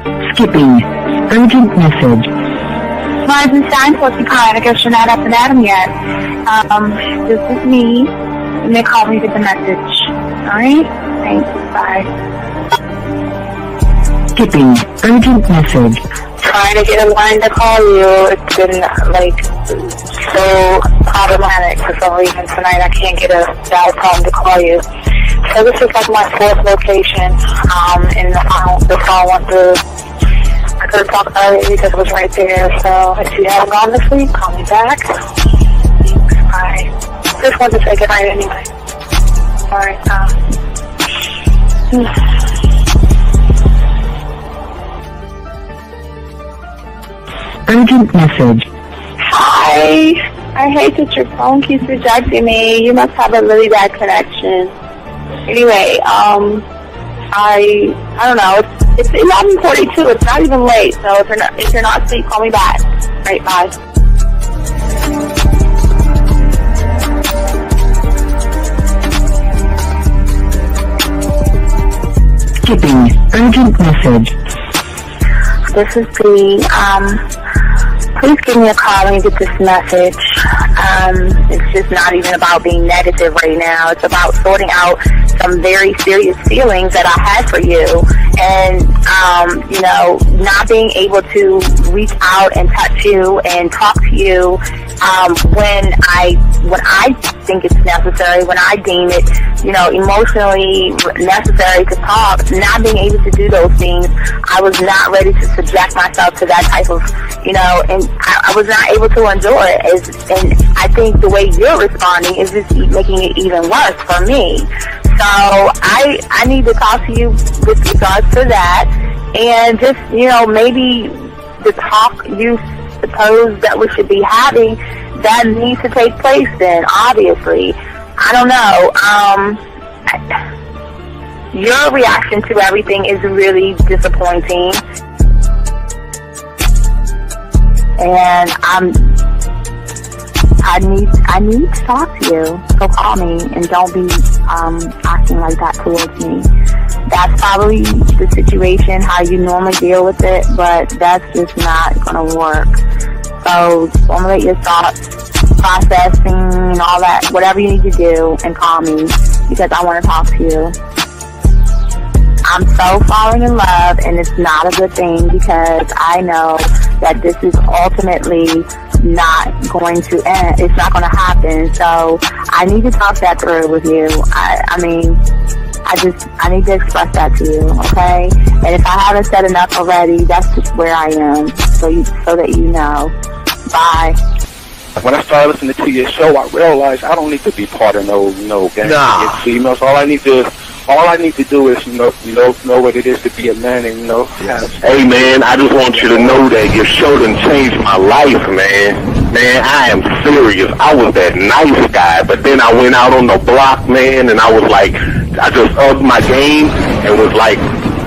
Skipping. Urgent message. Rising sign, what's you calling? I guess you're not up and at 'em yet. This is me. And they call me to the message. Alright? Thanks. Bye. Skipping. Urgent message. Trying to get a line to call you. It's been, so problematic for some reason tonight. I can't get a dial tone to call you. So this is like my fourth location, and the phone went through. I could have talked about it because it was right there. So if you haven't gone to sleep, call me back. Thanks. Bye. Just wanted to say goodnight anyway. Alright, Urgent message. Hi. I hate that your phone keeps rejecting me. You must have a really bad connection. Anyway, I don't know. It's 11:42. It's not even late. So if you're not asleep, call me back. Right, bye. Skipping. Urgent message. This is P. Please give me a call when you get this message. It's just not even about being negative right now. It's about sorting out some very serious feelings that I had for you, and not being able to reach out and touch you and talk to you when I think it's necessary, when I deem it, emotionally necessary to talk. Not being able to do those things, I was not ready to subject myself to that type of, and I was not able to endure it. And I think the way you're responding is just making it even worse for me. So I need to talk to you with regards to that, and just, maybe the talk you suppose that we should be having, that needs to take place then, obviously. I don't know. Your reaction to everything is really disappointing. And I need to talk to you. So call me and don't be acting like that towards me. That's probably the situation, how you normally deal with it, but that's just not going to work. So formulate your thoughts, processing and all that, whatever you need to do, and call me because I want to talk to you. I'm so falling in love, and it's not a good thing because I know that this is ultimately not going to end. It's not going to happen. So I need to talk that through with you. I need to express that to you, okay? And if I haven't said enough already, that's just where I am, so that you know. Bye. When I started listening to your show, I realized I don't need to be part of no gang against females. All I need to do is know what it is to be a man, and Hey man, I just want you to know that your show done changed my life, man. Man, I am serious. I was that nice guy, but then I went out on the block, man, and I was like, I just upped my game and was like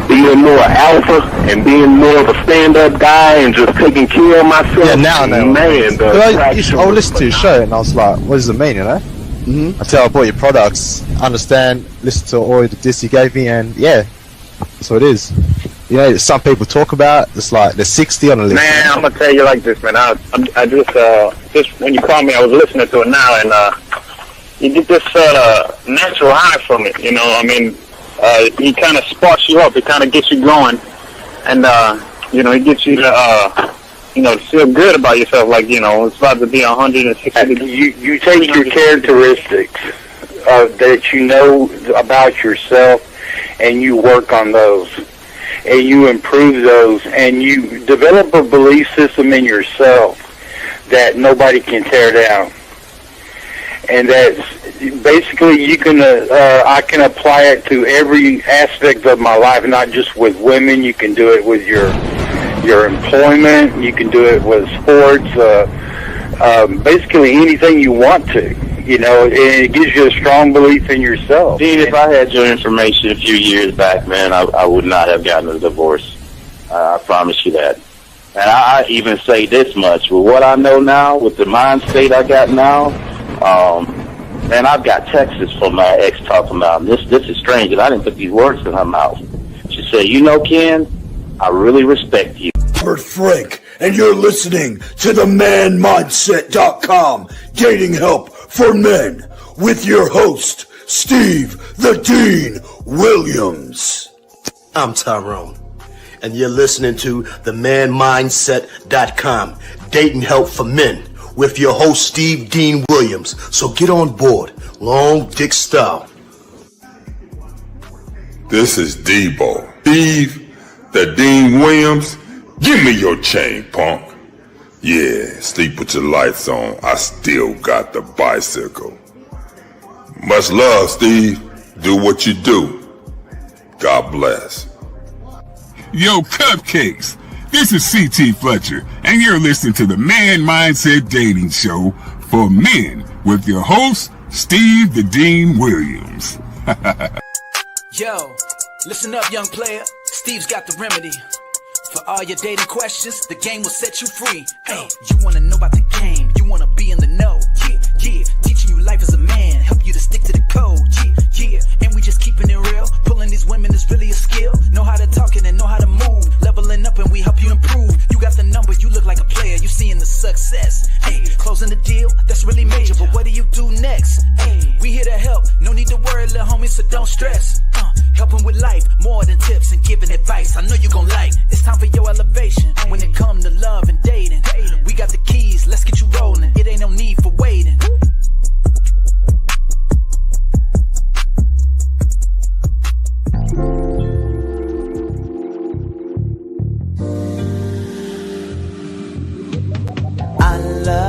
being more alpha and being more of a stand-up guy and just taking care of myself. Yeah, now I know. Man, I listened to your show and I was like, what does it mean, Until I bought your products, understand, listen to all the diss you gave me, and yeah, that's what it is. Some people talk about, it's like there's 60 on the list. Man, I'm gonna tell you like this, man. I just when you called me, I was listening to it now, and you get this natural high from it. He kind of sparks you up. It kind of gets you going, and it gets you to feel good about yourself. Like it's about to be 160 degrees. You take your characteristics that you know about yourself, and you work on those, and you improve those, and you develop a belief system in yourself that nobody can tear down. And that's basically I can apply it to every aspect of my life, not just with women. You can do it with your employment. You can do it with sports. Basically anything you want to. And it gives you a strong belief in yourself. Dean, if I had your information a few years back, man, I would not have gotten a divorce. I promise you that. And I even say this much. With what I know now, with the mind state I got now, and I've got texts from my ex talking about this is strange, and I didn't put these words in her mouth. She said, Ken, I really respect you. Robert Frank, and you're listening to the manmindset.com dating help for men with your host, Steve the Dean Williams. I'm Tyrone, and you're listening to the manmindset.com dating help for men with your host, Steve Dean Williams. So get on board, long dick style. This is Debo. Steve the Dean Williams. Give me your chain, punk. Yeah, sleep with your lights on. I still got the bicycle. Much love, Steve. Do what you do. God bless. Yo, cupcakes. This is C.T. Fletcher, and you're listening to the Man Mindset Dating Show for men with your host, Steve the Dean Williams. Yo, listen up, young player. Steve's got the remedy. For all your dating questions, the game will set you free. Hey, you wanna know about the game, you wanna be in the know. Yeah, yeah, teaching you life as a man, help you to stick to the code. Yeah, yeah, and we just keeping it real. Pulling these women is really a skill. Know how to talk and know how to move. Leveling up and we help you improve. You got the number, you look like a player, you seeing the success. Hey, closing the deal, that's really major, but what do you do next? Hey, we here to help, no need to worry, little homie, so don't stress. Helping with life, more than tips and giving advice. I know you gon' like. It's time for your elevation. When it come to love and dating, we got the keys, let's get you rolling. It ain't no need for waiting. I love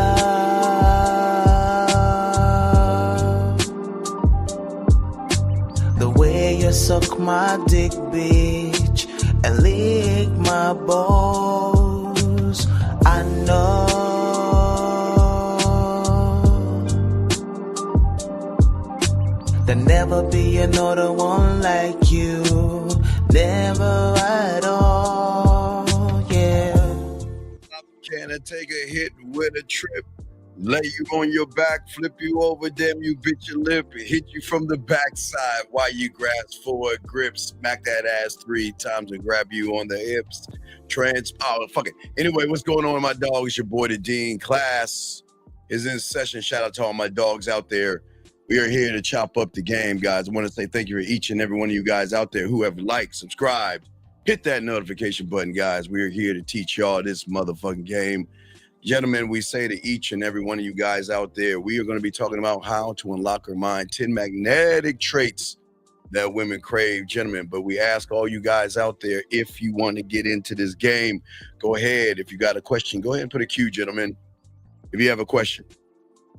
the way you suck my dick, bitch, and lick my balls. I know there'll never be another one like you, never at all, yeah. Can I take a hit with a trip? Lay you on your back, flip you over, damn you bit your lip, and hit you from the backside while you grasp for a grip, smack that ass 3 times and grab you on the hips. Fuck it. Anyway, what's going on, my dog? It's your boy, the Dean. Class is in session. Shout out to all my dogs out there. We are here to chop up the game, guys. I want to say thank you for each and every one of you guys out there who have liked, subscribed, hit that notification button, guys. We are here to teach y'all this motherfucking game. Gentlemen, we say to each and every one of you guys out there, we are going to be talking about how to unlock our mind, 10 magnetic traits that women crave, gentlemen. But we ask all you guys out there, if you want to get into this game, go ahead. If you got a question, go ahead and put a Q, gentlemen, if you have a question.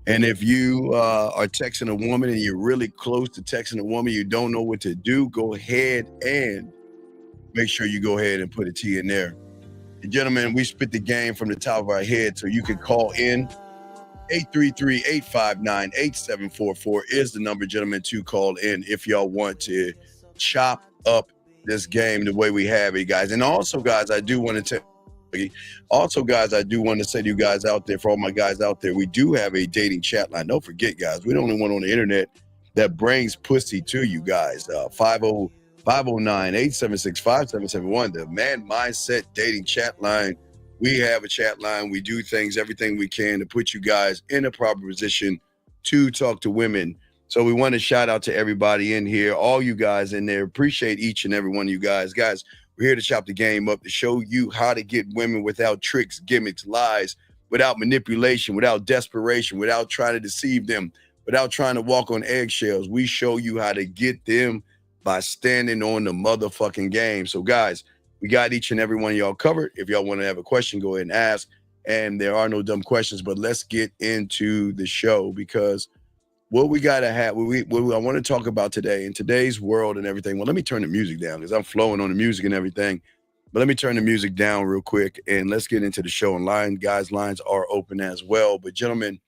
And if you are texting a woman and you're really close to texting a woman, you don't know what to do, go ahead and make sure you go ahead and put a T in there. And gentlemen, we spit the game from the top of our head, so you can call in. 833-859-8744 is the number, gentlemen, to call in if y'all want to chop up this game the way we have it, guys. And also, guys, I do want to say to you guys out there, for all my guys out there, we do have a dating chat line. Don't forget, guys, we're the only one on the internet that brings pussy to you guys. 509-876-5771, the Man Mindset Dating Chat Line. We have a chat line. We do everything we can to put you guys in a proper position to talk to women. So we want to shout out to everybody in here, all you guys in there. Appreciate each and every one of you guys. Guys, we're here to chop the game up, to show you how to get women without tricks, gimmicks, lies, without manipulation, without desperation, without trying to deceive them, without trying to walk on eggshells. We show you how to get them by standing on the motherfucking game. So, guys, we got each and every one of y'all covered. If y'all want to have a question, go ahead and ask. And there are no dumb questions, but let's get into the show, because what we got to have, what I want to talk about today, in today's world and everything. Well, let me turn the music down, because I'm flowing on the music and everything. But let me turn the music down real quick, and let's get into the show. And lines are open as well. But, gentlemen,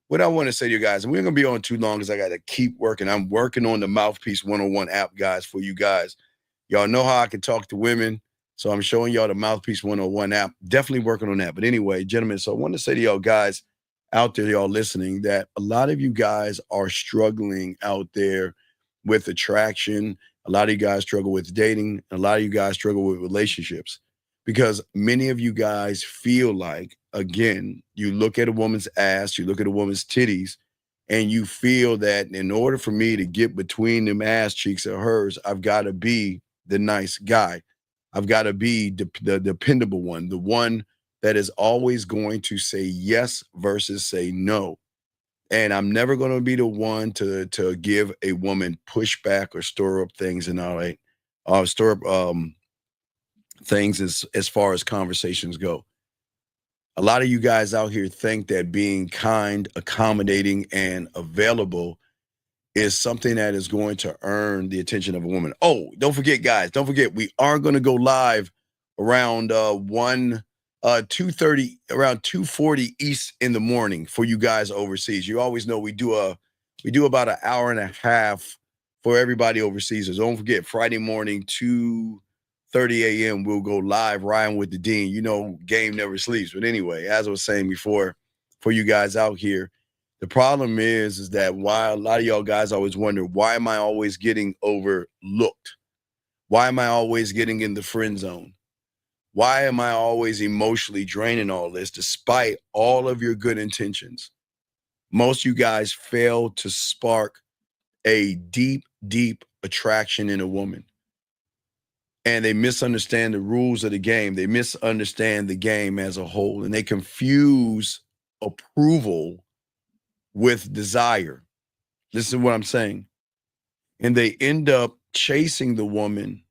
what I want to say to you guys, and we're going to be on too long because I got to keep working. I'm working on the Mouthpiece 101 app, guys, for you guys. Y'all know how I can talk to women, so I'm showing y'all the Mouthpiece 101 app. Definitely working on that. But anyway, gentlemen, so I want to say to y'all guys out there, y'all listening, that a lot of you guys are struggling out there with attraction. A lot of you guys struggle with dating. A lot of you guys struggle with relationships. because many of you guys feel like, again, you look at a woman's ass, you look at a woman's titties, and you feel that in order for me to get between them ass cheeks of hers, I've got to be the nice guy. I've got to be the dependable one, the one that is always going to say yes versus say no. And I'm never going to be the one to give a woman pushback or stir up things and all right, stir up things as far as conversations go. A lot of you guys out here think that being kind, accommodating, and available is something that is going to earn the attention of a woman. Oh, don't forget, guys, don't forget, we are going to go live around 2:30, around 2:40 East in the morning for you guys overseas. You always know we do about an hour and a half for everybody overseas. So don't forget, Friday morning, 2:30 a.m. we'll go live riding with the Dean. You know, game never sleeps. But anyway, as I was saying before, for you guys out here, the problem is that why a lot of y'all guys always wonder, why am I always getting overlooked? Why am I always getting in the friend zone? Why am I always emotionally draining all this despite all of your good intentions? Most of you guys fail to spark a deep, deep attraction in a woman. And they misunderstand the rules of the game. They misunderstand the game as a whole. And they confuse approval with desire. Listen to what I'm saying. And they end up chasing the woman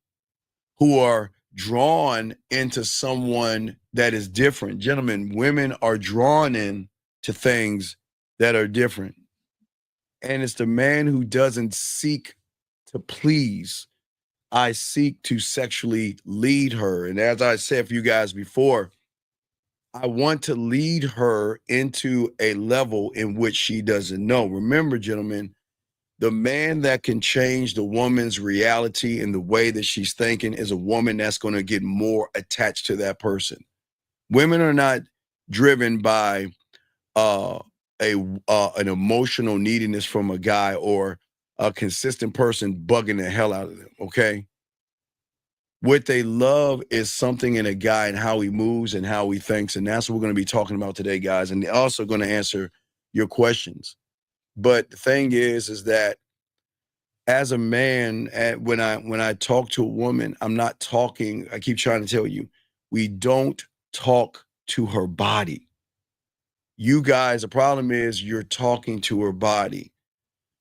who are drawn into someone that is different. Gentlemen, women are drawn in to things that are different. And it's the man who doesn't seek to please. I seek to sexually lead her. And as I said for you guys before, I want to lead her into a level in which she doesn't know. Remember, gentlemen, the man that can change the woman's reality and the way that she's thinking is a woman that's going to get more attached to that person. Women are not driven by an emotional neediness from a guy or a consistent person bugging the hell out of them, okay? What they love is something in a guy and how he moves and how he thinks, and that's what we're going to be talking about today, guys, and they're also going to answer your questions. But the thing is that as a man, when I talk to a woman, I'm not talking, I keep trying to tell you, we don't talk to her body. You guys, the problem is you're talking to her body.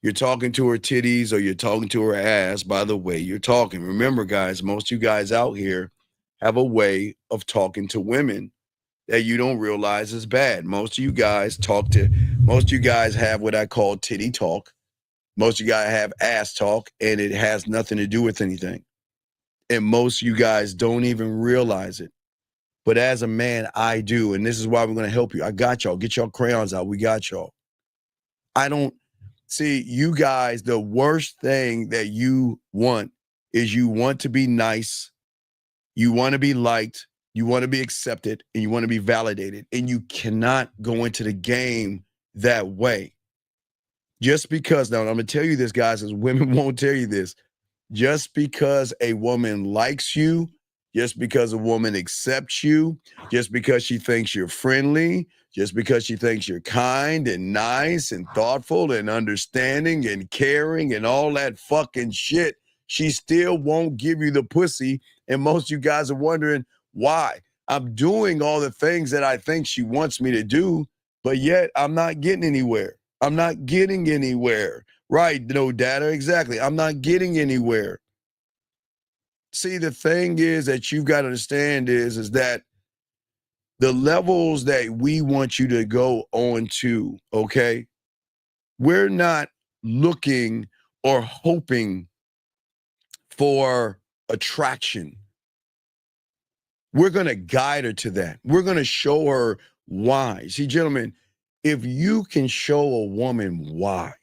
You're talking to her titties or you're talking to her ass by the way you're talking. Remember, guys, most of you guys out here have a way of talking to women that you don't realize is bad. Most of you guys have what I call titty talk. Most of you guys have ass talk, and it has nothing to do with anything. And most of you guys don't even realize it. But as a man, I do. And this is why we're going to help you. I got y'all. Get y'all crayons out. We got y'all. See, you guys, the worst thing that you want is you want to be nice, you want to be liked, you want to be accepted, and you want to be validated. And you cannot go into the game that way. Just because, now I'm going to tell you this, guys, as women won't tell you this. Just because a woman likes you, just because a woman accepts you, just because she thinks you're friendly, just because she thinks you're kind and nice and thoughtful and understanding and caring and all that fucking shit, she still won't give you the pussy. And most of you guys are wondering why. I'm doing all the things that I think she wants me to do, but yet I'm not getting anywhere. I'm not getting anywhere. Right, no data, exactly. I'm not getting anywhere. See, the thing is that you've got to understand is that the levels that we want you to go on to, okay, we're not looking or hoping for attraction. We're going to guide her to that. We're going to show her why. See, gentlemen, if you can show a woman why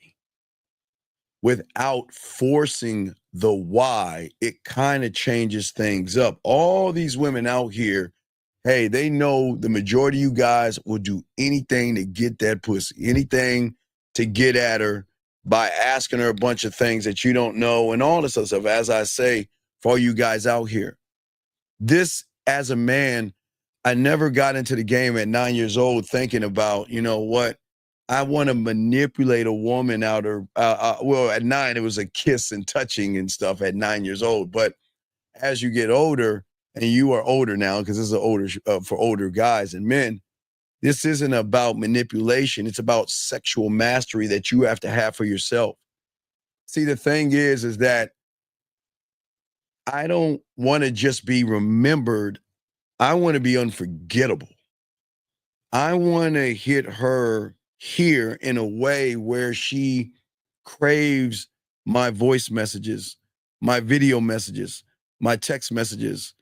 without forcing the why, it kind of changes things up. All these women out here, hey, they know the majority of you guys will do anything to get that pussy, anything to get at her by asking her a bunch of things that you don't know and all this other stuff. As I say, for all you guys out here, this as a man, I never got into the game at 9 years old thinking about, you know what, I want to manipulate a woman out of, well, at 9, it was a kiss and touching and stuff at 9 years old. But as you get older, and you are older now, because this is older for older guys and men, this isn't about manipulation. It's about sexual mastery that you have to have for yourself. See, the thing is that I don't want to just be remembered. I want to be unforgettable. I want to hit her here in a way where she craves my voice messages, my video messages, my text messages,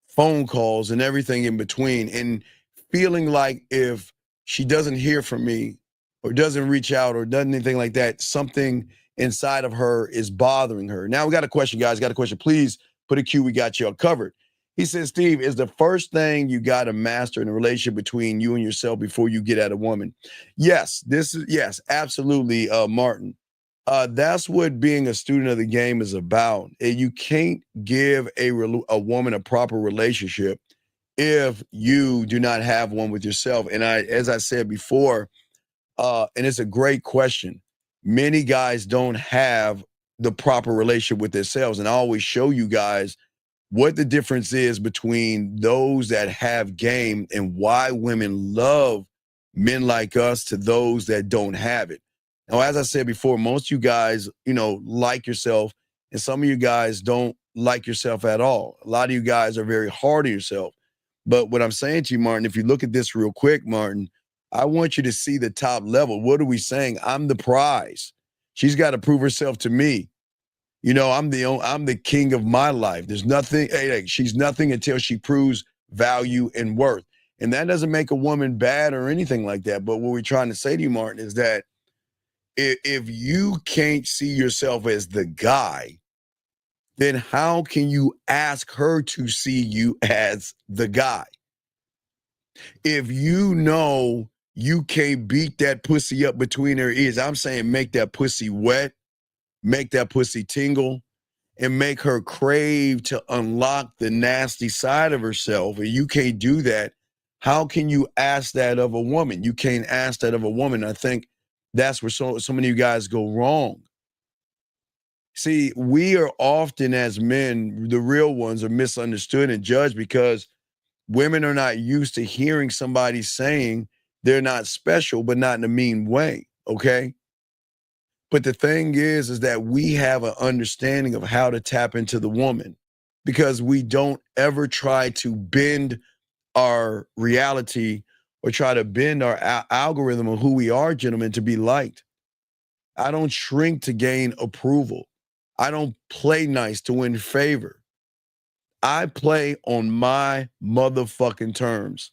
phone calls, and everything in between. And feeling like if she doesn't hear from me or doesn't reach out or does anything like that, something inside of her is bothering her. Now we got a question, guys. Got a question. Please put a Q. We got you all covered. He says, Steve, is the first thing you got to master in a relationship between you and yourself before you get at a woman? Yes, yes, absolutely, Martin. That's what being a student of the game is about. You can't give a woman a proper relationship if you do not have one with yourself. And as I said before, and it's a great question, many guys don't have the proper relationship with themselves. And I always show you guys what the difference is between those that have game and why women love men like us to those that don't have it. Now, as I said before, most of you guys, like yourself, and some of you guys don't like yourself at all. A lot of you guys are very hard on yourself. But what I'm saying to you, Martin, if you look at this real quick, Martin, I want you to see the top level. What are we saying? I'm the prize. She's got to prove herself to me. I'm the king of my life. There's nothing, she's nothing until she proves value and worth. And that doesn't make a woman bad or anything like that. But what we're trying to say to you, Martin, is that if you can't see yourself as the guy, then how can you ask her to see you as the guy? If you know you can't beat that pussy up between her ears, I'm saying make that pussy wet, make that pussy tingle, and make her crave to unlock the nasty side of herself, and you can't do that, how can you ask that of a woman? You can't ask that of a woman. I think that's where so many of you guys go wrong. See, we are often, as men, the real ones, are misunderstood and judged because women are not used to hearing somebody saying they're not special, but not in a mean way, okay? But the thing is that we have an understanding of how to tap into the woman because we don't ever try to bend our reality or try to bend our algorithm of who we are, gentlemen, to be liked. I don't shrink to gain approval. I don't play nice to win favor. I play on my motherfucking terms.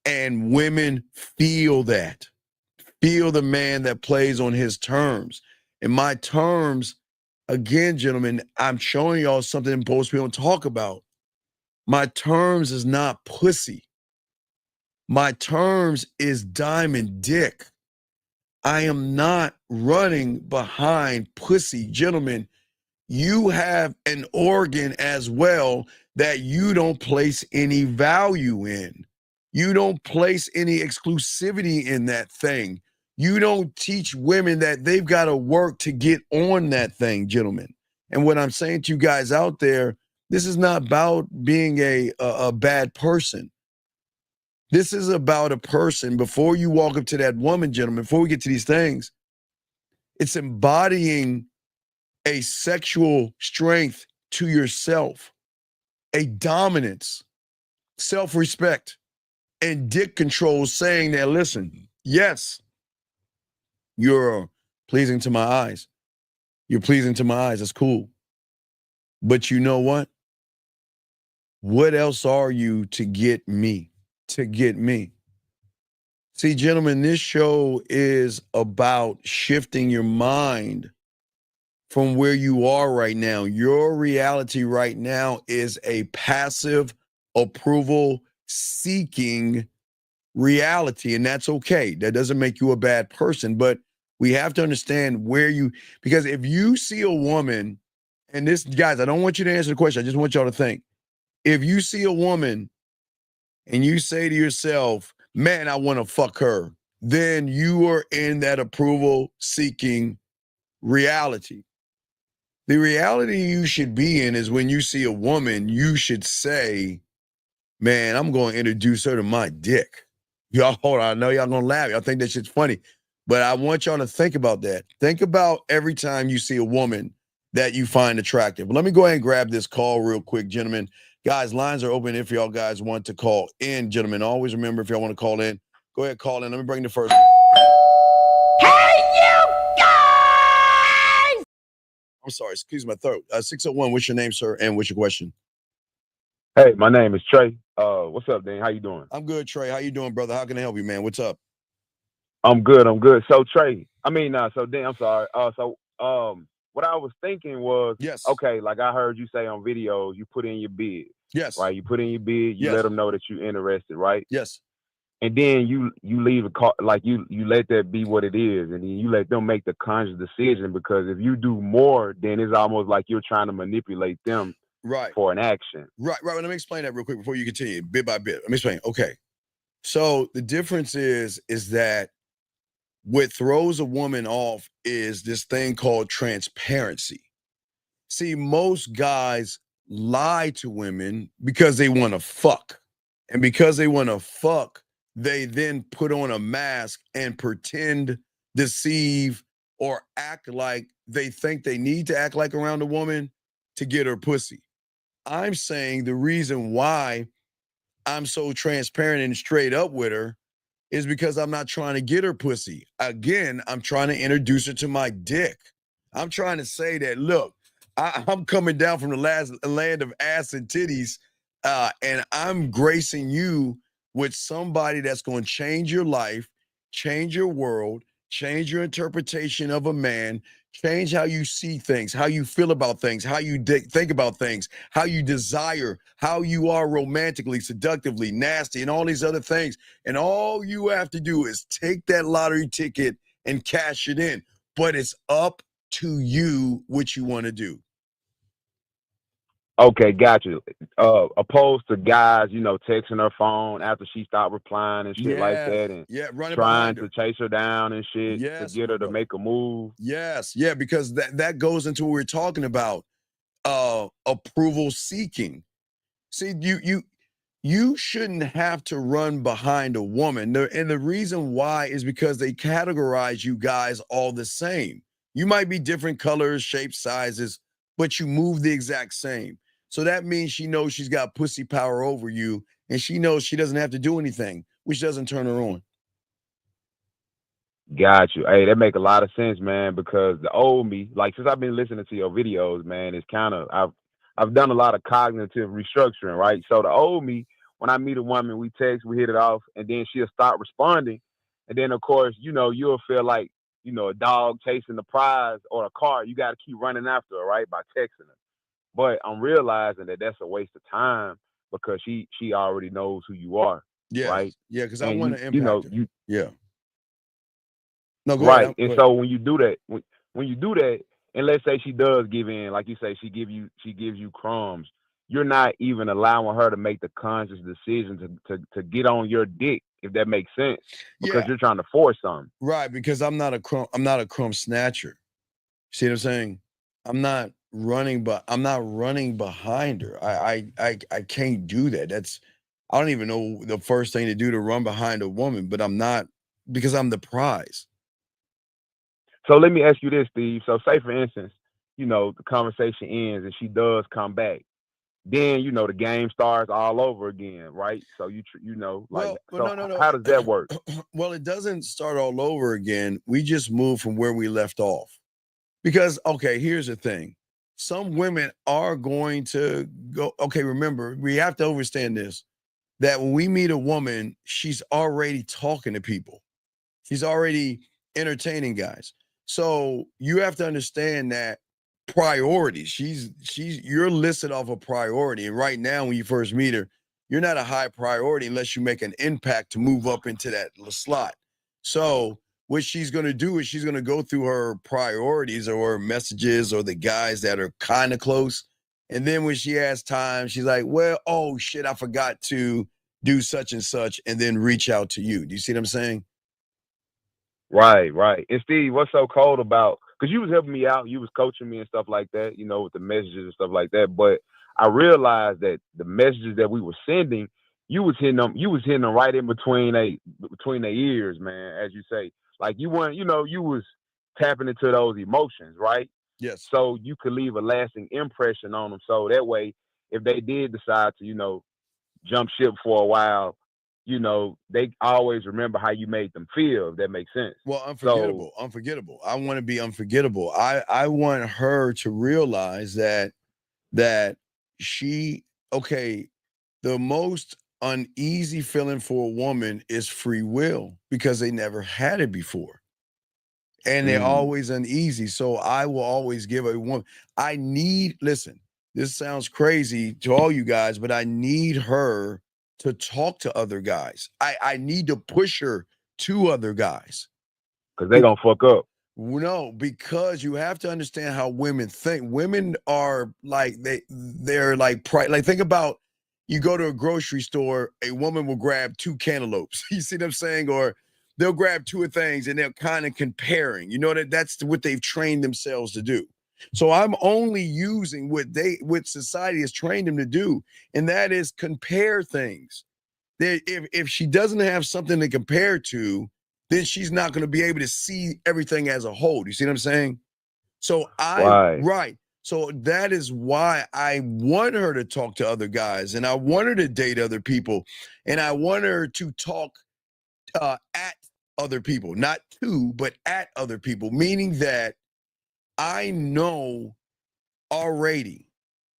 And women feel that. Feel the man that plays on his terms. And my terms, again, gentlemen, I'm showing y'all something most people don't talk about. My terms is not pussy. My terms is diamond dick. I am not running behind pussy. Gentlemen, you have an organ as well that you don't place any value in. You don't place any exclusivity in that thing. You don't teach women that they've got to work to get on that thing, gentlemen. And what I'm saying to you guys out there, this is not about being a bad person. This is about a person, before you walk up to that woman, gentlemen, before we get to these things, it's embodying a sexual strength to yourself, a dominance, self-respect, and dick control, saying that, listen, yes, you're pleasing to my eyes. You're pleasing to my eyes. That's cool. But you know what? What else are you to get me? To get me. See, gentlemen, this show is about shifting your mind from where you are right now. Your reality right now is a passive approval seeking reality, and that's okay. That doesn't make you a bad person, but we have to understand because if you see a woman, and this, guys, I don't want you to answer the question. I just want y'all to think. If you see a woman and you say to yourself, man, I want to fuck her, then you are in that approval seeking reality. The reality you should be in is when you see a woman, you should say, man, I'm going to introduce her to my dick. Y'all, hold on. I know y'all going to laugh. Y'all think that shit's funny. But I want y'all to think about that. Think about every time you see a woman that you find attractive. But let me go ahead and grab this call real quick, gentlemen. Guys, lines are open if y'all guys want to call in, gentlemen. Always remember, if y'all want to call in, go ahead, call in. Let me bring the first. Hey, you guys! I'm sorry, excuse my throat. 601, what's your name, sir, and what's your question? Hey, my name is Trey. What's up, Dan? How you doing? I'm good, Trey. How you doing, brother? How can I help you, man? What's up? I'm good. So Trey, so Dan, I'm sorry. What I was thinking was, yes, okay, like I heard you say on videos, you put in your bid. Yes. Right? You put in your bid, you Yes. let them know that you're interested, right? Yes. And then you leave a call, like you let that be what it is, and then you let them make the conscious decision, because if you do more, then it's almost like you're trying to manipulate them right for an action. Right. Let me explain that real quick before you continue, bit by bit. Let me explain. Okay. So the difference is that what throws a woman off is this thing called transparency. See, most guys lie to women because they want to fuck. And because they want to fuck, they then put on a mask and pretend, deceive, or act like they think they need to act like around a woman to get her pussy. I'm saying the reason why I'm so transparent and straight up with her is because I'm not trying to get her pussy. Again, I'm trying to introduce her to my dick. I'm trying to say that, look, I'm coming down from the last land of ass and titties, and I'm gracing you with somebody that's going to change your life, change your world, change your interpretation of a man, change how you see things, how you feel about things, how you think about things, how you desire, how you are romantically, seductively, nasty, and all these other things. And all you have to do is take that lottery ticket and cash it in. But it's up to you what you want to do. Okay, got you. Opposed to guys, texting her phone after she stopped replying and shit like that, and running trying behind her. to chase her down and shit to get her to make a move. Yes, because that goes into what we're talking about, approval seeking. See, you shouldn't have to run behind a woman. And the reason why is because they categorize you guys all the same. You might be different colors, shapes, sizes, but you move the exact same. So that means she knows she's got pussy power over you, and she knows she doesn't have to do anything, which doesn't turn her on. Got you. Hey, that make a lot of sense, man, because the old me, like since I've been listening to your videos, man, it's kind of, I've done a lot of cognitive restructuring, right? So the old me, when I meet a woman, we text, we hit it off, and then she'll start responding. And then, of course, you'll feel like, a dog chasing the prize or a car. You got to keep running after her, right, by texting her. But I'm realizing that that's a waste of time, because she already knows who you are, right? Yeah, because I want to impact her. Yeah. No, go ahead. And so when you do that, when you do that, and let's say she does give in, like you say, she gives you crumbs, you're not even allowing her to make the conscious decision to get on your dick, if that makes sense, because you're trying to force something. Right, because I'm not a crumb snatcher. See what I'm saying? I'm not running behind her. I can't do that. I don't even know the first thing to do to run behind a woman, but I'm not, because I'm the prize. So let me ask you this, Steve. So say, for instance, the conversation ends and she does come back. Then, the game starts all over again, right? So how does that work? Well, it doesn't start all over again. We just move from where we left off. Because, okay, here's the thing. Some women are going to go, okay, remember, we have to understand this, that when we meet a woman, she's already talking to people. She's already entertaining guys. So you have to understand that priorities. You're listed off a priority. And right now, when you first meet her, you're not a high priority unless you make an impact to move up into that slot. So what she's going to do is she's going to go through her priorities or her messages or the guys that are kind of close, And then when she has time, she's like, well, oh shit, I forgot to do such and such, and then reach out to you. Do you see what I'm saying? Right, right. And Steve, what's so cold about, because you was helping me out, you was coaching me and stuff like that, you know, with the messages and stuff like that. But I realized that the messages that we were sending, you was hitting them right in between their ears, man, as you say. Like you weren't, you know, you was tapping into those emotions, right? Yes. So you could leave a lasting impression on them. So that way, if they did decide to, you know, jump ship for a while, you know, they always remember how you made them feel, if that makes sense. Well, unforgettable. I want to be unforgettable. I want her to realize that she, okay, the most uneasy feeling for a woman is free will because they never had it before. And they're always uneasy. So I will always give a woman, listen, this sounds crazy to all you guys, but I need her to talk to other guys. I need to push her to other guys. Because they're going to fuck up. No, because you have to understand how women think. Women are like, they're like, think about, you go to a grocery store, a woman will grab 2 cantaloupes. You see what I'm saying? Or they'll grab 2 things and they're kind of comparing. You know, that's what they've trained themselves to do. So I'm only using what society has trained them to do, and that is compare things. If she doesn't have something to compare to, then she's not going to be able to see everything as a whole. Do you see what I'm saying? So right. So that is why I want her to talk to other guys, and I want her to date other people, and I want her to talk at other people, not to, but at other people, meaning that I know already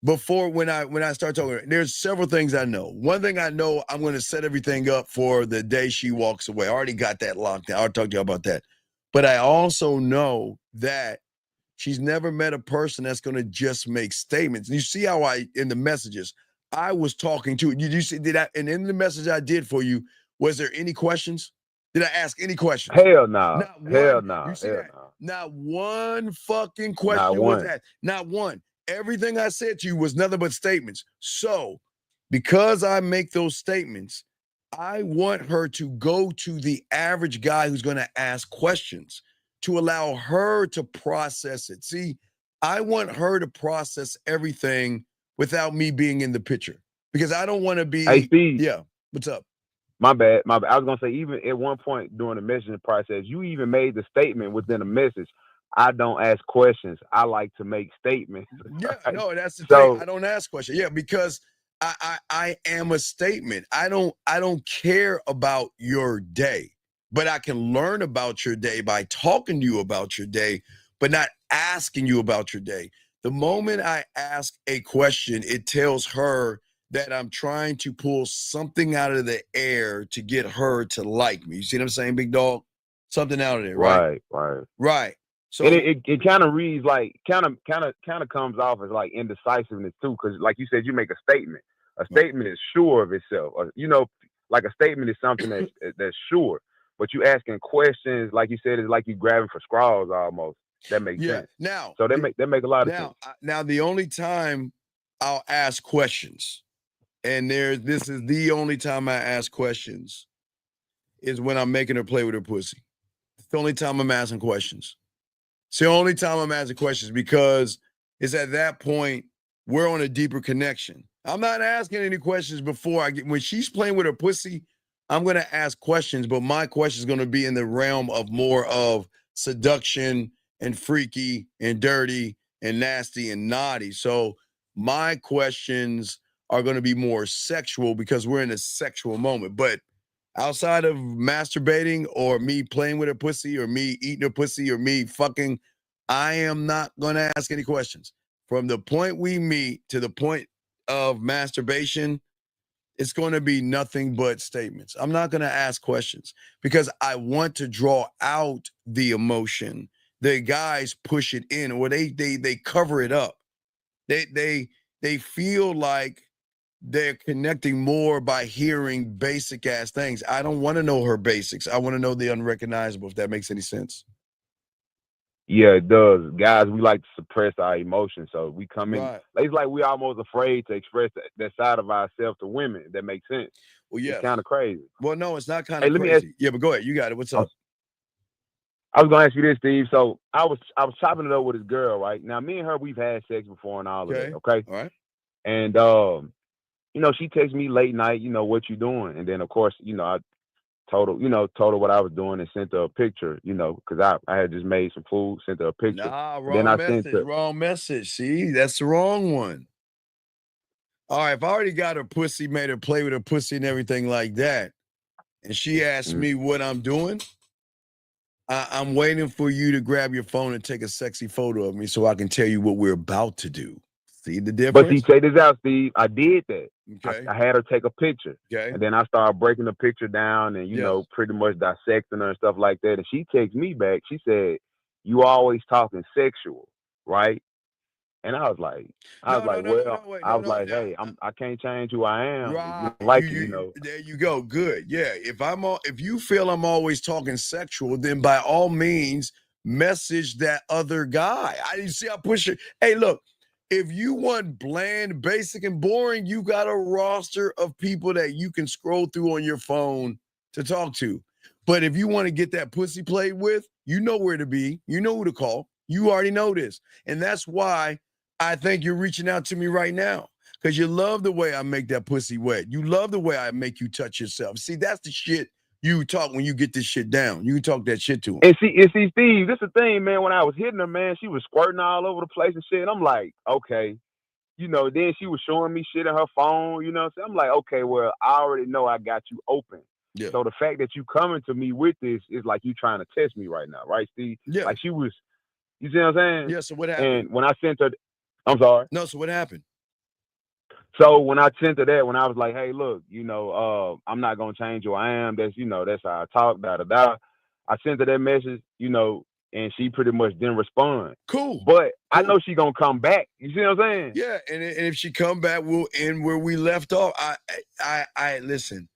before when I start talking, there's several things I know. One thing I know, I'm going to set everything up for the day she walks away. I already got that locked down. I'll talk to you about that. But I also know that she's never met a person that's going to just make statements. You see how in the messages, I was talking to, did you see, and in the message I did for you, was there any questions? Did I ask any questions? Hell no. Hell no. You see that? Not one fucking question was asked. Not one. Everything I said to you was nothing but statements. So, because I make those statements, I want her to go to the average guy who's going to ask questions to allow her to process it. See, I want her to process everything without me being in the picture because I don't want to be. Hey, Steve. Yeah. What's up? My bad. I was going to say, even at one point during the messaging process, you even made the statement within a message. I don't ask questions. I like to make statements. Yeah, no, that's the thing. I don't ask questions. Yeah, because I am a statement. I don't care about your day, but I can learn about your day by talking to you about your day, but not asking you about your day. The moment I ask a question, it tells her that I'm trying to pull something out of the air to get her to like me. You see what I'm saying, big dog? Something out of there, right? Right. So and it kind of reads like kind of comes off as like indecisiveness too, because like you said, you make a statement. A statement is sure of itself. You know, like a statement is something that's sure. But you asking questions, like you said, is like you grabbing for straws almost. That makes sense. Now, so that make a lot of sense. Now, the only time I'll ask questions, and this is the only time I ask questions, is when I'm making her play with her pussy. It's the only time I'm asking questions. It's the only time I'm asking questions because it's at that point we're on a deeper connection. I'm not asking any questions before when she's playing with her pussy, I'm going to ask questions, but my question is going to be in the realm of more of seduction and freaky and dirty and nasty and naughty. So my questions are going to be more sexual because we're in a sexual moment. But outside of masturbating or me playing with her pussy or me eating her pussy or me fucking, I am not going to ask any questions. From the point we meet to the point of masturbation, it's going to be nothing but statements. I'm not going to ask questions because I want to draw out the emotion. The guys push it in or they cover it up. They feel like they're connecting more by hearing basic ass things. I don't want to know her basics. I want to know the unrecognizable, if that makes any sense. Yeah, it does. Guys, we like to suppress our emotions, so we come in. Right. It's like we almost afraid to express that side of ourselves to women. If that makes sense. Well, It's yes. kind of crazy. Well, no, it's not kind Hey, of let me ask. crazy. Yeah, but go ahead. You got it. What's up? I was gonna ask you this, Steve. So I was chopping it up with this girl, right? Now me and her, we've had sex before and all of that, okay? All right. And you know, she texts me late night, you know, what you doing? And then of course, you know, I told her what I was doing and sent her a picture, you know, because I had just made some food, sent her a picture. Nah, And then wrong I message. sent her, Wrong message. See, that's the wrong one. All right, if I already got her pussy, made her play with her pussy and everything like that, and she asked me what I'm doing, I'm waiting for you to grab your phone and take a sexy photo of me so I can tell you what we're about to do. See the difference? But see, check this out, Steve. I did that. Okay. I had her take a picture. Okay. And then I started breaking the picture down and, you know, pretty much dissecting her and stuff like that. And she texted me back. She said, "You always talking sexual, right?" And I was like, hey, I can't change who I am. Right. You know. There you go. Good. Yeah. If you feel I'm always talking sexual, then by all means message that other guy. You see I push it. Hey, look, if you want bland, basic, and boring, you got a roster of people that you can scroll through on your phone to talk to. But if you want to get that pussy played with, you know where to be. You know who to call. You already know this. And that's why I think you're reaching out to me right now. Because you love the way I make that pussy wet. You love the way I make you touch yourself. See, that's the shit you talk when you get this shit down. You talk that shit to him. And see, Steve, this is the thing, man. When I was hitting her, man, she was squirting all over the place and shit. And I'm like, okay. You know, then she was showing me shit on her phone, you know what I'm saying? I'm like, okay, well, I already know I got you open. Yeah. So the fact that you coming to me with this is like you trying to test me right now, right, Steve? Yeah. Like she was, you see what I'm saying? Yeah, so what happened? And when I sent her, I'm sorry. No, so what happened? So when I sent her that, when I was like, hey, look, you know, I'm not going to change who I am. That's, you know, that's how I talk, da-da-da. I sent her that message, you know, and she pretty much didn't respond. Cool. But I know she going to come back. You see what I'm saying? Yeah, and if she come back, we'll end where we left off. I listen.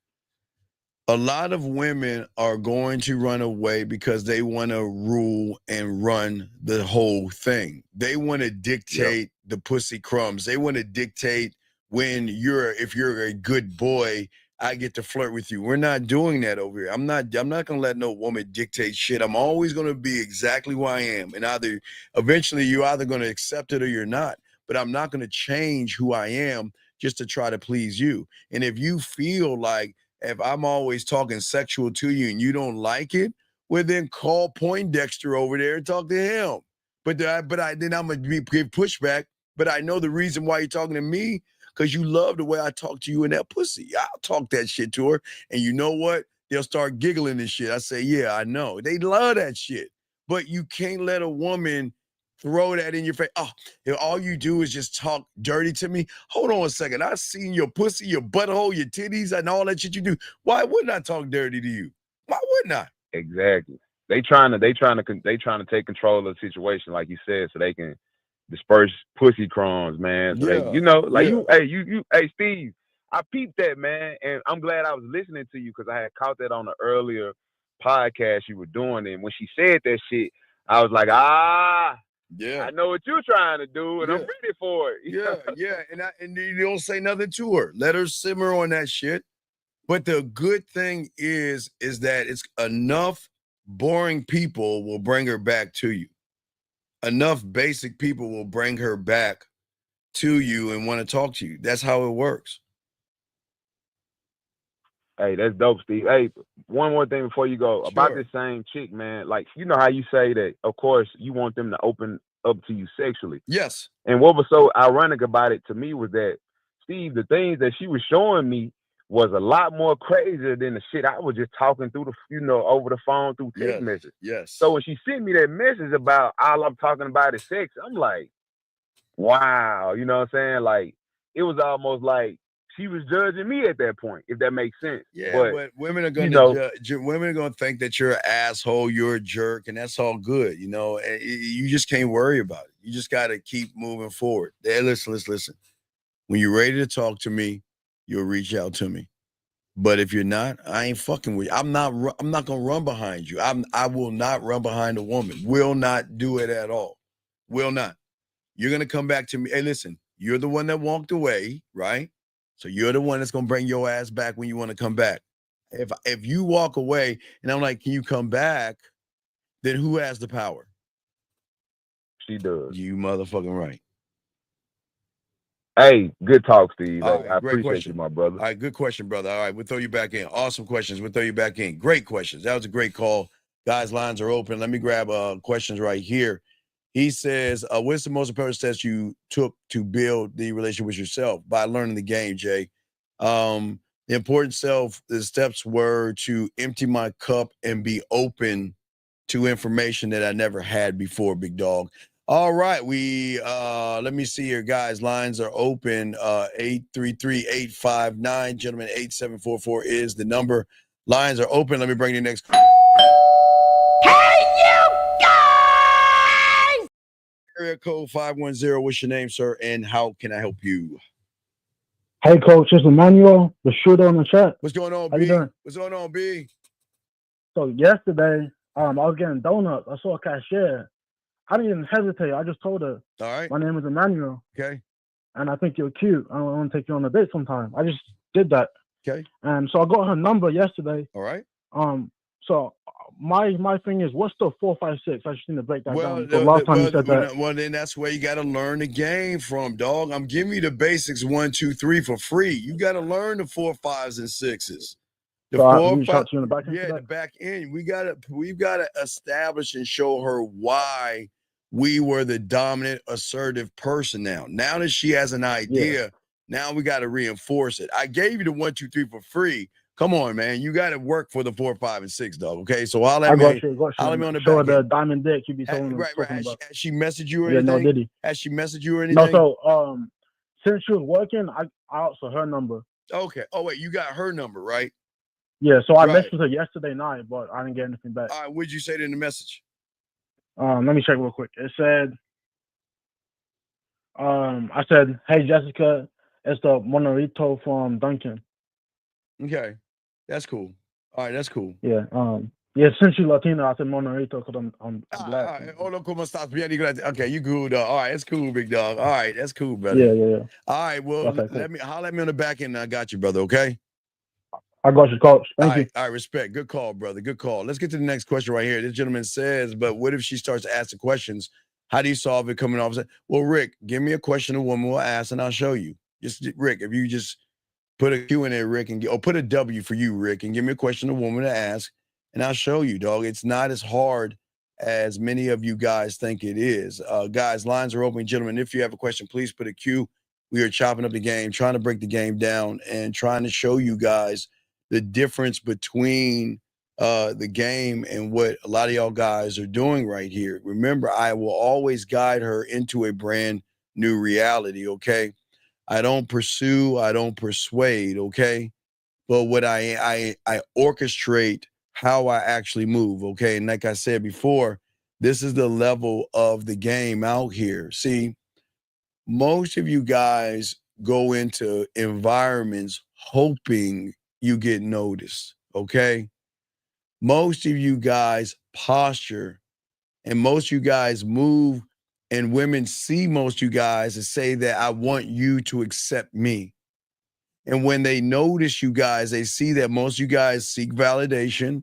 A lot of women are going to run away because they want to rule and run the whole thing. They want to dictate the pussy crumbs. They want to dictate if you're a good boy, I get to flirt with you. We're not doing that over here. I'm not gonna let no woman dictate shit. I'm always gonna be exactly who I am. And eventually you're either gonna accept it or you're not. But I'm not gonna change who I am just to try to please you. And if you feel like if I'm always talking sexual to you and you don't like it, well then call Poindexter over there and talk to him. But then I'm gonna give pushback. But I know the reason why you're talking to me, because you love the way I talk to you in that pussy. I'll talk that shit to her. And you know what? They'll start giggling and shit. I say, yeah, I know. They love that shit. But you can't let a woman throw that in your face. Oh, all you do is just talk dirty to me. Hold on a second. I've seen your pussy, your butthole, your titties, and all that shit you do. Why wouldn't I talk dirty to you? Why wouldn't I? Exactly. They trying to take control of the situation, like you said, so they can disperse pussy crumbs, man. So they, you know, like hey, Steve, I peeped that, man, and I'm glad I was listening to you because I had caught that on the earlier podcast you were doing, and when she said that shit, I was like, I know what you're trying to do, and I'm ready for it. And you don't say nothing to her. Let her simmer on that shit. But the good thing is that it's enough boring people will bring her back to you. Enough basic people will bring her back to you and want to talk to you. That's how it works. Hey, that's dope, Steve. Hey, one more thing before you go. About this same chick, man. Like, you know how you say that, of course, you want them to open up to you sexually. Yes. And what was so ironic about it to me was that, Steve, the things that she was showing me was a lot more crazier than the shit I was just talking through over the phone through text message. Yes. So when she sent me that message about all I'm talking about is sex, I'm like, wow, you know what I'm saying? Like, it was almost like she was judging me at that point, if that makes sense. Yeah, but women are going to judge. Women are going to think that you're an asshole, you're a jerk, and that's all good, you know. And you just can't worry about it. You just got to keep moving forward. Hey, listen. When you're ready to talk to me, you'll reach out to me. But if you're not, I ain't fucking with you. I'm not gonna run behind you. I will not run behind a woman. Will not do it at all. Will not. You're gonna come back to me. Hey, listen, you're the one that walked away, right? So you're the one that's gonna bring your ass back when you want to come back. If you walk away and I'm like, can you come back? Then who has the power? She does. You motherfucking right. Hey, good talk, Steve. All Hey, right, I great appreciate question. you, my brother. All right, good question, brother. All right, we'll throw you back in. Awesome questions. We'll throw you back in. Great questions. That was a great call. Guys, lines are open. Let me grab questions right here. He says, what's the most important steps you took to build the relationship with yourself? By learning the game, Jay. The the steps were to empty my cup and be open to information that I never had before, big dog. All right, we let me see here, guys. Lines are open. 833-859, gentlemen, 8744 is the number. Lines are open. Let me bring you next. Hey, you guys! Area code 510. What's your name, sir? And how can I help you? Hey, Coach, it's Emmanuel, the shooter on the chat. What's going on, How B? you doing? What's going on, B? So yesterday, I was getting donuts. I saw a cashier. I didn't even hesitate. I just told her, all right, my name is Emmanuel. Okay. And I think you're cute. I want to take you on a date sometime. I just did that. Okay. And so I got her number yesterday. All right. So my thing is, what's the 456? I just need to break that down. So Well, last time you said that. well, then that's where you got to learn the game from, dog. I'm giving you the basics 1, 2, 3 for free. You got to learn the 4, 5s, and 6s. The So 4, reach 5, out to you in the back end for the that? back end. We've got to establish and show her why we were the dominant, assertive person. Now that she has an idea, now we got to reinforce it. I gave you the 1, 2, 3 for free. Come on, man. You got to work for the 4, 5, and 6, dog. Okay, so I'll let me on the Show her back the end. diamond dick you be talking Right. about. Has she messaged you or Yeah, anything? no, did he? Has she messaged you or anything? No, so since she was working, I also her number. Okay. Oh wait, you got her number, right? Yeah, so I Right. messaged her yesterday night, but I didn't get anything back. All right, what'd you say in the message? Let me check real quick. It said, I said, hey Jessica, it's the Monorito from Duncan. Okay, that's cool. All right, that's cool. Yeah, since you're Latino, I said Monorito because I'm black. All right, hold on, ¿cómo estás? Okay, you good, dog. All right, that's cool, big dog. All right, that's cool, brother. Yeah. All right, well, Okay, cool. holler at me on the back end. I got you, brother. Okay. I got you, Coach. Thank you. All right, respect. Good call, brother. Good call. Let's get to the next question right here. This gentleman says, but what if she starts to ask the questions? How do you solve it coming off? Well, Rick, give me a question a woman will ask, and I'll show you. Just Rick, if you just put a Q in there, Rick, or put a W for you, Rick, and give me a question a woman to ask, and I'll show you, dog. It's not as hard as many of you guys think it is. Guys, lines are open. Gentlemen, if you have a question, please put a Q. We are chopping up the game, trying to break the game down, and trying to show you guys the difference between the game and what a lot of y'all guys are doing right here. Remember, I will always guide her into a brand new reality, okay? I don't pursue, I don't persuade, okay? But what I orchestrate how I actually move, okay? And like I said before, this is the level of the game out here. See, most of you guys go into environments hoping you get noticed, okay? Most of you guys posture and most of you guys move and women see most of you guys and say that I want you to accept me. And when they notice you guys, they see that most of you guys seek validation.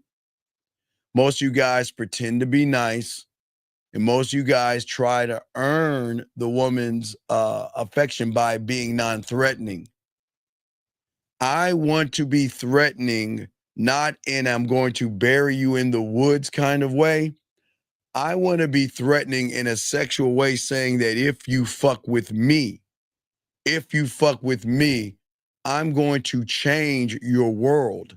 Most of you guys pretend to be nice. And most of you guys try to earn the woman's affection by being non-threatening. I want to be threatening, not in I'm going to bury you in the woods kind of way. I want to be threatening in a sexual way, saying that if you fuck with me, I'm going to change your world.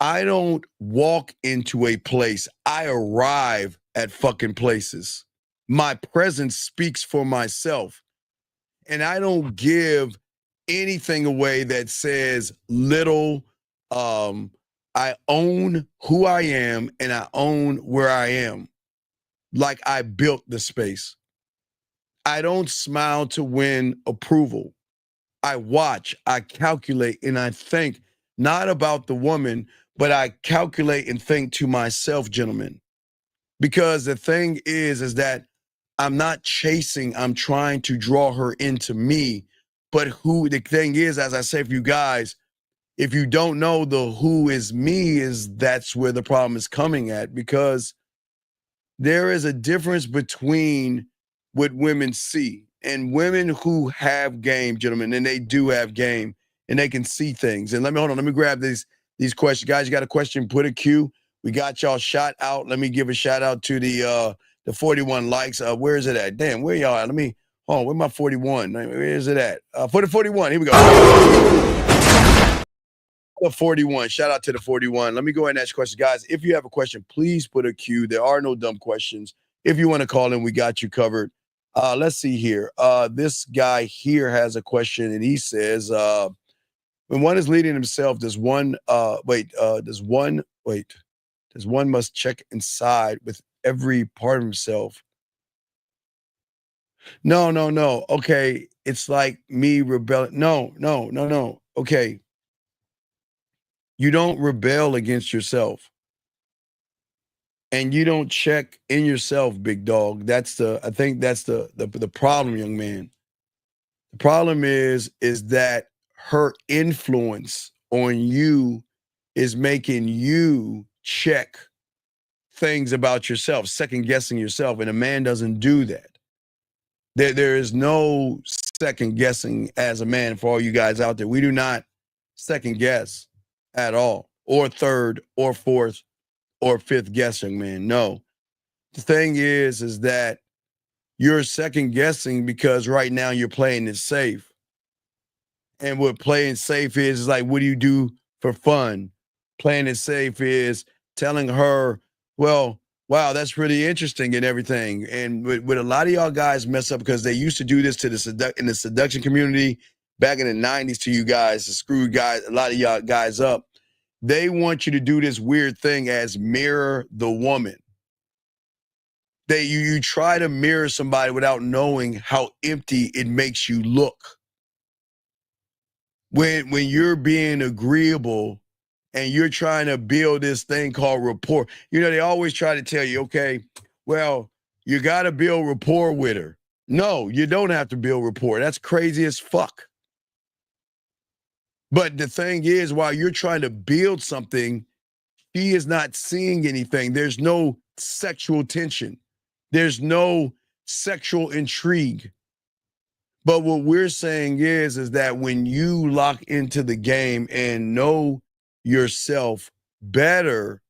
I don't walk into a place. I arrive at fucking places. My presence speaks for myself. And I don't give anything away that says little. I own who I am and I own where I am. Like I built the space. I don't smile to win approval. I watch, I calculate, and I think not about the woman, but I calculate and think to myself, gentlemen, because the thing is that I'm not chasing, I'm trying to draw her into me. But the thing is, as I say for you guys, if you don't know the who is me, that's where the problem is coming at, because there is a difference between what women see and women who have game, gentlemen, and they do have game and they can see things. And let me grab these questions. Guys, you got a question, put a Q. We got y'all shout out. Let me give a shout out to the 41 likes. Where is it at? Damn, where y'all at? Where my 41? Where is it at? For the 41, here we go. The 41. Shout out to the 41. Let me go ahead and ask questions. Guys, if you have a question, please put a Q. There are no dumb questions. If you want to call in, we got you covered. Let's see here. This guy here has a question, and he says, when one is leading himself, does one must check inside with every part of himself? No. Okay. It's like me rebelling. No. Okay. You don't rebel against yourself. And you don't check in yourself, big dog. I think that's the problem, young man. The problem is that her influence on you is making you check things about yourself, second guessing yourself. And a man doesn't do that. There is no second guessing as a man for all you guys out there. We do not second guess at all, or third, or fourth, or fifth guessing, man. No. The thing is that you're second guessing because right now you're playing it safe. And what playing safe is like, what do you do for fun? Playing it safe is telling her, well, wow, that's really interesting and everything. And with a lot of y'all guys mess up because they used to do this to in the seduction community back in the 90s to you guys, to screw guys, a lot of y'all guys up. They want you to do this weird thing as mirror the woman. You try to mirror somebody without knowing how empty it makes you look. When you're being agreeable and you're trying to build this thing called rapport, they always try to tell you, okay, well, you got to build rapport with her. No, you don't have to build rapport. That's crazy as fuck. But the thing is, while you're trying to build something, she is not seeing anything. There's no sexual tension. There's no sexual intrigue. But what we're saying is that when you lock into the game and know yourself better,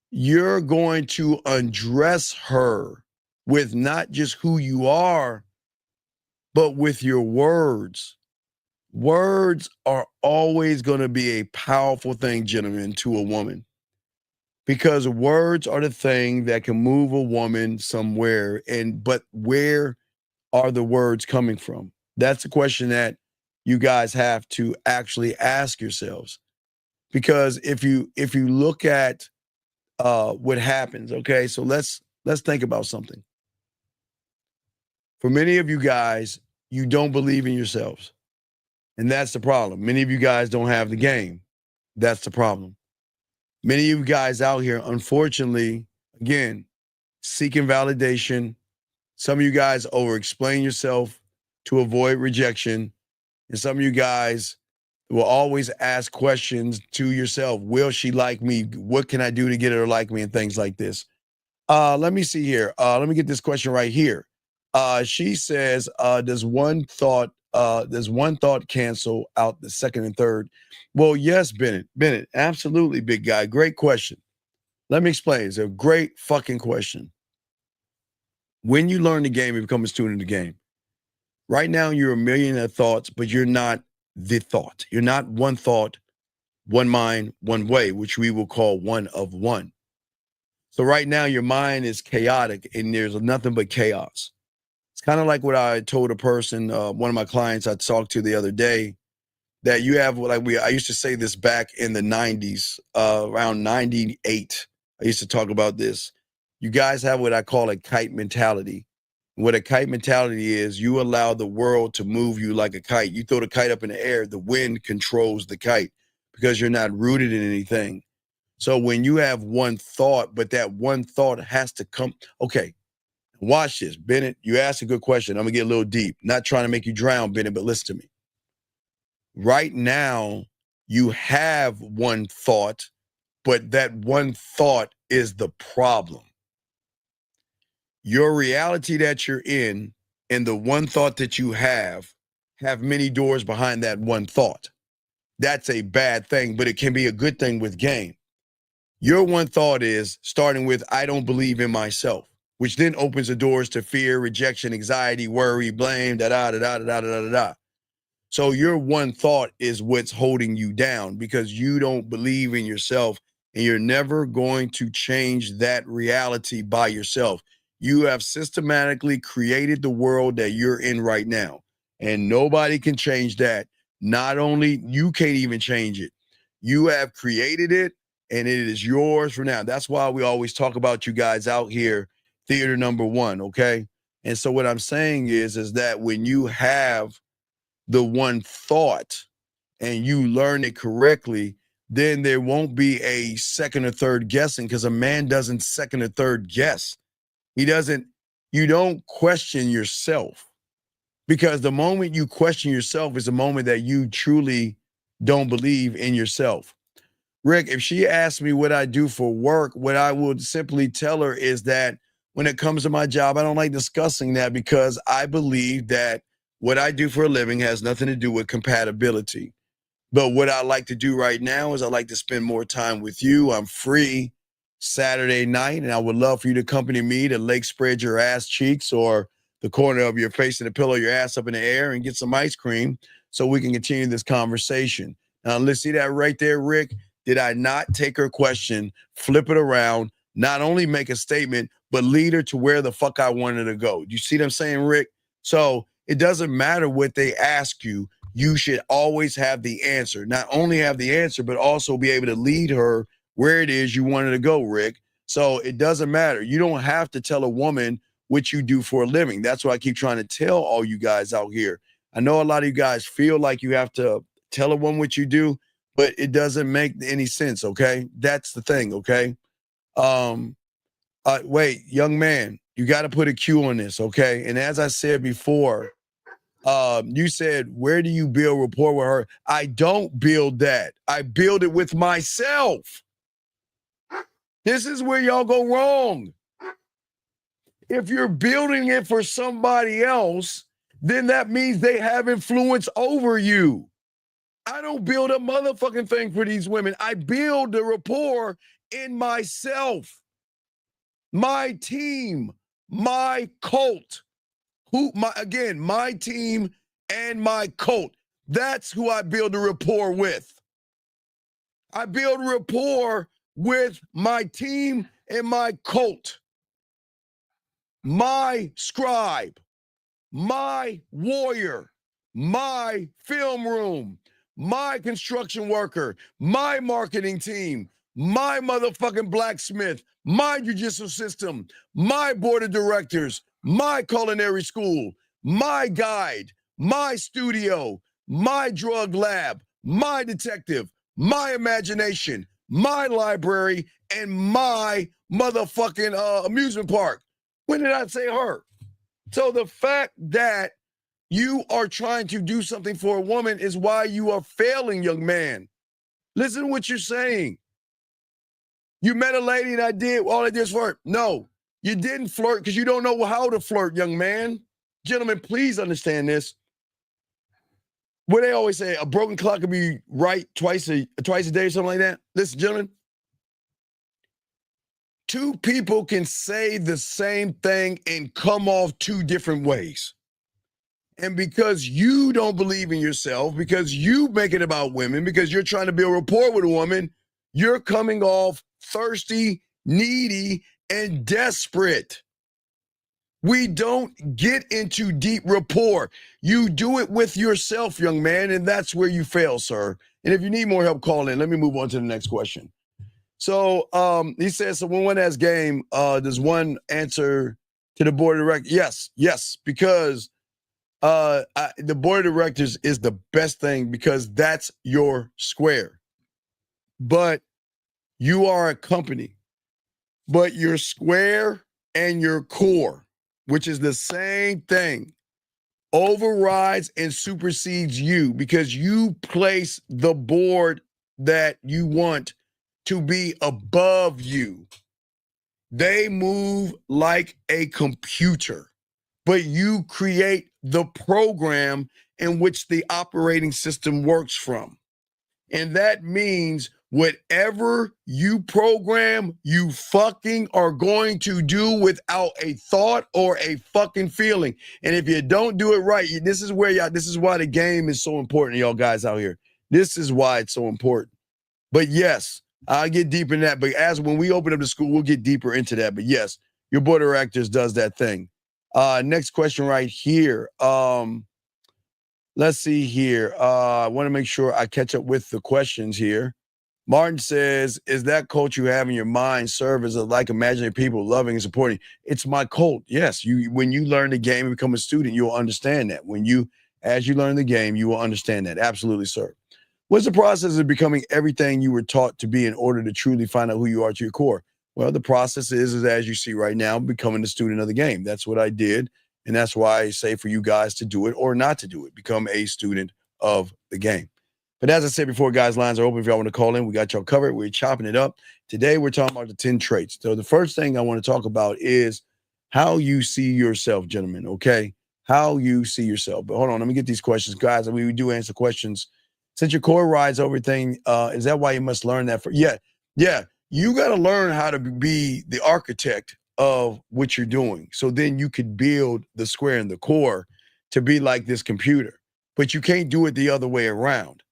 you're going to undress her with not just who you are, but with your words. Words are always going to be a powerful thing, gentlemen, to a woman. Because words are the thing that can move a woman somewhere. But where are the words coming from? That's the question that you guys have to actually ask yourselves. Because if you look at what happens, okay, so let's think about something. For many of you guys, you don't believe in yourselves. And that's the problem. Many of you guys don't have the game. That's the problem. Many of you guys out here, unfortunately, again, seeking validation. Some of you guys over-explain yourself to avoid rejection. And some of you guys will always ask questions to yourself. Will she like me? What can I do to get her to like me? And things like this. Let me see here. Let me get this question right here. She says, does one thought cancel out the second and third? Well, yes, Bennett, absolutely, big guy. Great question. Let me explain. It's a great fucking question. When you learn the game, you become a student of the game. Right now, you're a million of thoughts, but you're not the thought. You're not one thought, one mind, one way, which we will call one of one. So right now, your mind is chaotic, and there's nothing but chaos. It's kind of like what I told a person, one of my clients I talked to the other day, that you have I used to say this back in the 90s, around 98. I used to talk about this. You guys have what I call a kite mentality. What a kite mentality is, you allow the world to move you like a kite. You throw the kite up in the air, the wind controls the kite. because you're not rooted in anything. So when you have one thought, but that one thought has to come. Okay, watch this, Bennett. You asked a good question. I'm gonna get a little deep. Not trying to make you drown, Bennett, but listen to me. Right now, you have one thought, but that one thought is the problem. Your reality that you're in and the one thought that you have many doors behind that one thought. That's a bad thing, but it can be a good thing with game. Your one thought is starting with, I don't believe in myself, which then opens the doors to fear, rejection, anxiety, worry, blame, da-da-da-da-da-da-da-da. So your one thought is what's holding you down because you don't believe in yourself, and you're never going to change that reality by yourself. You have systematically created the world that you're in right now, and nobody can change that. Not only you can't even change it. You have created it, and it is yours for now. That's why we always talk about you guys out here, theater number one, okay? And so what I'm saying is that when you have the one thought and you learn it correctly, then there won't be a second or third guessing, because a man doesn't second or third guess. You don't question yourself, because the moment you question yourself is the moment that you truly don't believe in yourself. Rick, if she asked me what I do for work, what I would simply tell her is that when it comes to my job, I don't like discussing that, because I believe that what I do for a living has nothing to do with compatibility. But what I like to do right now is I like to spend more time with you. I'm free Saturday night, and I would love for you to accompany me to Lake Spread Your Ass Cheeks, or the corner of your face and the pillow, your ass up in the air, and get some ice cream so we can continue this conversation. Now, let's see that right there, Rick. Did I not take her question, flip it around, not only make a statement, but lead her to where the fuck I wanted to go? You see what I'm saying, Rick? So it doesn't matter what they ask you. You should always have the answer. Not only have the answer, but also be able to lead her where it is you wanted to go, Rick. So it doesn't matter. You don't have to tell a woman what you do for a living. That's what I keep trying to tell all you guys out here. I know a lot of you guys feel like you have to tell a woman what you do, but it doesn't make any sense, okay? That's the thing, okay? Wait, young man, you got to put a Q on this, okay? And as I said before, you said, where do you build rapport with her? I don't build that. I build it with myself. This is where y'all go wrong. If you're building it for somebody else, then that means they have influence over you. I don't build a motherfucking thing for these women. I build the rapport in myself, my team, my cult. My team and my cult. That's who I build a rapport with. I build rapport with my team and my cult. My scribe, my warrior, my film room, my construction worker, my marketing team, my motherfucking blacksmith, my judicial system, my board of directors, my culinary school, my guide, my studio, my drug lab, my detective, my imagination, my library, and my motherfucking amusement park. When did I say her? So the fact that you are trying to do something for a woman is why you are failing, young man. Listen to what you're saying. You met a lady and all I did was flirt. No, you didn't flirt because you don't know how to flirt, young man. Gentlemen, please understand this. What they always say, a broken clock can be right twice a day or something like that. Listen, gentlemen. Two people can say the same thing and come off two different ways. And because you don't believe in yourself, because you make it about women, because you're trying to build rapport with a woman, you're coming off thirsty, needy, and desperate. We don't get into deep rapport. You do it with yourself, young man, and that's where you fail, sir. And if you need more help, call in. Let me move on to the next question. So he says, so when one has game, does one answer to the board of directors? Yes, because the board of directors is the best thing, because that's your square. but you are a company. But your square and your core, which is the same thing, overrides and supersedes you because you place the board that you want to be above you. They move like a computer, but you create the program in which the operating system works from. And that means whatever you program, you fucking are going to do without a thought or a fucking feeling. And if you don't do it right, this is why the game is so important, y'all guys out here. This is why it's so important. But yes, I'll get deeper in that. But as when we open up the school, we'll get deeper into that. But yes, your board of directors does that thing. Next question right here. Let's see here. I want to make sure I catch up with the questions here. Martin says, is that cult you have in your mind serve as a like imaginary people loving and supporting? It's my cult. Yes. When you learn the game and become a student, you'll understand that. As you learn the game, you will understand that. Absolutely, sir. What's the process of becoming everything you were taught to be in order to truly find out who you are to your core? Well, the process is as you see right now, becoming a student of the game. That's what I did. And that's why I say for you guys to do it or not to do it. Become a student of the game. But as I said before, guys, lines are open. If y'all want to call in, we got y'all covered. We're chopping it up. Today, we're talking about the 10 traits. So the first thing I want to talk about is how you see yourself, gentlemen, okay? How you see yourself. But hold on, let me get these questions. Guys, we do answer questions. Since your core rides everything, is that why you must learn that? Yeah. You got to learn how to be the architect of what you're doing. So then you could build the square and the core to be like this computer. But you can't do it the other way around.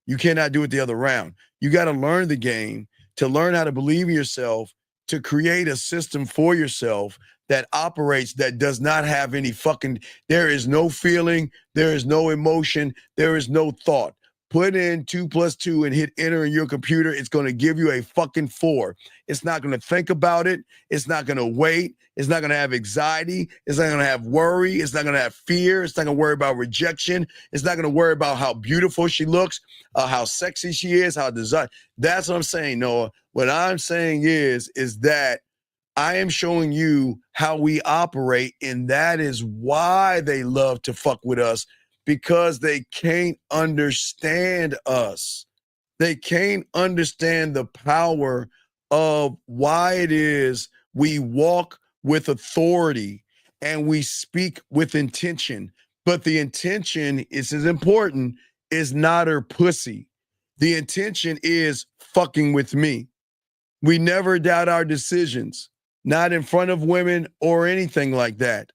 You cannot do it the other round. You got to learn the game to learn how to believe in yourself, to create a system for yourself that operates, that does not have any fucking, there is no feeling, there is no emotion, there is no thought. Put in 2 + 2 and hit enter in your computer. It's going to give you a fucking 4. It's not going to think about it. It's not going to wait. It's not going to have anxiety. It's not going to have worry. It's not going to have fear. It's not going to worry about rejection. It's not going to worry about how beautiful she looks, how sexy she is, how desired. That's what I'm saying, Noah. What I'm saying is that I am showing you how we operate, and that is why they love to fuck with us. Because they can't understand us. They can't understand the power of why it is we walk with authority and we speak with intention. But the intention is as important, is not her pussy. The intention is fucking with me. We never doubt our decisions, not in front of women or anything like that.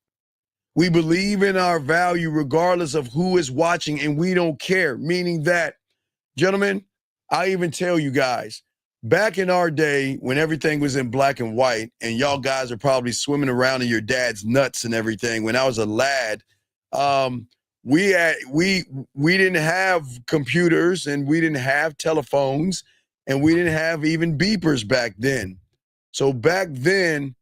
We believe in our value regardless of who is watching, and we don't care. Meaning that, gentlemen, I even tell you guys, back in our day when everything was in black and white, and y'all guys are probably swimming around in your dad's nuts and everything. When I was a lad, we didn't have computers, and we didn't have telephones, and we didn't have even beepers back then. So back then,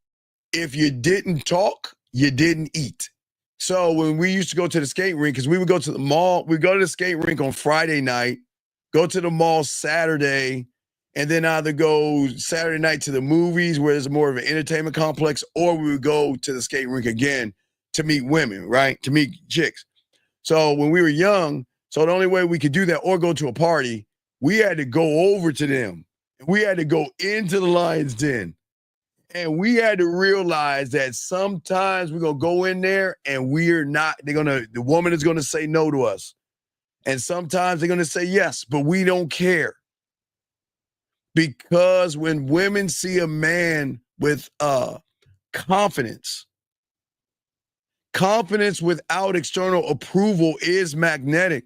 if you didn't talk, you didn't eat. So when we used to go to the skate rink, because we would go to the mall, we'd go to the skate rink on Friday night, go to the mall Saturday, and then either go Saturday night to the movies where there's more of an entertainment complex, or we would go to the skate rink again to meet women, right? To meet chicks. So when we were young, so the only way we could do that or go to a party, we had to go over to them. We had to go into the Lion's Den. And we had to realize that sometimes we're going to go in there and the woman is going to say no to us. And sometimes they're going to say yes, but we don't care. Because when women see a man with confidence without external approval is magnetic.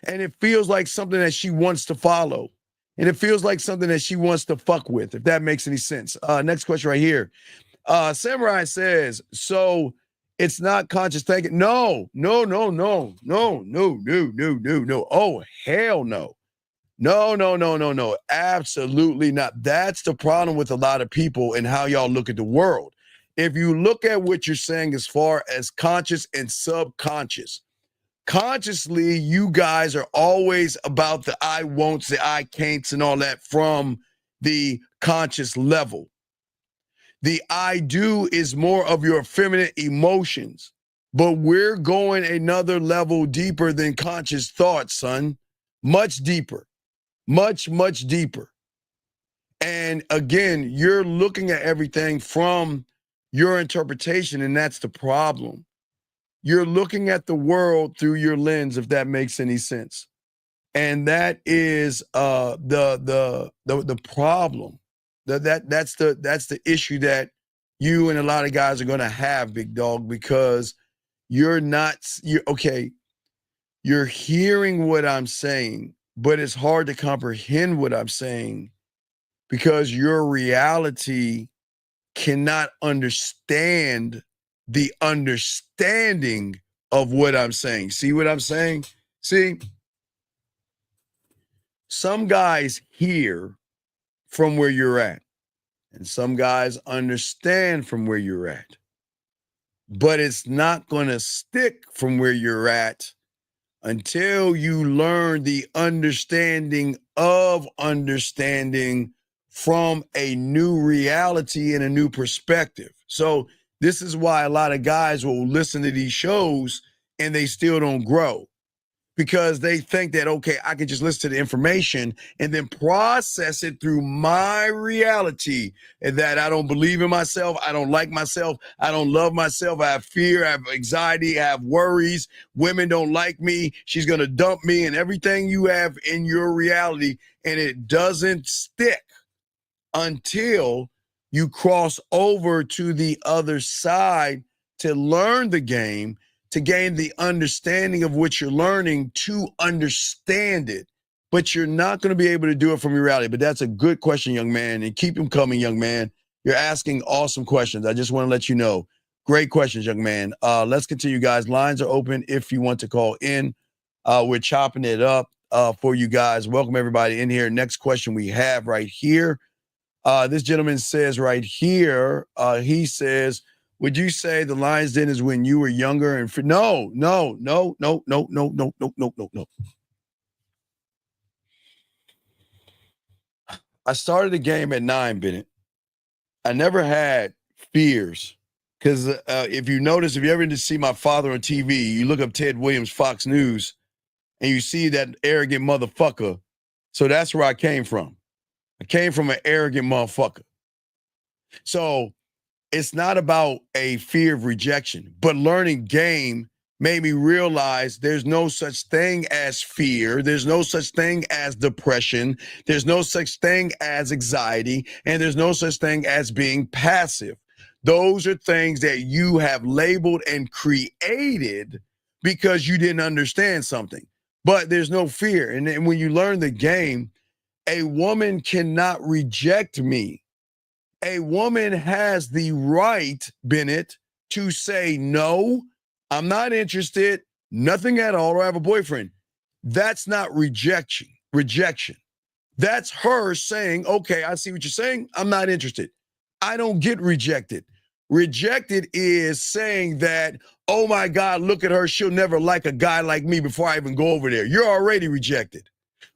And it feels like something that she wants to follow. And it feels like something that she wants to fuck with, if that makes any sense. Next question right here. Samurai says, so it's not conscious thinking. No. Oh, hell no. No. Absolutely not. That's the problem with a lot of people and how y'all look at the world. If you look at what you're saying as far as conscious and subconscious, Consciously, you guys are always about the I won'ts, the I can'ts, and all that from the conscious level. The I do is more of your feminine emotions, but we're going another level deeper than conscious thought, son. Much deeper, much, much deeper. And again, you're looking at everything from your interpretation, and that's the problem. You're looking at the world through your lens, if that makes any sense. And that is the problem. That's the issue that you and a lot of guys are going to have, big dog, because you're hearing what I'm saying, but it's hard to comprehend what I'm saying because your reality cannot understand the understanding of what I'm saying. See what I'm saying? See, some guys hear from where you're at, and some guys understand from where you're at, but it's not going to stick from where you're at until you learn the understanding of understanding from a new reality and a new perspective. So this is why a lot of guys will listen to these shows and they still don't grow, because they think that, okay, I can just listen to the information and then process it through my reality, and that I don't believe in myself, I don't like myself, I don't love myself, I have fear, I have anxiety, I have worries, women don't like me, she's going to dump me, and everything you have in your reality, and it doesn't stick until you cross over to the other side to learn the game, to gain the understanding of what you're learning, to understand it. But you're not going to be able to do it from your reality. But that's a good question, young man, and keep them coming, young man. You're asking awesome questions. I just want to let you know. Great questions, young man. Let's continue, guys. Lines are open if you want to call in. We're chopping it up for you guys. Welcome everybody in here. Next question we have right here. This gentleman says right here, he says, would you say the lion's den is when you were younger and no. I started the game at 9, Bennett. I never had fears because if you notice, if you ever see my father on TV, you look up Ted Williams, Fox News, and you see that arrogant motherfucker. So that's where I came from. I came from an arrogant motherfucker. So it's not about a fear of rejection, but learning game made me realize there's no such thing as fear. There's no such thing as depression. There's no such thing as anxiety. And there's no such thing as being passive. Those are things that you have labeled and created because you didn't understand something. But there's no fear. And then when you learn the game, a woman cannot reject me. A woman has the right, Bennett, to say, no, I'm not interested, nothing at all, or I have a boyfriend. That's not rejection. That's her saying, okay, I see what you're saying. I'm not interested. I don't get rejected. Rejected is saying that, oh my God, look at her. She'll never like a guy like me before I even go over there. You're already rejected.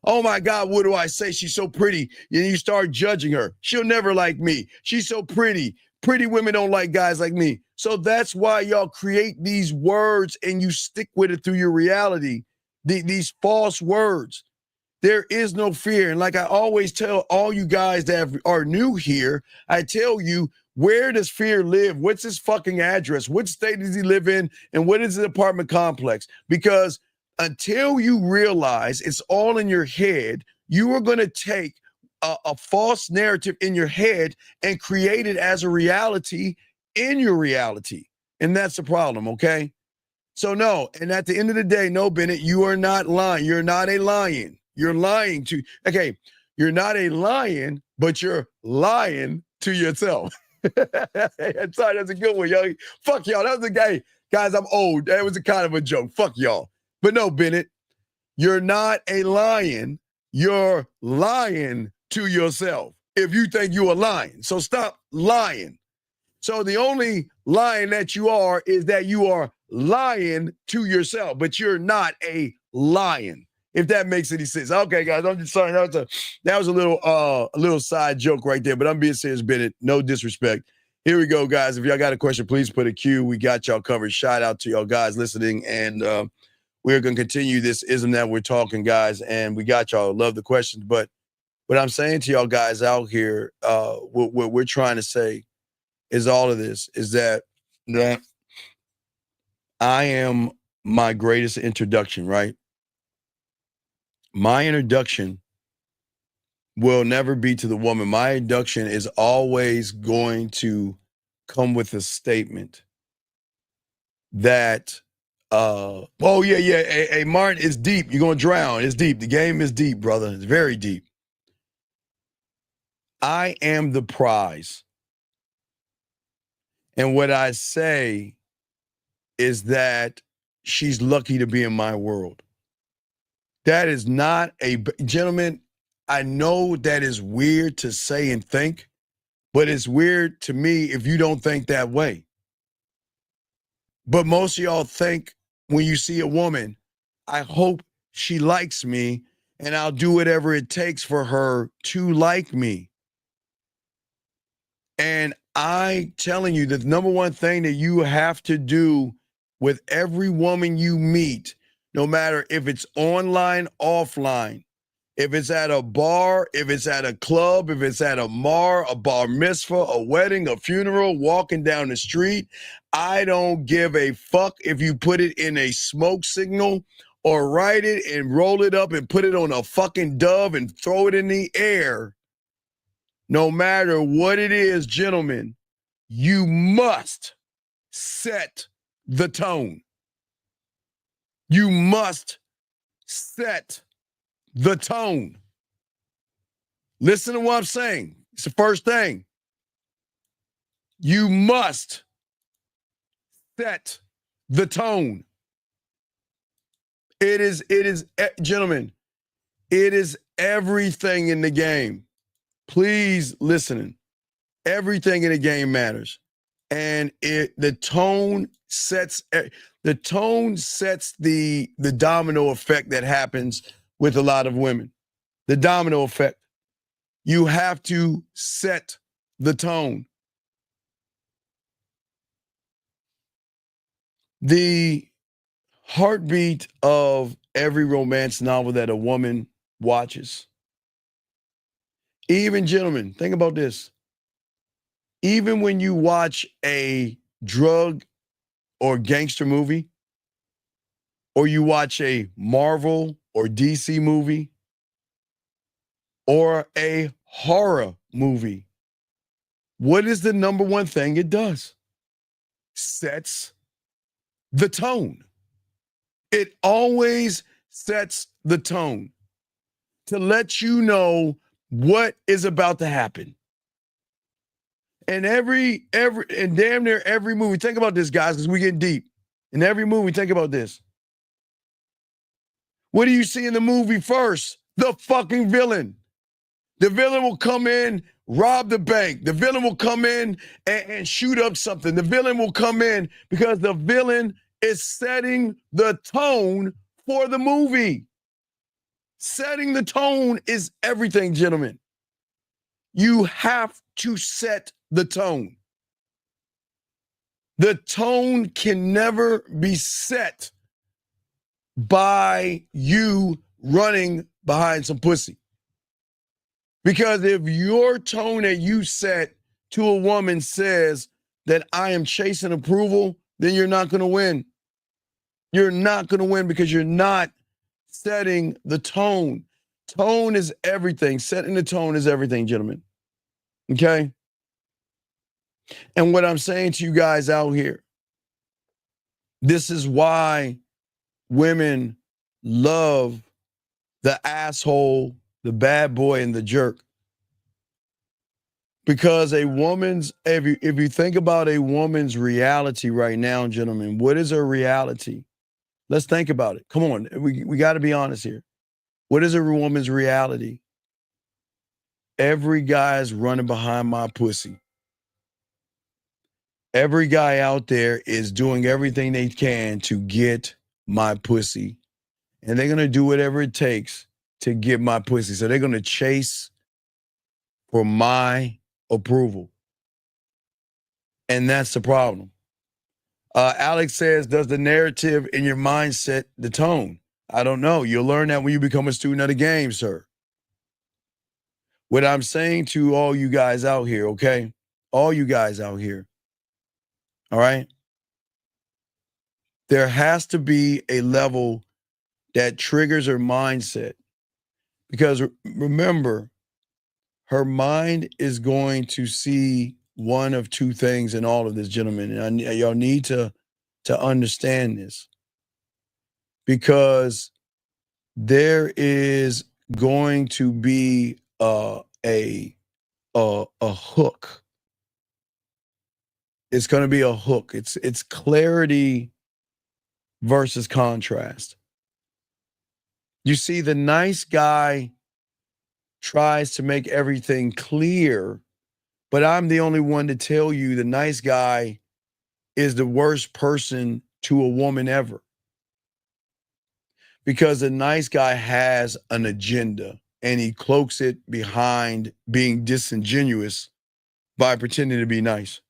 Oh my God, what do I say? She's so pretty. And you start judging her. She'll never like me. She's so pretty. Pretty women don't like guys like me. So that's why y'all create these words and you stick with it through your reality. These false words. There is no fear. And like I always tell all you guys that are new here, I tell you, where does fear live? What's his fucking address? What state does he live in? And what is the apartment complex? Because until you realize it's all in your head, you are going to take a false narrative in your head and create it as a reality in your reality. And that's the problem, okay? So no, and at the end of the day, no, Bennett, you are not lying. You're not a lion. You're lying to, okay, you're not a lion, but you're lying to yourself. Sorry, that's a good one, y'all. Fuck y'all. That was a guy. Guys, I'm old. That was a kind of a joke. Fuck y'all. But no, Bennett, you're not a lion. You're lying to yourself if you think you're a lion. So stop lying. So the only lying that you are is that you are lying to yourself, but you're not a lion. If that makes any sense. Okay, guys, I'm just sorry. That was a little side joke right there, but I'm being serious, Bennett. No disrespect. Here we go, guys. If y'all got a question, please put a Q. We got y'all covered. Shout out to y'all guys listening, and we're gonna continue this ism that we're talking, guys. And we got y'all. Love the questions, but what I'm saying to y'all guys out here, what we're trying to say is all of this is that I am my greatest introduction, right? My introduction will never be to the woman. My introduction is always going to come with a statement that, oh yeah, hey, Martin, it's deep. You're going to drown. It's deep. The game is deep, brother. It's very deep. I am the prize. And what I say is that she's lucky to be in my world. That is not gentlemen, I know that is weird to say and think, but it's weird to me if you don't think that way. But most of y'all think when you see a woman, I hope she likes me and I'll do whatever it takes for her to like me. And I telling you, the number one thing that you have to do with every woman you meet, no matter if it's online, offline, if it's at a bar, if it's at a club, if it's at a bar mitzvah, a wedding, a funeral, walking down the street, I don't give a fuck if you put it in a smoke signal or write it and roll it up and put it on a fucking dove and throw it in the air. No matter what it is, gentlemen, you must set the tone. You must set the tone. Listen to what I'm saying. It's the first thing. You must set the tone. It is, gentlemen, it is everything in the game. Please listen. Everything in the game matters. And the tone sets the domino effect that happens with a lot of women. The domino effect. You have to set the tone. The heartbeat of every romance novel that a woman watches. Even gentlemen, think about this. Even when you watch a drug or gangster movie, or you watch a Marvel or DC movie, or a horror movie, what is the number one thing it does? Sets the tone. It always sets the tone to let you know what is about to happen. And and damn near every movie, think about this, guys, because we get deep. In every movie, think about this. What do you see in the movie first? The fucking villain. The villain will come in, rob the bank. The villain will come in and shoot up something. The villain will come in because the villain is setting the tone for the movie. Setting the tone is everything, gentlemen. You have to set the tone. The tone can never be set by you running behind some pussy. Because if your tone that you set to a woman says that I am chasing approval, then you're not going to win. You're not going to win because you're not setting the tone. Tone is everything. Setting the tone is everything, gentlemen. Okay? And what I'm saying to you guys out here, this is why women love the asshole, the bad boy, and the jerk. Because a woman's, if you think about a woman's reality right now, gentlemen, what is her reality? Let's think about it. Come on, we got to be honest here. What is a woman's reality? Every guy's running behind my pussy. Every guy out there is doing everything they can to get my pussy. And they're going to do whatever it takes to get my pussy. So they're going to chase for my approval. And that's the problem. Alex says, does the narrative in your mind set the tone? I don't know. You'll learn that when you become a student of the game, sir. What I'm saying to all you guys out here, okay? All you guys out here, all right? There has to be a level that triggers her mindset. Because remember, her mind is going to see one of two things in all of this, gentlemen. And y'all need to understand this. Because there is going to be a hook. It's going to be a hook. It's clarity versus contrast. You see, the nice guy tries to make everything clear, but I'm the only one to tell you the nice guy is the worst person to a woman ever. Because the nice guy has an agenda and he cloaks it behind being disingenuous by pretending to be nice.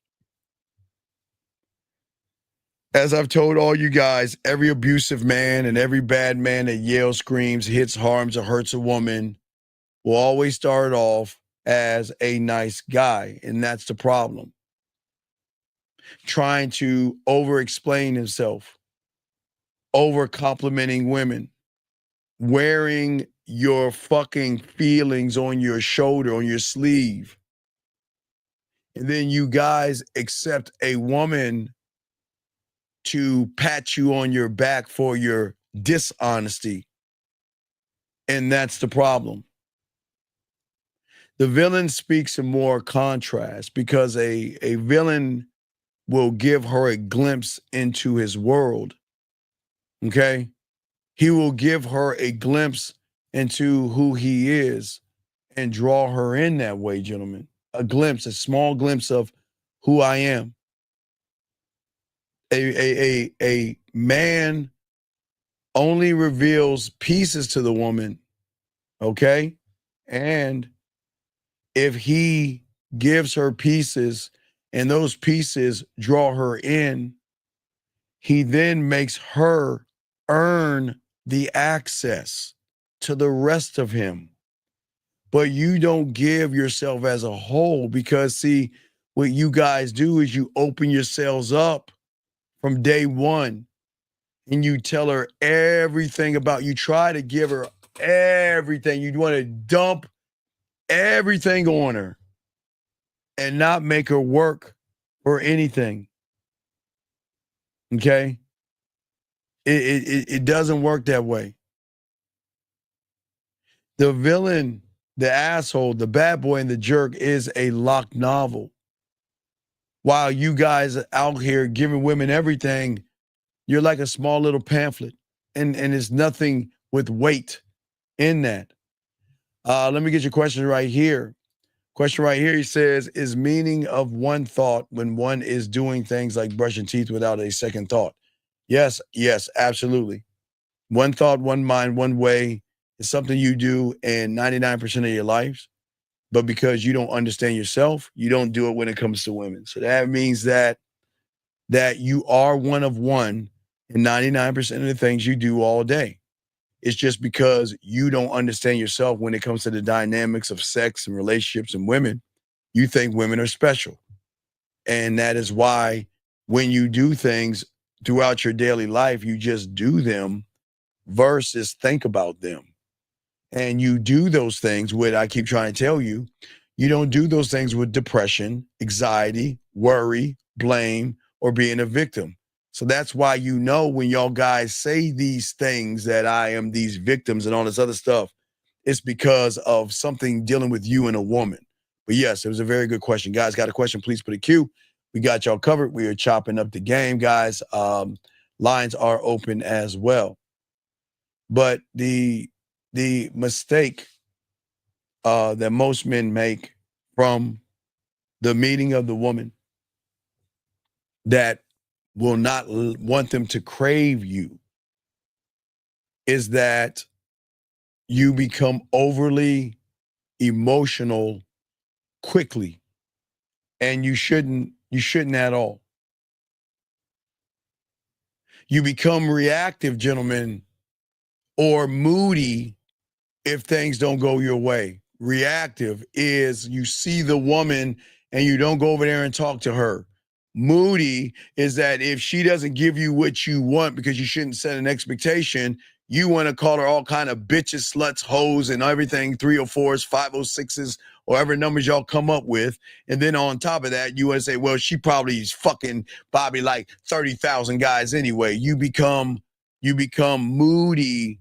As I've told all you guys, every abusive man and every bad man that yells, screams, hits, harms, or hurts a woman will always start off as a nice guy. And that's the problem. Trying to over-explain himself, over-complimenting women, wearing your fucking feelings on your shoulder, on your sleeve. And then you guys accept a woman to pat you on your back for your dishonesty. And that's the problem. The villain speaks in more contrast because a villain will give her a glimpse into his world. Okay? He will give her a glimpse into who he is and draw her in that way, gentlemen. A glimpse, a small glimpse of who I am. A man only reveals pieces to the woman, okay? And if he gives her pieces and those pieces draw her in, he then makes her earn the access to the rest of him. But you don't give yourself as a whole because, see, what you guys do is you open yourselves up from day one and you tell her everything about, you try to give her everything. You want to dump everything on her and not make her work for anything. Okay? It doesn't work that way. The villain, the asshole, the bad boy, and the jerk is a locked novel. While you guys are out here giving women everything, you're like a small little pamphlet, and it's nothing with weight in that. Let me get your question right here. Question right here, he says, is meaning of one thought when one is doing things like brushing teeth without a second thought? Yes, absolutely. One thought, one mind, one way is something you do in 99% of your lives. But because you don't understand yourself, you don't do it when it comes to women. So that means that you are one of one in 99% of the things you do all day. It's just because you don't understand yourself when it comes to the dynamics of sex and relationships and women. You think women are special. And that is why when you do things throughout your daily life, you just do them versus think about them. And you do those things with, I keep trying to tell you, you don't do those things with depression, anxiety, worry, blame, or being a victim. So that's why, you know, when y'all guys say these things that I am these victims and all this other stuff, it's because of something dealing with you and a woman. But yes, it was a very good question. Guys, got a question, please put a Q. We got y'all covered. We are chopping up the game, guys. Lines are open as well. But the mistake that most men make from the meeting of the woman that will not want them to crave you is that you become overly emotional quickly, and you shouldn't at all. You become reactive, gentlemen, or moody if things don't go your way. Reactive is you see the woman and you don't go over there and talk to her. Moody is that if she doesn't give you what you want, because you shouldn't set an expectation, you want to call her all kind of bitches, sluts, hoes, and everything, 304s, 506s, or whatever numbers y'all come up with. And then on top of that, you want to say, well, she probably is fucking Bobby like 30,000 guys anyway. You become moody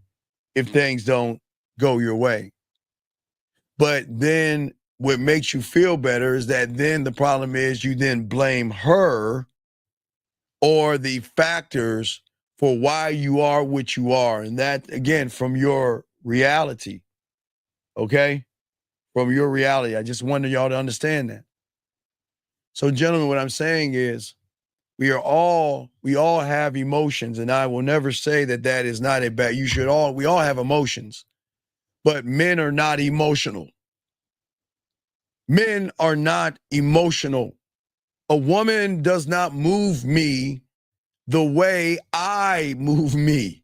if things don't go your way. But then what makes you feel better is that then the problem is you then blame her or the factors for why you are what you are. And that, again, from your reality, okay? From your reality. I just wanted y'all to understand that. So, gentlemen, what I'm saying is we all have emotions, and I will never say that that is not a bad. We all have emotions, but men are not emotional. Men are not emotional. A woman does not move me the way I move me.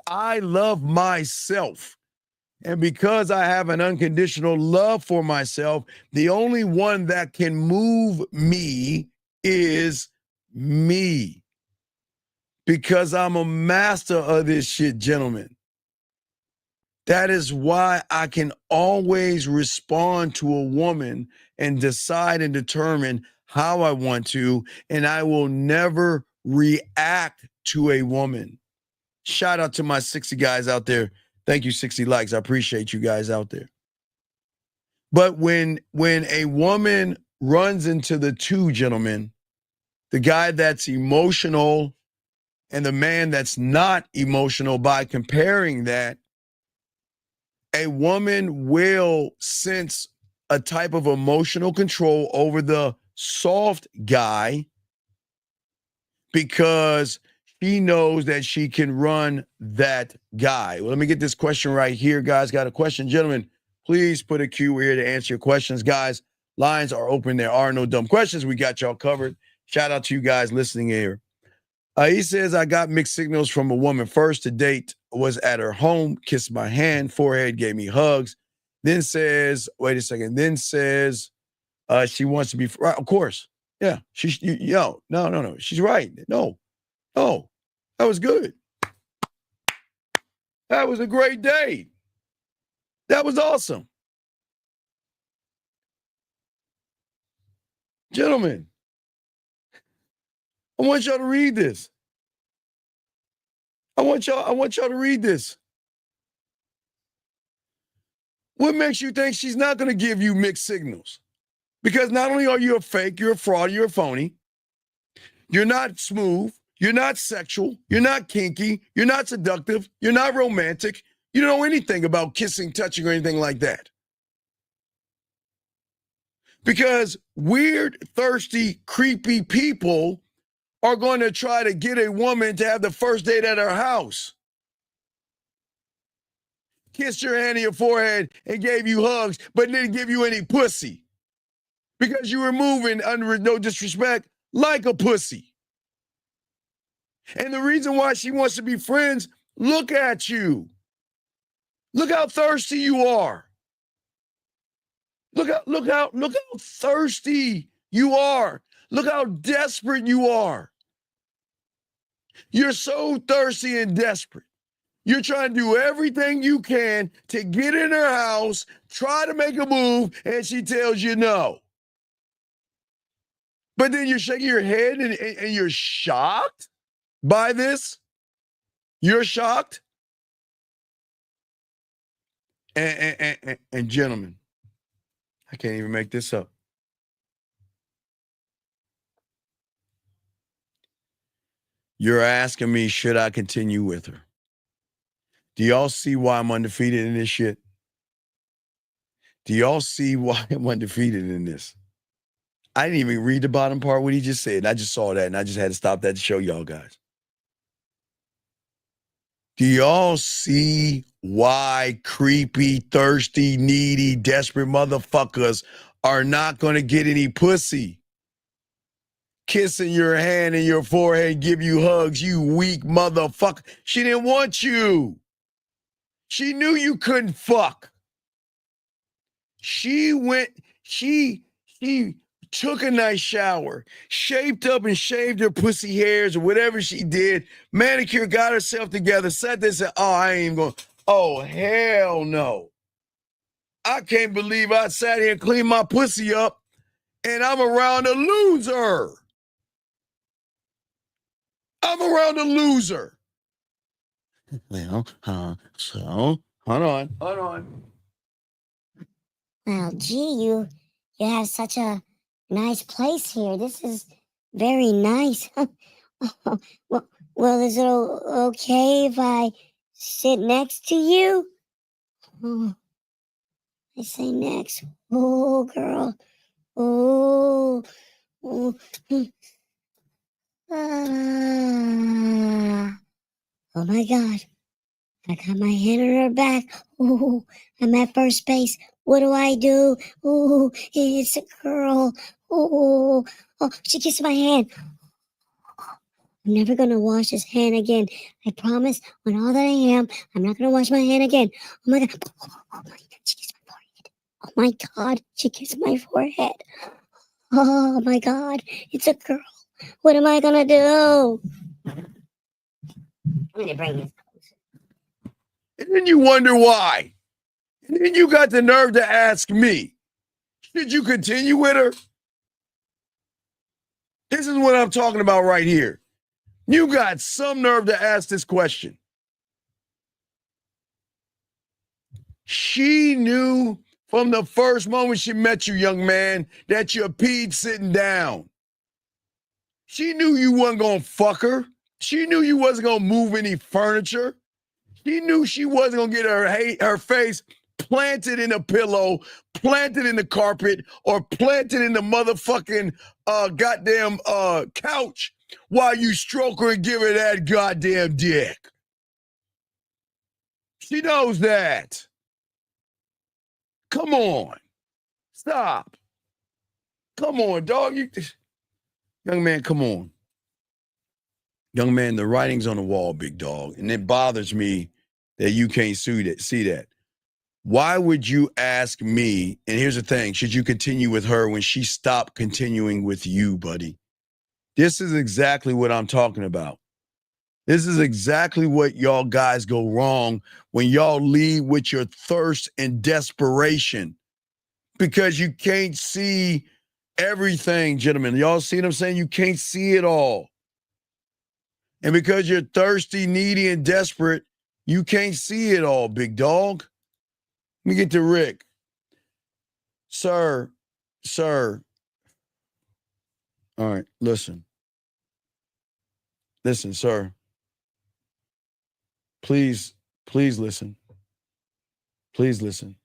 I love myself. And because I have an unconditional love for myself, the only one that can move me is me. Because I'm a master of this shit, gentlemen. That is why I can always respond to a woman and decide and determine how I want to, and I will never react to a woman. Shout out to my 60 guys out there. Thank you, 60 likes. I appreciate you guys out there. But when a woman runs into the two, gentlemen, the guy that's emotional and the man that's not emotional, by comparing that, a woman will sense a type of emotional control over the soft guy because she knows that she can run that guy. Well, let me get this question right here. Guys, got a question? Gentlemen, please put a Q. We're here to answer your questions. Guys, lines are open. There are no dumb questions. We got y'all covered. Shout out to you guys listening here. He says, I got mixed signals from a woman. First to date was at her home, kissed my hand, forehead, gave me hugs. Then says, wait a second. Then says she wants to be, right, of course. Yeah. No. She's right. No. That was good. That was a great day. That was awesome. Gentlemen, I want y'all to read this. I want y'all to read this. What makes you think she's not going to give you mixed signals? Because not only are you a fake, you're a fraud, you're a phony. You're not smooth. You're not sexual. You're not kinky. You're not seductive. You're not romantic. You don't know anything about kissing, touching, or anything like that. Because weird, thirsty, creepy people are going to try to get a woman to have the first date at her house. Kissed your hand on your forehead and gave you hugs, but didn't give you any pussy. Because you were moving, under no disrespect, like a pussy. And the reason why she wants to be friends, look at you. Look how thirsty you are. Look how thirsty you are. Look how desperate you are. You're so thirsty and desperate. You're trying to do everything you can to get in her house, try to make a move, and she tells you no. But then you're shaking your head and you're shocked by this. You're shocked. And gentlemen, I can't even make this up. You're asking me, should I continue with her? Do y'all see why I'm undefeated in this shit? Do y'all see why I'm undefeated in this? I didn't even read the bottom part what he just said. And I just saw that and I just had to stop that to show y'all guys. Do y'all see why creepy, thirsty, needy, desperate motherfuckers are not going to get any pussy? Kissing your hand and your forehead, give you hugs, you weak motherfucker. She didn't want you. She knew you couldn't fuck. She took a nice shower, shaped up and shaved her pussy hairs or whatever she did, manicure, got herself together, sat there and said, oh, I ain't even going, oh, hell no. I can't believe I sat here and cleaned my pussy up and I'm around a loser. I'm around a loser. Well, so, hold on. Well, gee, you have such a nice place here. This is very nice. well, is it okay if I sit next to you? Oh, I say next. Oh, girl. Oh. Ah. Oh my God. I got my hand on her back. Oh, I'm at first base. What do I do? Oh, it's a girl. Oh, she kissed my hand. I'm never going to wash his hand again. I promise on all that I am, I'm not going to wash my hand again. Oh my God. Oh my God, she kissed my forehead. Oh my God, she kissed my forehead. Oh my God, it's a girl. What am I going to do? I'm going to bring this. And then you wonder why. And then you got the nerve to ask me, should you continue with her? This is what I'm talking about right here. You got some nerve to ask this question. She knew from the first moment she met you, young man, that you peed sitting down. She knew you wasn't going to fuck her. She knew you wasn't going to move any furniture. She knew she wasn't going to get her face planted in a pillow, planted in the carpet, or planted in the motherfucking goddamn couch while you stroke her and give her that goddamn dick. She knows that. Come on. Stop. Come on, dog. Young man, come on. Young man, the writing's on the wall, big dog. And it bothers me that you can't see that. Why would you ask me, and here's the thing, should you continue with her when she stopped continuing with you, buddy? This is exactly what I'm talking about. This is exactly what y'all guys go wrong when y'all lead with your thirst and desperation because you can't see everything, gentlemen. Y'all see what I'm saying? You can't see it all. And because you're thirsty, needy, and desperate, you can't see it all, big dog. Let me get to Rick. Sir. All right, listen. Listen, sir. Please listen. Please listen.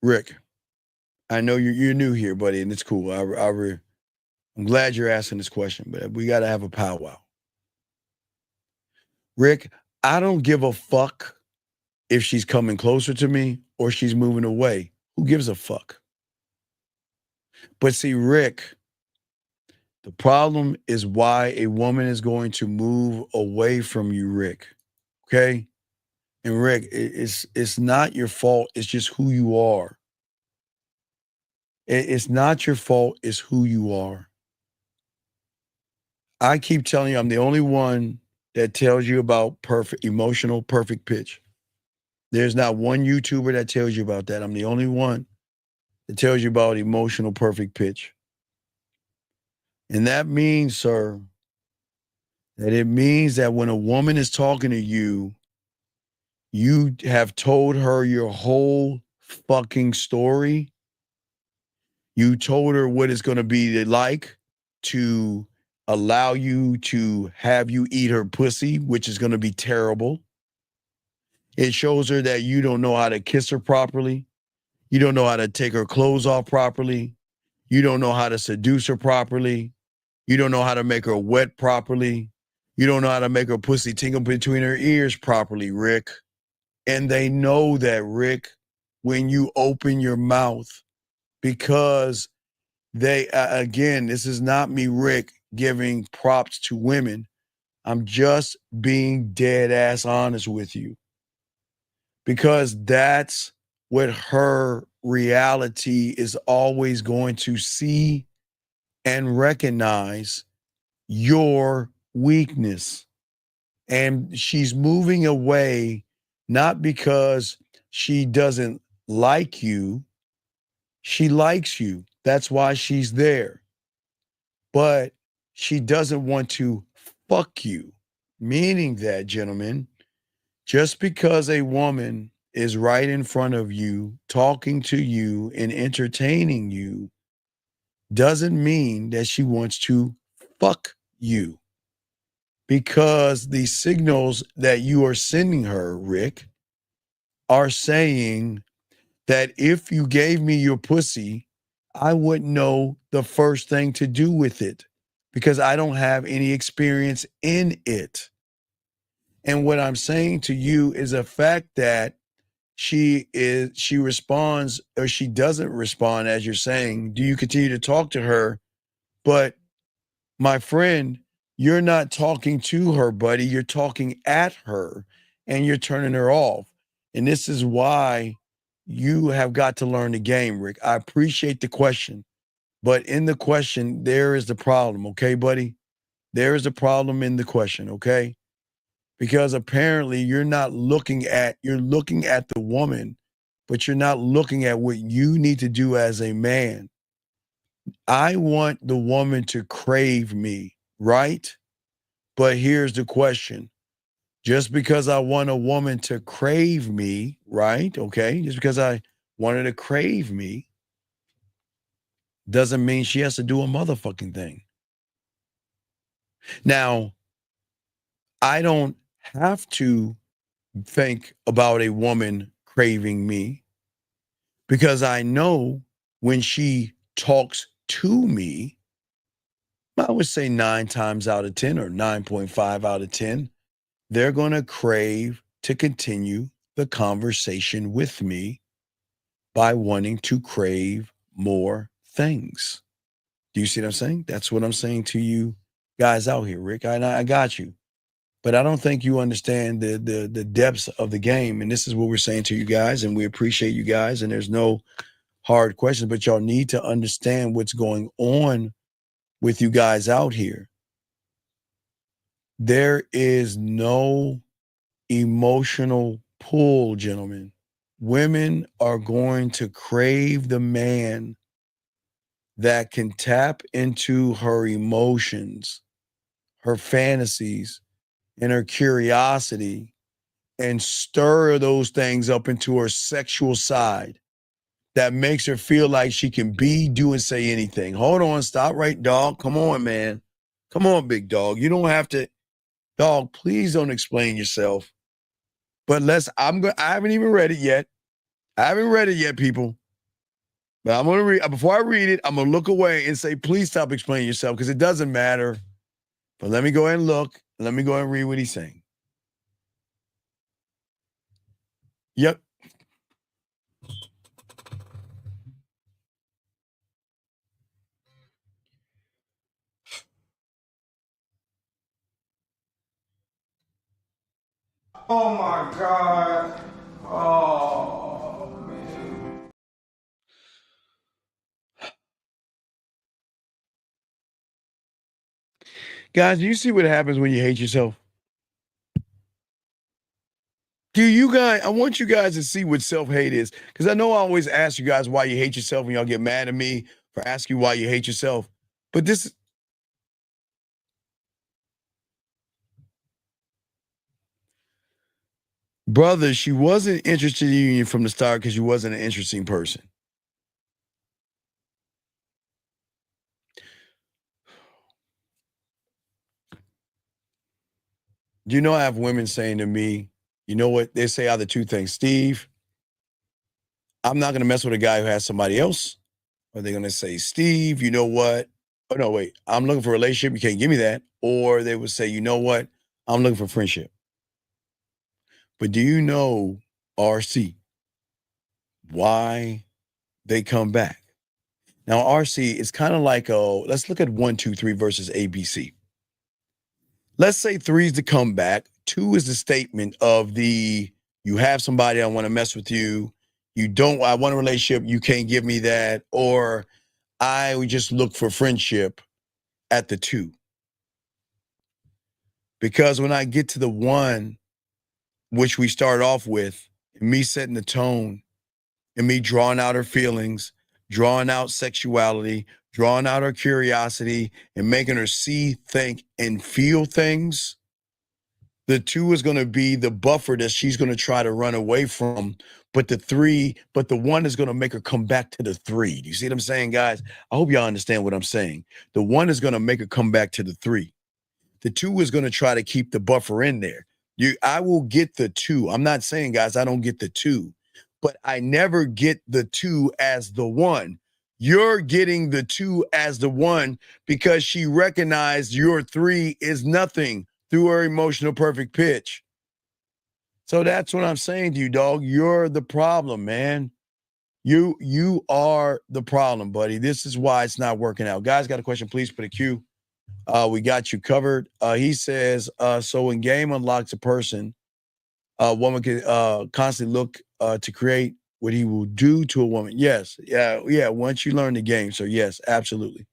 Rick, I know you're new here, buddy, and it's cool. I'm glad you're asking this question, but we got to have a powwow. Rick, I don't give a fuck if she's coming closer to me or she's moving away. Who gives a fuck? But see, Rick, the problem is why a woman is going to move away from you, Rick. Okay? And Rick, it's not your fault. It's just who you are. It's not your fault. It's who you are. I keep telling you, I'm the only one that tells you about emotional perfect pitch. There's not one YouTuber that tells you about that. I'm the only one that tells you about emotional perfect pitch. And that means, sir, that it means that when a woman is talking to you, you have told her your whole fucking story. You told her what it's going to be like to allow you to have you eat her pussy, which is going to be terrible. It shows her that you don't know how to kiss her properly. You don't know how to take her clothes off properly. You don't know how to seduce her properly. You don't know how to make her wet properly. You don't know how to make her pussy tingle between her ears properly, Rick. And they know that, Rick, when you open your mouth, because they, again, this is not me, Rick, giving props to women. I'm just being dead ass honest with you. Because that's what her reality is always going to see and recognize your weakness. And she's moving away, not because she doesn't like you. She likes you. That's why she's there. But she doesn't want to fuck you. Meaning that, gentlemen, just because a woman is right in front of you, talking to you and entertaining you, doesn't mean that she wants to fuck you. Because the signals that you are sending her, Rick, are saying that if you gave me your pussy, I wouldn't know the first thing to do with it because I don't have any experience in it. And what I'm saying to you is a fact that she responds or she doesn't respond, as you're saying. Do you continue to talk to her? But my friend, you're not talking to her, buddy. You're talking at her and you're turning her off. And this is why you have got to learn the game, Rick. I appreciate the question, but in the question, there is the problem. Okay, buddy? There is a problem in the question. Okay. Because apparently you're looking at the woman, but you're not looking at what you need to do as a man. I want the woman to crave me, right? But here's the question. Just because I want a woman to crave me, right? Okay. Just because I want her to crave me doesn't mean she has to do a motherfucking thing. Now, I don't have to think about a woman craving me because I know when she talks to me, I would say 9 times out of 10 or 9.5 out of 10, they're going to crave to continue the conversation with me by wanting to crave more things. Do you see what I'm saying? That's what I'm saying to you guys out here, Rick. I got you. But I don't think you understand the depths of the game. And this is what we're saying to you guys. And we appreciate you guys. And there's no hard questions, but y'all need to understand what's going on with you guys out here. There is no emotional pull, gentlemen. Women are going to crave the man that can tap into her emotions, her fantasies, and her curiosity and stir those things up into her sexual side that makes her feel like she can be, do, and say anything. Hold on, stop right, dog. Come on, man. Come on, big dog. You don't have to, dog, please don't explain yourself. But I haven't even read it yet. I haven't read it yet, people. But I'm gonna read before I read it, I'm gonna look away and say, please stop explaining yourself, because it doesn't matter. But let me go ahead and look. Let me go ahead and read what he's saying. Yep. Oh my God. Oh man. Guys, do you see what happens when you hate yourself? Do you guys, I want you guys to see what self-hate is, because I know I always ask you guys why you hate yourself and y'all get mad at me for asking you why you hate yourself. But this, brother, she wasn't interested in you from the start because you wasn't an interesting person. You know, I have women saying to me, you know what? They say either two things. Steve, I'm not going to mess with a guy who has somebody else. Or they're going to say, Steve, you know what? Oh, no, wait. I'm looking for a relationship. You can't give me that. Or they would say, you know what? I'm looking for friendship. But do you know, RC, why they come back? Now, RC is kind of like, let's look at 1, 2, 3 versus ABC. Let's say 3 is the comeback. 2 is the statement of you have somebody, I want to mess with you. I want a relationship, you can't give me that. Or I would just look for friendship at the 2. Because when I get to the 1, which we start off with, me setting the tone and me drawing out her feelings, drawing out sexuality, drawing out her curiosity, and making her see, think, and feel things, the 2 is going to be the buffer that she's going to try to run away from. But the 1 is going to make her come back to the 3. Do you see what I'm saying, guys? I hope y'all understand what I'm saying. The 1 is going to make her come back to the 3. The 2 is going to try to keep the buffer in there. I will get the 2. I'm not saying, guys, I don't get the 2, but I never get the 2 as the 1. You're getting the 2 as the 1 because she recognized your 3 is nothing through her emotional perfect pitch. So that's what I'm saying to you, dog. You're the problem, man. You are the problem, buddy. This is why it's not working out. Guys, got a question? Please put a Q. We got you covered. He says, so when game unlocks a person, woman can constantly look to create what he will do to a woman. Yes. Yeah. Once you learn the game. So yes, absolutely.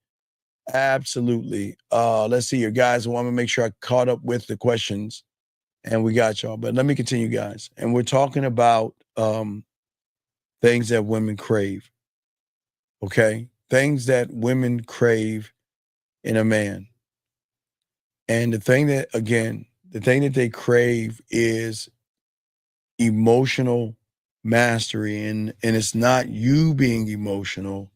Absolutely. Let's see here, guys. I want to make sure I caught up with the questions and we got y'all. But let me continue, guys. And we're talking about things that women crave. Okay. Things that women crave in a man. And the thing that they crave is emotional mastery. And it's not you being emotional,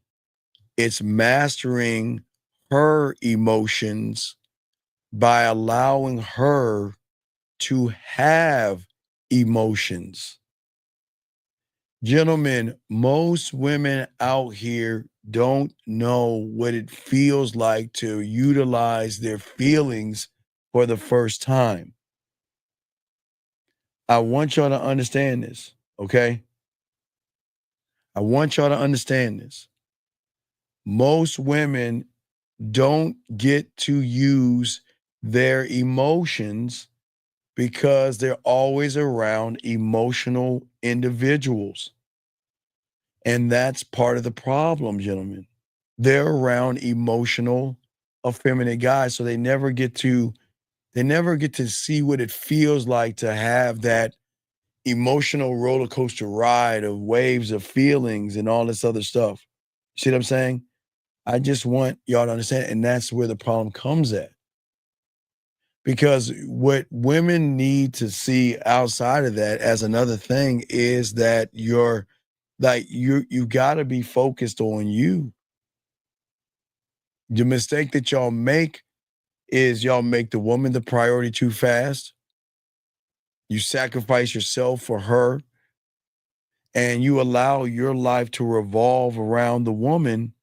it's mastering her emotions by allowing her to have emotions. Gentlemen, most women out here don't know what it feels like to utilize their feelings for the first time. I want y'all to understand this, okay? I want y'all to understand this. Most women don't get to use their emotions because they're always around emotional individuals. And that's part of the problem, gentlemen. They're around emotional, effeminate guys, so they never get to see what it feels like to have that emotional roller coaster ride of waves of feelings and all this other stuff. See what I'm saying? I just want y'all to understand, and that's where the problem comes at. Because what women need to see outside of that as another thing is that you got to be focused on you. The mistake that y'all make is y'all make the woman the priority too fast. You sacrifice yourself for her, and you allow your life to revolve around the woman,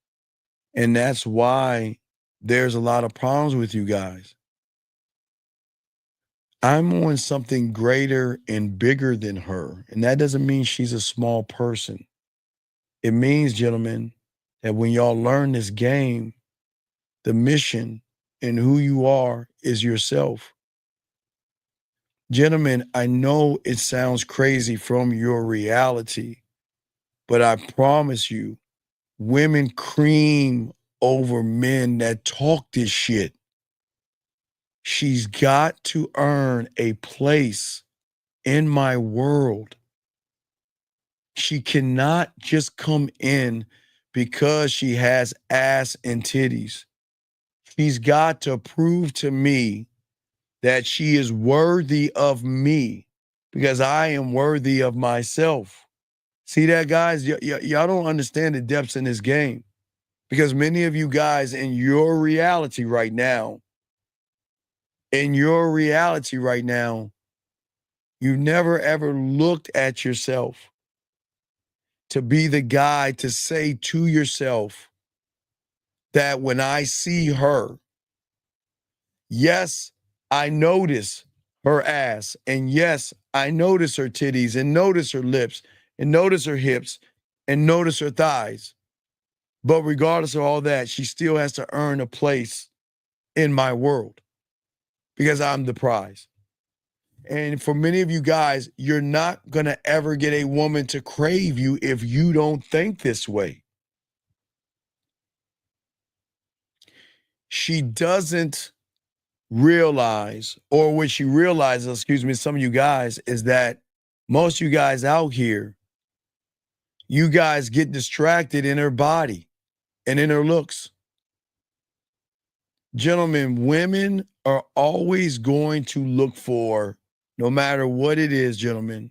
and that's why there's a lot of problems with you guys. I'm on something greater and bigger than her. And that doesn't mean she's a small person. It means, gentlemen, that when y'all learn this game, the mission and who you are is yourself. Gentlemen, I know it sounds crazy from your reality, but I promise you, women cream over men that talk this shit. She's got to earn a place in my world. She cannot just come in because she has ass and titties. She's got to prove to me that she is worthy of me because I am worthy of myself. See that, guys? Y'all don't understand the depths in this game because many of you guys in your reality right now, you never ever looked at yourself. to be the guy to say to yourself that when I see her, yes, I notice her ass, and yes, I notice her titties, and notice her lips, and notice her hips, and notice her thighs. But regardless of all that, she still has to earn a place in my world because I'm the prize. And for many of you guys, you're not going to ever get a woman to crave you if you don't think this way. She doesn't realize, or what she realizes, excuse me, some of you guys, is that most of you guys out here, you guys get distracted in her body and in her looks. Gentlemen, women are always going to look for, no matter what it is, gentlemen,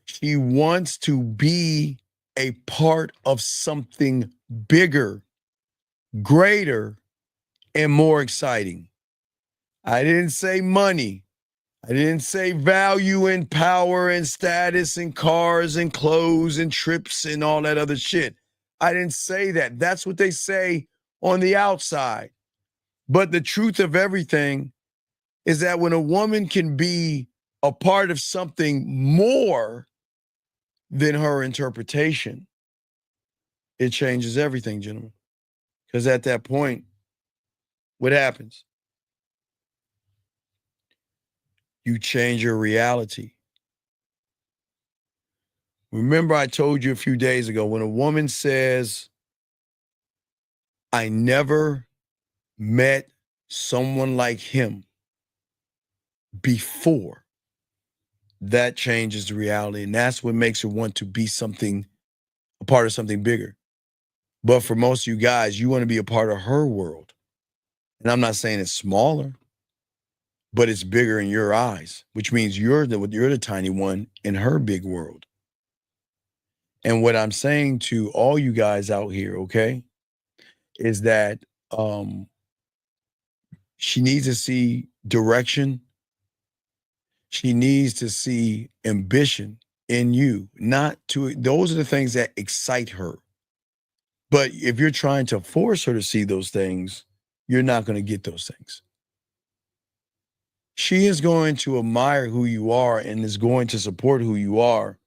she wants to be a part of something bigger, greater, and more exciting. I didn't say money. I didn't say value and power and status and cars and clothes and trips and all that other shit. I didn't say that. That's what they say on the outside. But the truth of everything is that when a woman can be a part of something more than her interpretation, it changes everything, gentlemen. Because at that point, what happens? You change your reality. Remember, I told you a few days ago, when a woman says, I never met someone like him before, that changes the reality. And that's what makes her want to be something, a part of something bigger. But for most of you guys, you want to be a part of her world. And I'm not saying it's smaller, but it's bigger in your eyes, which means you're the tiny one in her big world. And what I'm saying to all you guys out here, okay, is that she needs to see direction. She needs to see ambition in you. Those are the things that excite her. But if you're trying to force her to see those things, you're not going to get those things. She is going to admire who you are and is going to support who you are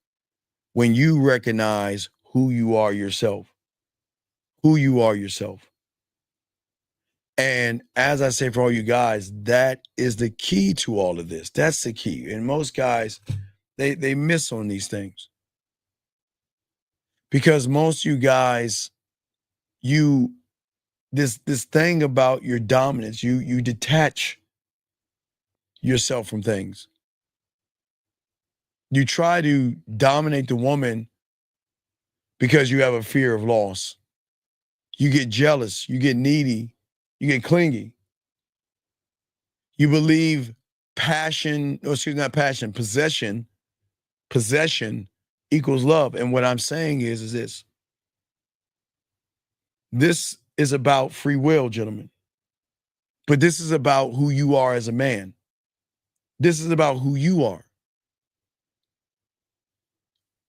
when you recognize who you are yourself. Who you are yourself. And as I say for all you guys, that is the key to all of this. That's the key. And most guys, they miss on these things. Because most you guys, this thing about your dominance, you detach yourself from things. You try to dominate the woman because you have a fear of loss. You get jealous, you get needy, you get clingy. You believe possession equals love. And what I'm saying is this. This is about free will, gentlemen. But this is about who you are as a man. This is about who you are.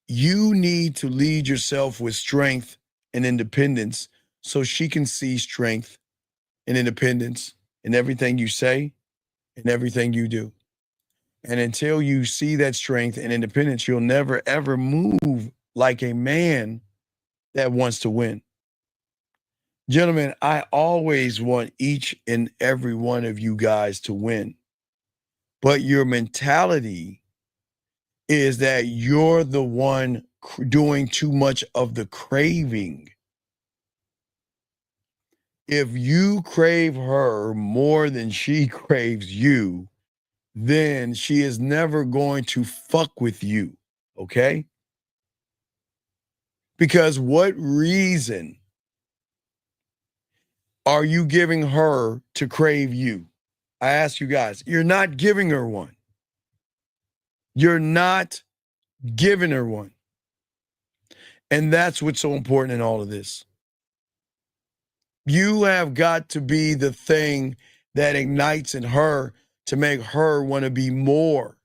You need to lead yourself with strength and independence so she can see strength and independence in everything you say and everything you do. And until you see that strength and independence, you'll never, ever move like a man that wants to win. Gentlemen, I always want each and every one of you guys to win. But your mentality is that you're the one doing too much of the craving. If you crave her more than she craves you, then she is never going to fuck with you, okay? Because what reason are you giving her to crave you? I ask you guys, you're not giving her one. You're not giving her one. And that's what's so important in all of this. You have got to be the thing that ignites in her to make her want to be more.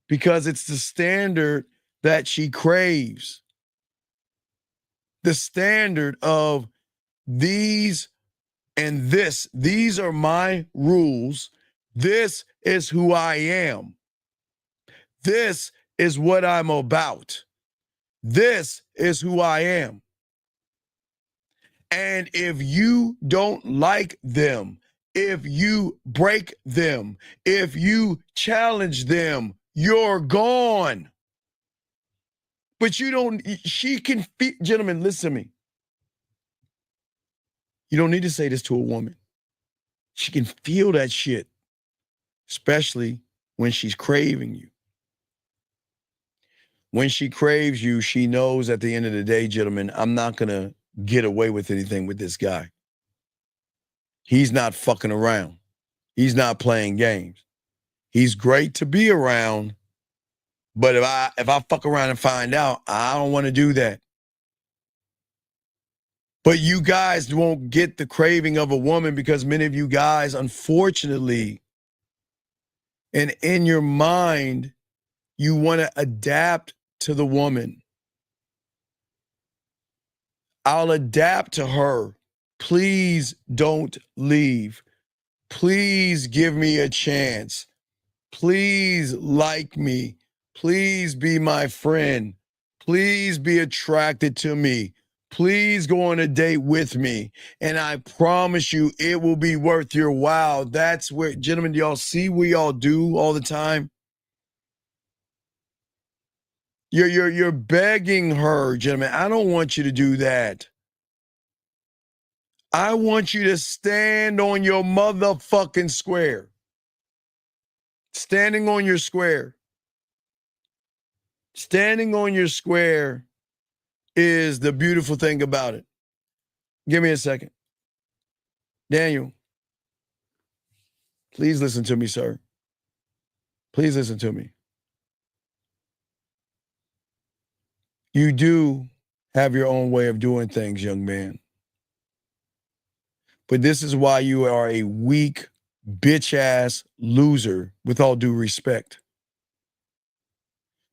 Because it's the standard that she craves. The standard of these and this. These are my rules. This is who I am. This is what I'm about. This is who I am. And if you don't like them, if you break them, if you challenge them, you're gone. But you don't, she can feel, gentlemen, listen to me. You don't need to say this to a woman. She can feel that shit, especially when she's craving you. When she craves you, she knows at the end of the day, gentlemen, I'm not going to get away with anything with this guy. He's not fucking around. He's not playing games. He's great to be around, but if I fuck around and find out, I don't want to do that. But you guys won't get the craving of a woman because many of you guys, unfortunately, and in your mind, you want to adapt to the woman. I'll adapt to her. Please don't leave. Please give me a chance. Please like me. Please be my friend. Please be attracted to me. Please go on a date with me. And I promise you it will be worth your while. That's where, gentlemen, do y'all see what y'all do all the time? You're begging her, gentlemen. I don't want you to do that. I want you to stand on your motherfucking square. Standing on your square. Standing on your square is the beautiful thing about it. Give me a second. Daniel, please listen to me, sir. Please listen to me. You do have your own way of doing things, young man. But this is why you are a weak, bitch-ass loser, with all due respect.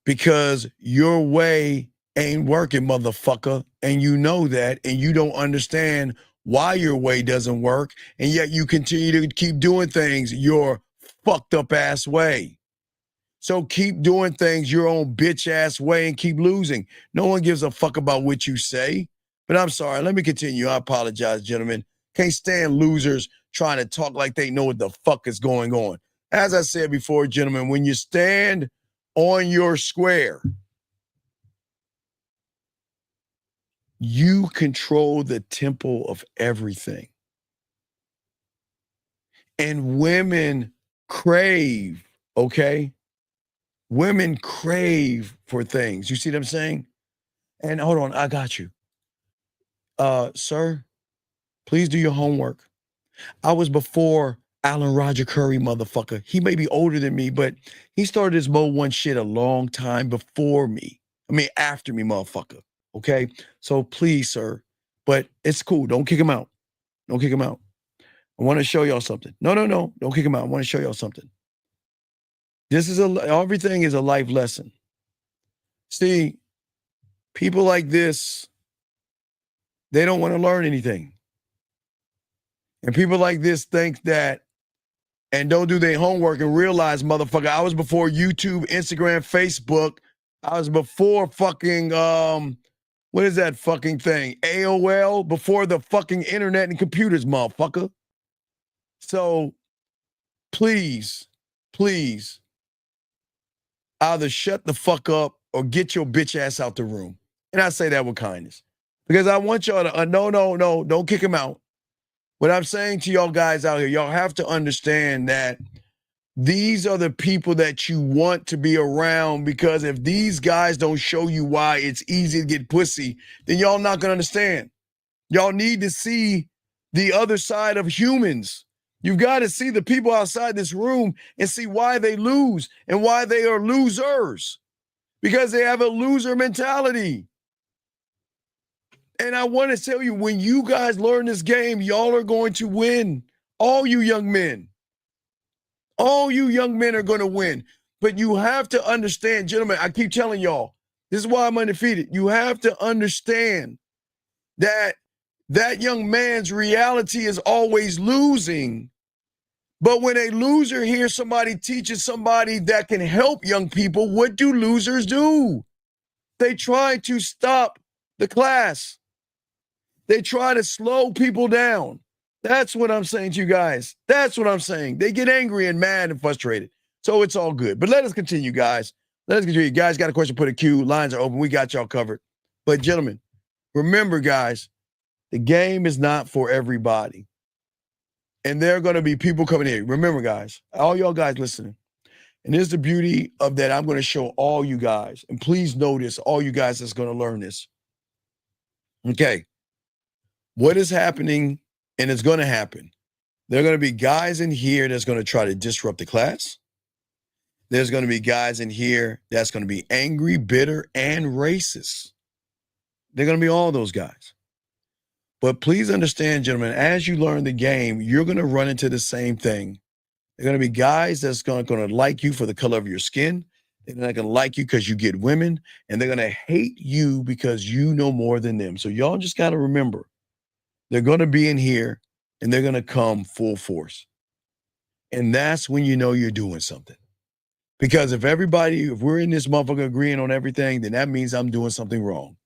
Because your way ain't working, motherfucker, and you know that, and you don't understand why your way doesn't work, and yet you continue to keep doing things your fucked up ass way. So keep doing things your own bitch ass way and keep losing. No one gives a fuck about what you say. But I'm sorry, let me continue. I apologize, gentlemen. Can't stand losers trying to talk like they know what the fuck is going on. As I said before, gentlemen, when you stand on your square, you control the tempo of everything. And women crave, okay? Women crave for things. You see what I'm saying? And hold on, I got you. Sir, please do your homework. I was before Alan Roger Curry, motherfucker. He may be older than me, but he started his Mo 1 shit a long time before me. I mean, after me, motherfucker. Okay? So please, sir. But it's cool. Don't kick him out. Don't kick him out. I want to show y'all something. No. Don't kick him out. I want to show y'all something. Everything is a life lesson. See, people like this, they don't want to learn anything. And people like this think that, and don't do their homework and realize, motherfucker, I was before YouTube, Instagram, Facebook. I was before fucking, what is that fucking thing? AOL, before the fucking internet and computers, motherfucker. So please, either shut the fuck up or get your bitch ass out the room. And I say that with kindness. Because I want y'all to, no, don't kick him out. What I'm saying to y'all guys out here, y'all have to understand that these are the people that you want to be around, because if these guys don't show you why it's easy to get pussy, then y'all not going to understand. Y'all need to see the other side of humans. You've got to see the people outside this room and see why they lose and why they are losers, because they have a loser mentality. And I want to tell you, when you guys learn this game, y'all are going to win. All you young men. All you young men are going to win. But you have to understand, gentlemen, I keep telling y'all, This is why I'm undefeated. You have to understand that that young man's reality is always losing. But when a loser hears somebody teaching somebody that can help young people, what do losers do? They try to stop the class. They try to slow people down. That's what I'm saying to you guys. That's what I'm saying. They get angry and mad and frustrated. So it's all good. But let us continue, guys. Let us continue. You guys got a question, put a Q. Lines are open. We got y'all covered. But gentlemen, remember, guys, the game is not for everybody. And there are going to be people coming in. Remember, guys, all y'all guys listening. And here's the beauty of that. I'm going to show all you guys. And please notice, all you guys that's going to learn this. Okay. What is happening, and it's going to happen. There are going to be guys in here that's going to try to disrupt the class. There's going to be guys in here that's going to be angry, bitter, and racist. They're going to be all those guys. But please understand, gentlemen, as you learn the game, you're going to run into the same thing. They're going to be guys that's going to like you for the color of your skin. They're not going to like you because you get women. And they're going to hate you because you know more than them. So y'all just got to remember, they're going to be in here and they're going to come full force. And that's when you know you're doing something. Because if we're in this motherfucker agreeing on everything, then that means I'm doing something wrong.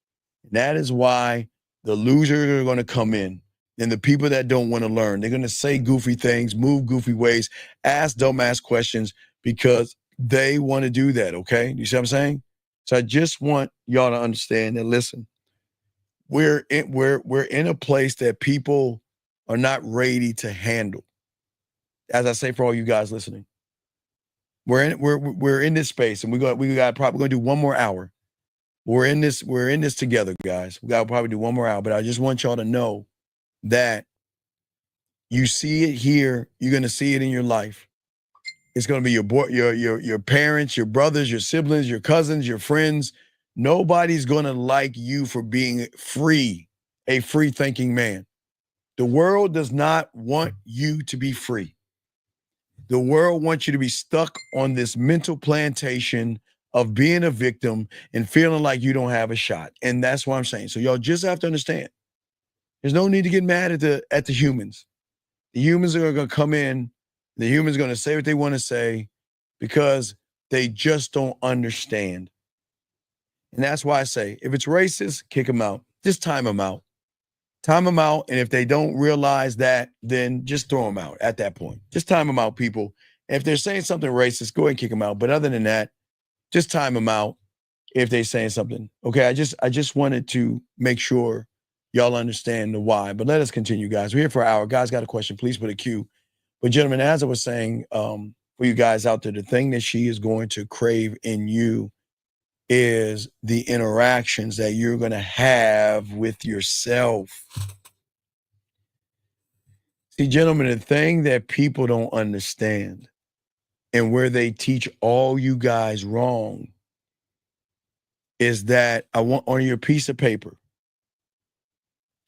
And that is why the losers are going to come in. And the people that don't want to learn, they're going to say goofy things, move goofy ways, ask dumbass questions because they want to do that, okay? You see what I'm saying? So I just want y'all to understand and listen. We're in a place that people are not ready to handle. As I say for all you guys listening. We're in this space, and we got probably going to do one more hour. We're in this together, guys. We got to probably do one more hour, but I just want y'all to know that you see it here, you're going to see it in your life. It's going to be your parents, your brothers, your siblings, your cousins, your friends. Nobody's going to like you for being free, a free thinking man. The world does not want you to be free. The world wants you to be stuck on this mental plantation of being a victim and feeling like you don't have a shot. And that's what I'm saying. So y'all just have to understand. There's no need to get mad at the humans. The humans are going to come in. The humans are going to say what they want to say because they just don't understand. And that's why I say, if it's racist, kick them out. Just time them out. Time them out. And if they don't realize that, then just throw them out at that point. Just time them out, people. And if they're saying something racist, go ahead and kick them out. But other than that, just time them out if they're saying something. Okay, I just wanted to make sure y'all understand the why. But let us continue, guys. We're here for an hour. Guys got a question, please put a Q. But gentlemen, as I was saying, for you guys out there, the thing that she is going to crave in you is the interactions that you're going to have with yourself. See, gentlemen, the thing that people don't understand and where they teach all you guys wrong is that I want on your piece of paper,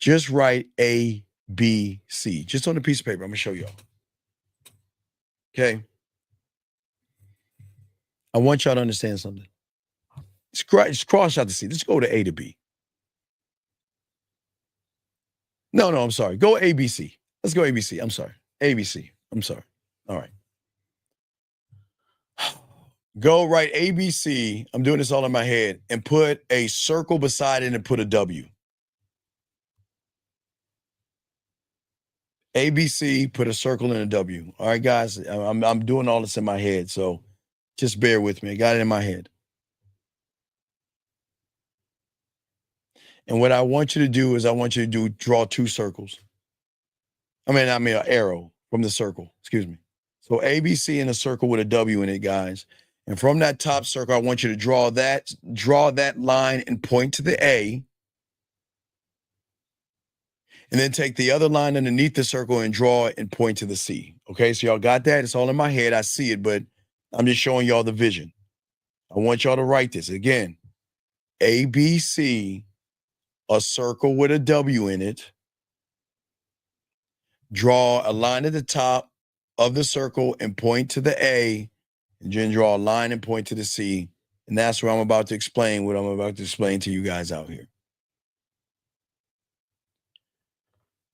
just write A, B, C. Just on a piece of paper. I'm going to show y'all. Okay? I want y'all to understand something. Just cross out the C. Let's go to A to B. No, I'm sorry. Go ABC. Let's go ABC. I'm sorry. ABC. I'm sorry. All right. Go write ABC. I'm doing this all in my head and put a circle beside it and put a W. ABC, put a circle and a W. All right, guys. I'm doing all this in my head, so just bear with me. I got it in my head. And what I want you to do is draw two circles. I mean an arrow from the circle, excuse me. So ABC in a circle with a W in it, guys. And from that top circle, I want you to draw that line and point to the A. And then take the other line underneath the circle and draw it and point to the C. Okay, so y'all got that? It's all in my head. I see it, but I'm just showing y'all the vision. I want y'all to write this. Again, ABC, a circle with a W in it. Draw a line at the top of the circle and point to the A. And then draw a line and point to the C. And that's what I'm about to explain, what I'm about to explain to you guys out here.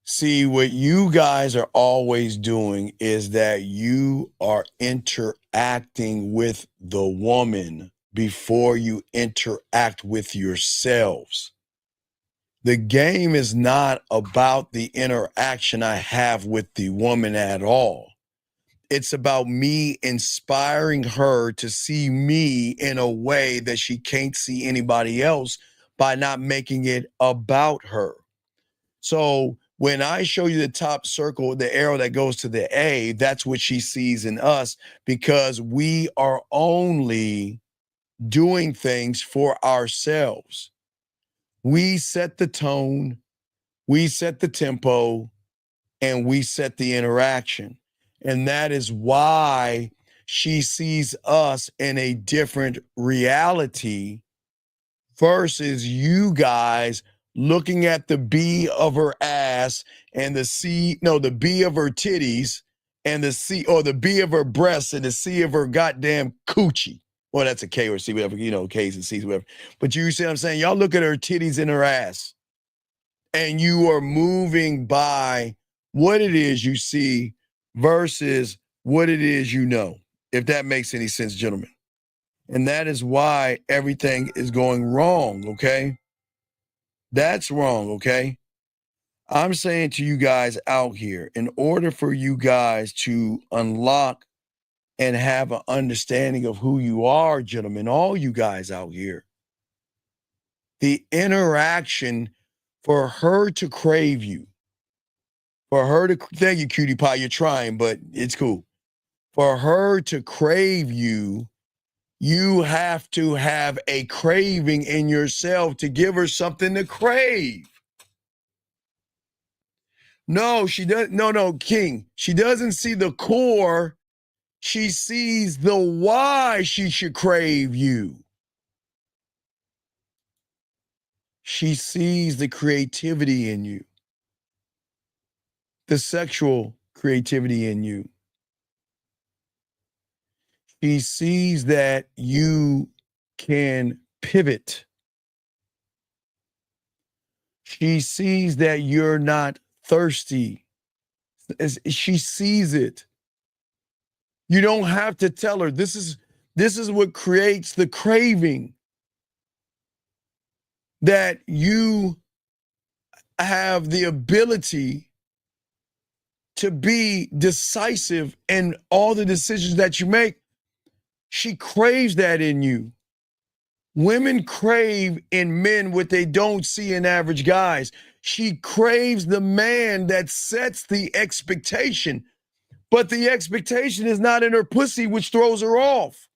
See, what you guys are always doing is that you are interacting with the woman before you interact with yourselves. The game is not about the interaction I have with the woman at all. It's about me inspiring her to see me in a way that she can't see anybody else by not making it about her. So when I show you the top circle, the arrow that goes to the A, that's what she sees in us, because we are only doing things for ourselves. We set the tone, we set the tempo, and we set the interaction. And that is why she sees us in a different reality versus you guys looking at the B of her ass and the B of her titties and the C, or the B of her breasts and the C of her goddamn coochie. Well, that's a K or C, whatever, K's and C's, whatever. But you see what I'm saying? Y'all look at her titties and her ass, and you are moving by what it is you see versus what it is you know, if that makes any sense, gentlemen. And that is why everything is going wrong, okay? That's wrong, okay? I'm saying to you guys out here, in order for you guys to unlock and have an understanding of who you are, gentlemen, all you guys out here, the interaction for her to crave you, for her to, thank you, cutie pie, you're trying, but it's cool. For her to crave you, you have to have a craving in yourself to give her something to crave. No, she doesn't. No, King. She doesn't see the core. She sees the why she should crave you. She sees the creativity in you, the sexual creativity in you. She sees that you can pivot. She sees that you're not thirsty. She sees it. You don't have to tell her. This is what creates the craving. That you have the ability to be decisive in all the decisions that you make. She craves that in you. Women crave in men what they don't see in average guys. She craves the man that sets the expectation, but the expectation is not in her pussy, which throws her off.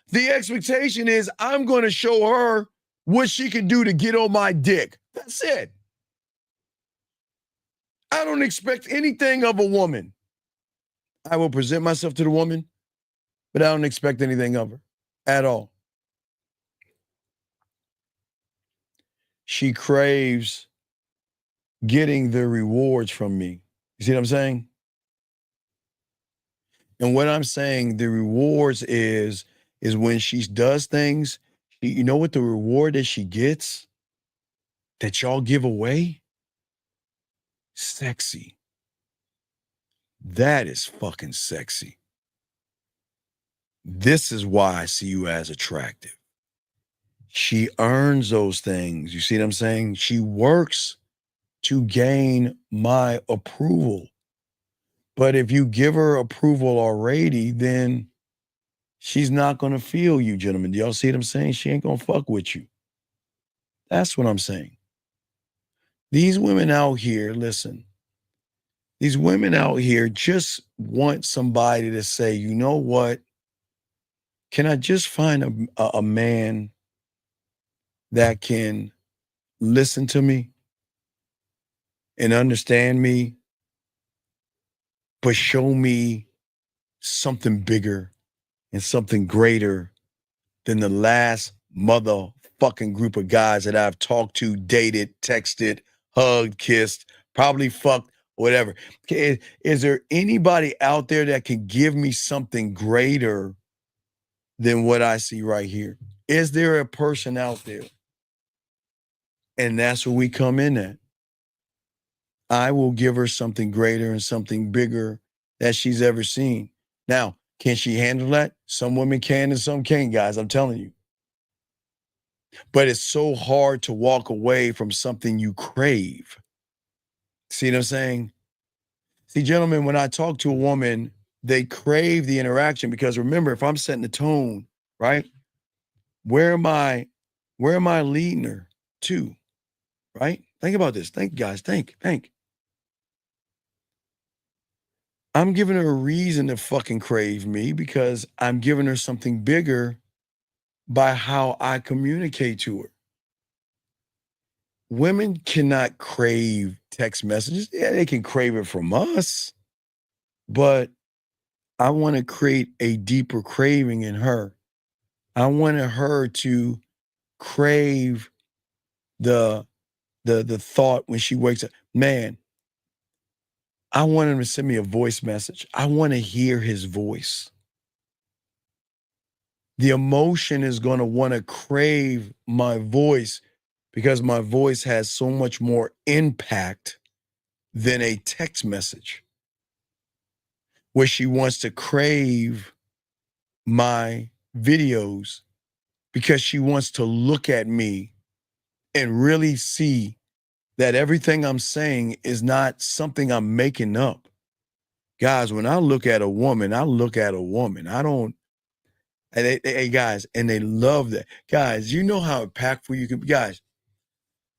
The expectation is, I'm going to show her what she can do to get on my dick. That's it. I don't expect anything of a woman. I will present myself to the woman, but I don't expect anything of her at all. She craves getting the rewards from me. You see what I'm saying? And what I'm saying, the rewards is when she does things, you know what the reward that she gets that y'all give away? Sexy. That is fucking sexy. This is why I see you as attractive. She earns those things. You see what I'm saying? She works to gain my approval. But if you give her approval already, then she's not going to feel you, gentlemen. Do y'all see what I'm saying? She ain't going to fuck with you. That's what I'm saying. These women out here, listen, these women out here just want somebody to say, you know what? Can I just find a man that can listen to me and understand me, but show me something bigger and something greater than the last motherfucking group of guys that I've talked to, dated, texted, hugged, kissed, probably fucked, whatever. Is there anybody out there that can give me something greater than what I see right here? Is there a person out there? And that's where we come in at. I will give her something greater and something bigger that she's ever seen. Now, can she handle that? Some women can and some can't, guys. I'm telling you. But it's so hard to walk away from something you crave. See what I'm saying? See, gentlemen, when I talk to a woman, they crave the interaction because remember, if I'm setting the tone, right? Where am I leading her to? Right? Think about this. Think, guys. Think. I'm giving her a reason to fucking crave me because I'm giving her something bigger by how I communicate to her. Women cannot crave text messages. Yeah, they can crave it from us, but I want to create a deeper craving in her. I wanted her to crave the thought when she wakes up. Man, I want him to send me a voice message. I want to hear his voice. The emotion is going to want to crave my voice because my voice has so much more impact than a text message. Where she wants to crave my videos because she wants to look at me and really see that everything I'm saying is not something I'm making up. Guys, when I look at a woman, I don't, and hey guys, and they love that. Guys, you know how impactful you can be. Guys,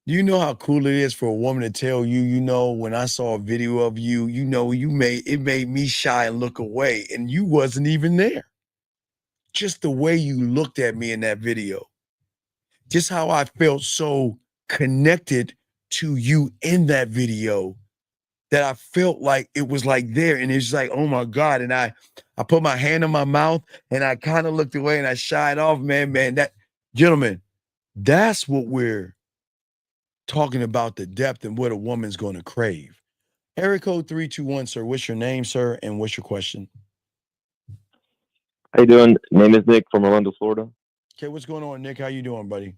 you know how cool it is for a woman to tell you, when I saw a video of you, it made me shy and look away, and you wasn't even there. Just the way you looked at me in that video. Just how I felt so connected to you in that video that I felt like it was like there. And it's like, oh my God. And I put my hand on my mouth and I kind of looked away and I shied off, man, that, gentlemen, that's what we're talking about, the depth and what a woman's going to crave. Area code 321, sir. What's your name, sir? And what's your question? How you doing? Name is Nick from Orlando, Florida. Okay, what's going on, Nick? How you doing, buddy?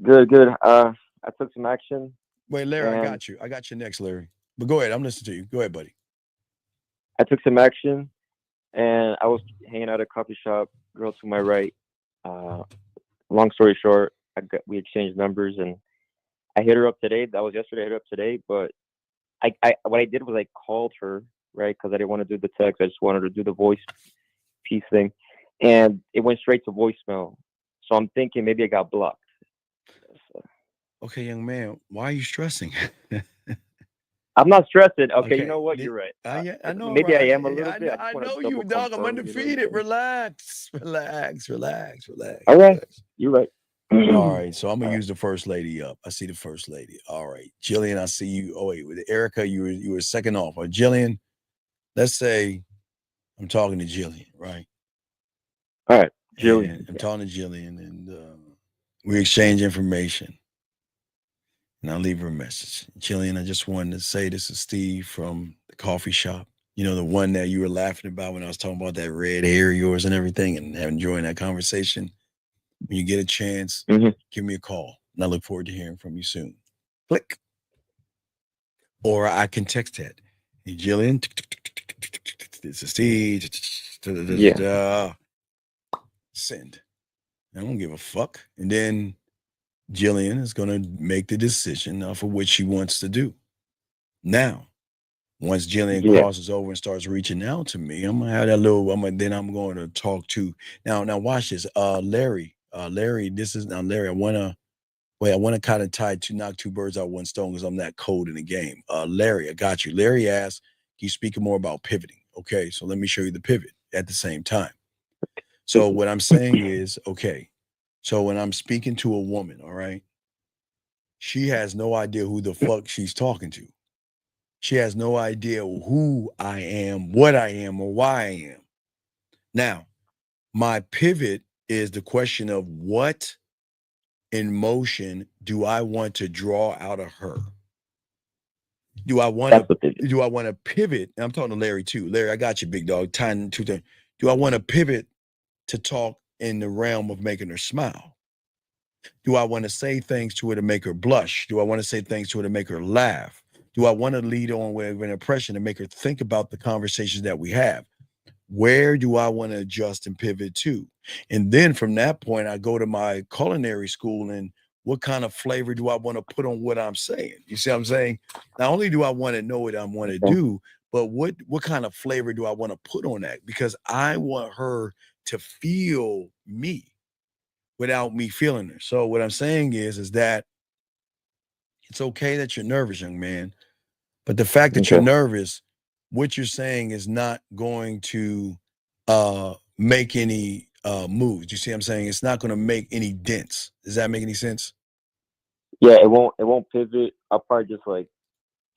Good. I took some action. Wait, Larry, I got you. I got you next, Larry. But go ahead. I'm listening to you. Go ahead, buddy. I took some action, and I was hanging out at a coffee shop. Girl to my right. Long story short, we exchanged numbers, and I hit her up today. That was yesterday. I hit her up today, but what I did was I called her, right? Because I didn't want to do the text. I just wanted to do the voice piece thing, and it went straight to voicemail. So I'm thinking maybe I got blocked. Okay, young man, why are you stressing? I'm not stressing. Okay, you know what? You're right. I know. Maybe right? I am a little bit. I know you, dog. I'm undefeated. Relax. All right. You're right. All right. So I'm gonna use the first lady up. I see the first lady. All right, Jillian. I see you. Oh wait, with Erica, you were second off. Or Jillian. Let's say I'm talking to Jillian, right? All right, Jillian. I'm talking to Jillian, and we exchange information. And I'll leave her a message. Jillian, I just wanted to say this is Steve from the coffee shop. You know, the one that you were laughing about when I was talking about that red hair of yours and everything and enjoying that conversation. When you get a chance, give me a call. And I look forward to hearing from you soon. Click. Or I can text that. Hey, Jillian, this is Steve. Send. I don't give a fuck. And then Jillian is going to make the decision for what she wants to do. Now, once Jillian crosses over and starts reaching out to me, I'm going to have that little, then I'm going to talk to, now watch this. Larry, this is, now Larry, I want to kind of knock two birds out with one stone because I'm that cold in the game. Larry, I got you. Larry asked, can you speak more about pivoting? Okay, so let me show you the pivot at the same time. So what I'm saying is, okay, so when I'm speaking to a woman, all right, she has no idea who the fuck she's talking to. She has no idea who I am, what I am, or why I am. Now, my pivot is the question of what emotion do I want to draw out of her? Do I want to pivot? And I'm talking to Larry too. Larry, I got you, big dog. Tying two things. Do I want to pivot to talk in the realm of making her smile? Do I want to say things to her to make her blush? Do I want to say things to her to make her laugh? Do I want to lead on with an impression to make her think about the conversations that we have? Where do I want to adjust and pivot to? And then from that point, I go to my culinary school and what kind of flavor do I want to put on what I'm saying? You see what I'm saying? Not only do I want to know what I want to do, but what kind of flavor do I want to put on that? Because I want her to feel me without me feeling her. So what I'm saying is that it's okay that you're nervous, young man, but the fact that you're nervous, what you're saying is not going to make any moves. You see what I'm saying? It's not going to make any dents. Does that make any sense? Yeah, it won't pivot. I'll probably just like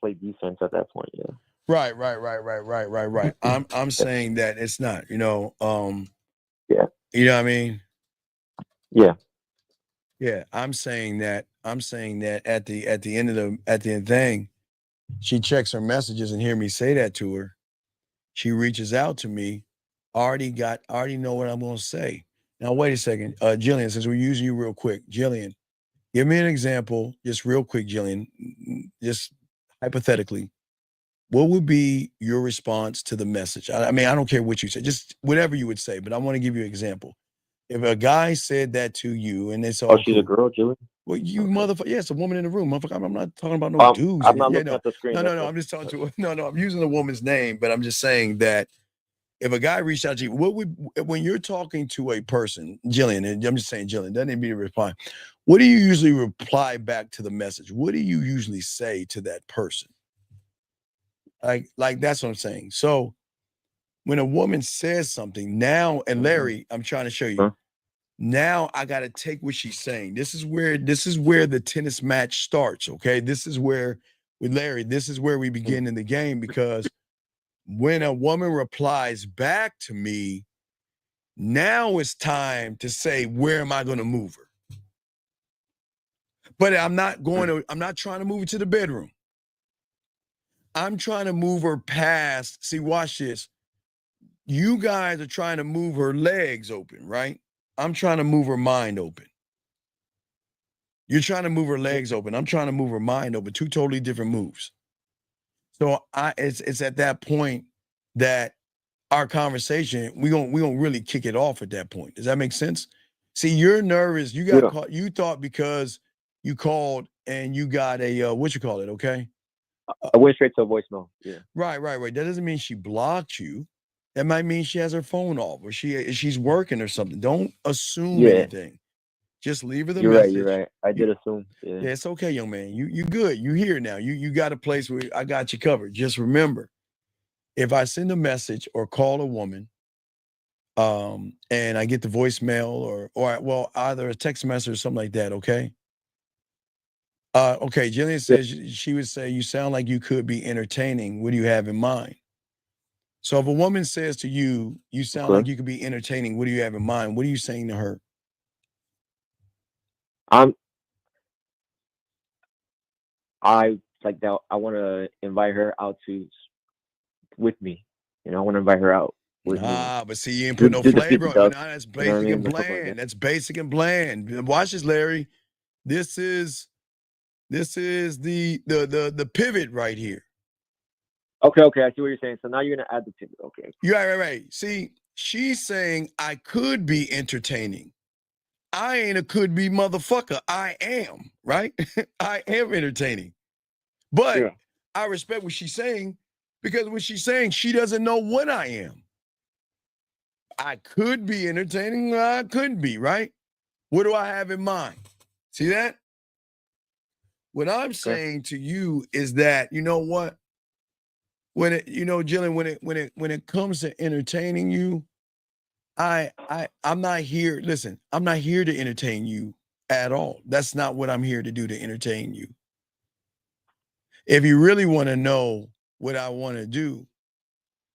play defense at that point. Yeah. Right. I'm saying that it's not, Yeah. you know what I mean? Yeah. Yeah. I'm saying that at the end of the thing, she checks her messages and hear me say that to her. She reaches out to me. Already know what I'm going to say. Now, wait a second. Jillian, since we're using you real quick, Jillian, give me an example, just real quick, Jillian, just hypothetically. What would be your response to the message? I mean, I don't care what you say, just whatever you would say, but I want to give you an example. If a guy said that to you and it's all she's a girl, Jillian? Well, you motherfucker, yeah, it's a woman in the room, motherfucker. I'm not talking about no dudes. I'm not looking at the screen. No. I'm just talking to no. I'm using a woman's name, but I'm just saying that if a guy reached out to you, when you're talking to a person, Jillian, and I'm just saying Jillian, doesn't need me to reply. What do you usually reply back to the message? What do you usually say to that person? Like that's what I'm saying. So when a woman says something now, and Larry, I'm trying to show you. Now I got to take what she's saying. This is where the tennis match starts. Okay. This is where with Larry, this is where we begin in the game, because when a woman replies back to me, now it's time to say, where am I going to move her? But I'm not trying to move her to the bedroom. I'm trying to move her past. See, watch this. You guys are trying to move her legs open, right? I'm trying to move her mind open. You're trying to move her legs open. I'm trying to move her mind open. Two totally different moves. So it's at that point that our conversation, we gonna really kick it off at that point. Does that make sense? See, you're nervous. You got caught. You thought because you called and you got a what you call it, okay? I went straight to a voicemail. Yeah. Right. That doesn't mean she blocked you. That might mean she has her phone off or she's working or something. Don't assume anything. Just leave her the message. You're right. I did assume. Yeah, it's okay, young man. You good. You here now. You got a place where I got you covered. Just remember, if I send a message or call a woman, and I get the voicemail or either a text message or something like that, okay? Okay, Jillian says she would say, you sound like you could be entertaining. What do you have in mind? So if a woman says to you, you sound like you could be entertaining, what do you have in mind? What are you saying to her? I like that. I want to invite her out with me. You know, I want to invite her out with me. But see, you ain't put no flavor on it. That's basic and bland. That's basic and bland. Watch this, Larry. This is the pivot right here. Okay. I see what you're saying. So now you're gonna add the pivot. Okay. Yeah, right. See, she's saying I could be entertaining. I ain't a could be motherfucker. I am, right? I am entertaining. But I respect what she's saying, because what she's saying, she doesn't know what I am. I could be entertaining. I couldn't be, right? What do I have in mind? See that? What I'm saying to you is that, you know what? When it, Jillian, when it comes to entertaining you, I'm not here. Listen, I'm not here to entertain you at all. That's not what I'm here to do, to entertain you. If you really want to know what I want to do,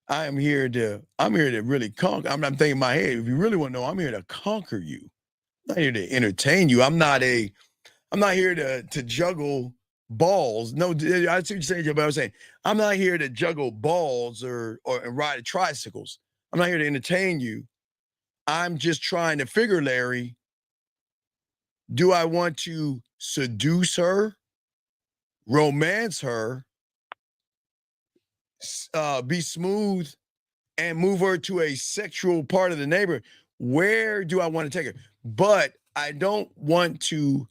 I'm here to really conquer. I'm thinking in my head, if you really want to know, I'm here to conquer you. I'm not here to entertain you. I'm not here to juggle balls. No, I see what you're saying, but I was saying, I'm not here to juggle balls or ride tricycles. I'm not here to entertain you. I'm just trying to figure, Larry, do I want to seduce her, romance her, be smooth, and move her to a sexual part of the neighborhood? Where do I want to take her? But I don't want to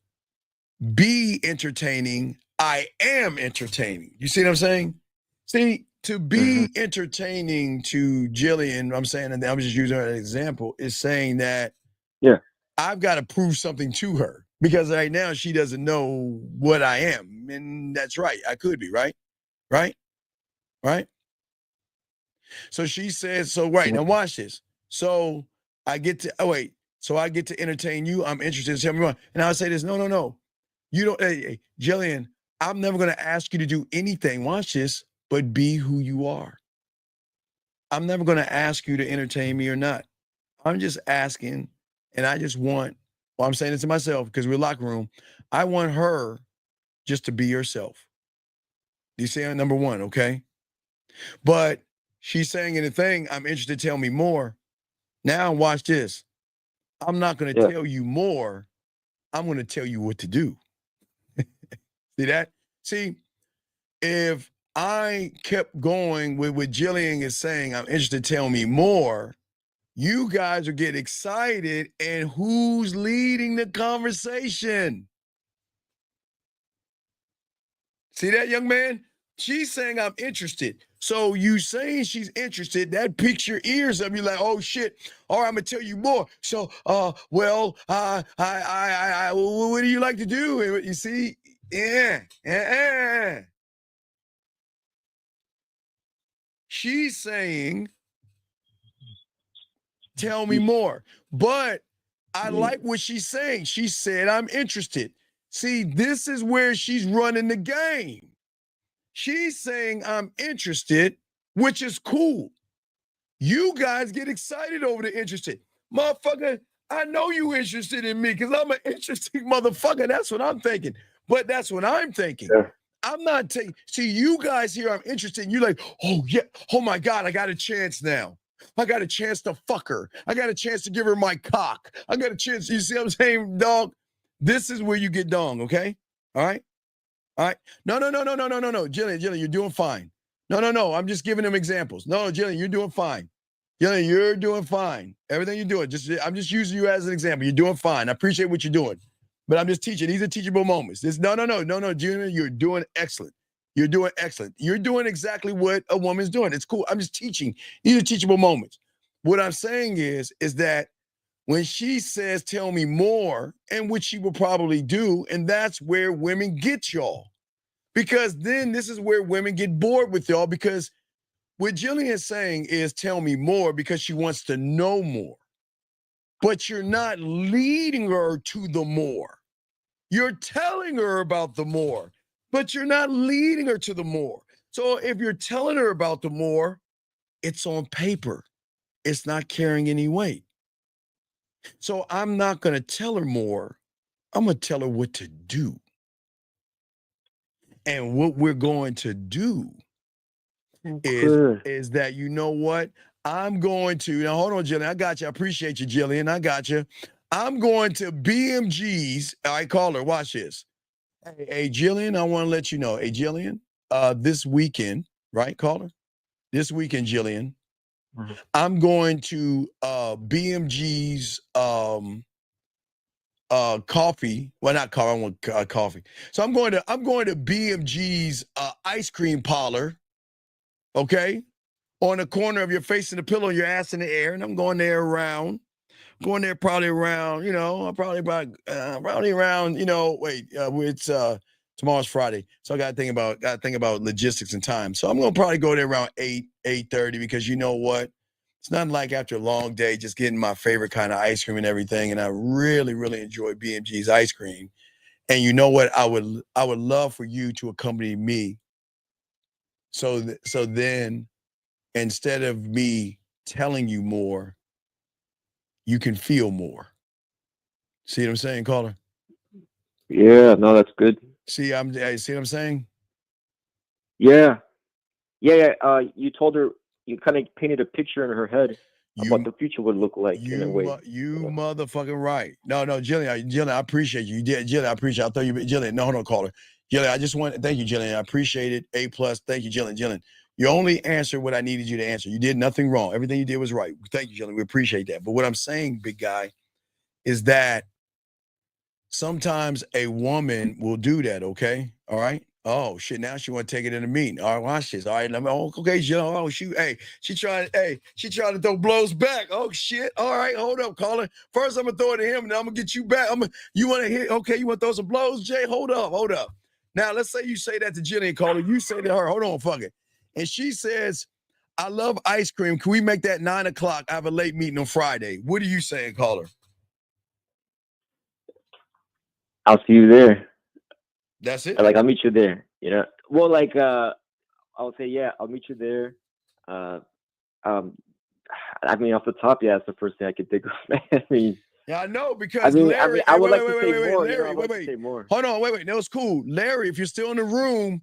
be entertaining. I am entertaining. You see what I'm saying? See, to be entertaining to Jillian, I'm saying, and I'm just using her as an example, is saying that I've got to prove something to her because right now she doesn't know what I am. And that's right. I could be, right? Right? Right? So she says, so right, now watch this. So I get to, so I get to entertain you. I'm interested. Tell me more. And I'll say this, no. You don't, hey, Jillian, I'm never going to ask you to do anything. Watch this, but be who you are. I'm never going to ask you to entertain me or not. I'm just asking, and I just want, well, I'm saying this to myself because we're locker room. I want her just to be herself. Do you see that? Number one, okay? But she's saying in the thing, I'm interested, tell me more. Now watch this. I'm not going to tell you more. I'm going to tell you what to do. See that? See, if I kept going with what Jillian is saying, I'm interested, tell me more, you guys will get excited, and who's leading the conversation? See that, young man? She's saying I'm interested. So you saying she's interested, that piques your ears up. You're like, oh shit. All right, I'm gonna tell you more. So what do you like to do? You see? She's saying, tell me more. But I like what she's saying. She said, I'm interested. See, this is where she's running the game. She's saying, I'm interested, which is cool. You guys get excited over the interested. Motherfucker, I know you interested in me because I'm an interesting motherfucker. That's what I'm thinking. But that's what I'm thinking. Yeah. I'm not taking, see, you guys here, I'm interested. And you're like, oh, yeah. Oh, my God, I got a chance now. I got a chance to fuck her. I got a chance to give her my cock. I got a chance. You see what I'm saying, dog? This is where you get dong, okay? All right? All right. No. Jillian, you're doing fine. No. I'm just giving them examples. No, Jillian, you're doing fine. Jillian, you're doing fine. Everything you're doing, I'm just using you as an example. You're doing fine. I appreciate what you're doing. But I'm just teaching. These are teachable moments. No, Jillian, you're doing excellent. You're doing excellent. You're doing exactly what a woman's doing. It's cool. I'm just teaching. These are teachable moments. What I'm saying is that when she says, tell me more, and which she will probably do, and that's where women get y'all. Because then this is where women get bored with y'all, because what Jillian is saying is tell me more because she wants to know more. But you're not leading her to the more. You're telling her about the more, but you're not leading her to the more. So if you're telling her about the more, it's on paper. It's not carrying any weight. So I'm not going to tell her more. I'm going to tell her what to do. And what we're going to do is that, you know what? I'm going to, now hold on, Jillian. I got you. I appreciate you, Jillian. I got you. I'm going to BMG's. I call her. Watch this. Hey, Jillian, I want to let you know. Hey, Jillian, this weekend, right? Call her. This weekend, Jillian, I'm going to BMG's coffee. Well, not coffee. I want coffee. So I'm going to BMG's ice cream parlor. Okay, on the corner of your face in the pillow, your ass in the air, and I'm going there around. Going there probably around, probably around, it's tomorrow's Friday, so I got to think about logistics and time. So I'm gonna probably go there around 8:30 because you know what? It's not like after a long day just getting my favorite kind of ice cream and everything, and I really, really enjoy BMG's ice cream. And you know what? I would love for you to accompany me. So then, instead of me telling you more, you can feel more. See what I'm saying, caller? Yeah, no, that's good. See what I'm saying? Yeah. You told her, you kind of painted a picture in her head. what the future would look like in a way. You motherfucking right. No, Jillian, I appreciate you. You did, Jillian, I appreciate. I thought you, Jillian. No, hold on, caller. Jillian, I just want to thank you, Jillian. I appreciate it. A+. Thank you, Jillian. Jillian, you only answered what I needed you to answer. You did nothing wrong. Everything you did was right. Thank you, Jillian. We appreciate that. But what I'm saying, big guy, is that sometimes a woman will do that. Okay, all right. Oh shit! Now she want to take it in a meeting. All right, watch this. All right, let me. Oh, okay, Jill. Oh shoot! Hey, she trying to throw blows back. Oh shit! All right, hold up, caller. First, I'm gonna throw it to him, and then I'm gonna get you back. You want to hit? Okay, you want to throw some blows, Jay? Hold up. Now let's say you say that to Jillian, caller. You say to her, hold on, fuck it, and she says, "I love ice cream. Can we make that 9 o'clock? I have a late meeting on Friday." What are you saying, caller? I'll see you there. That's it. Like, I'll meet you there. You know. Well, like I'll say, yeah, I'll meet you there. I mean, off the top, yeah, that's the first thing I could think of. I mean, yeah, I know, because Larry, I would like to say more. Larry, wait. Hold on, wait. No, it's cool. Larry, if you're still in the room,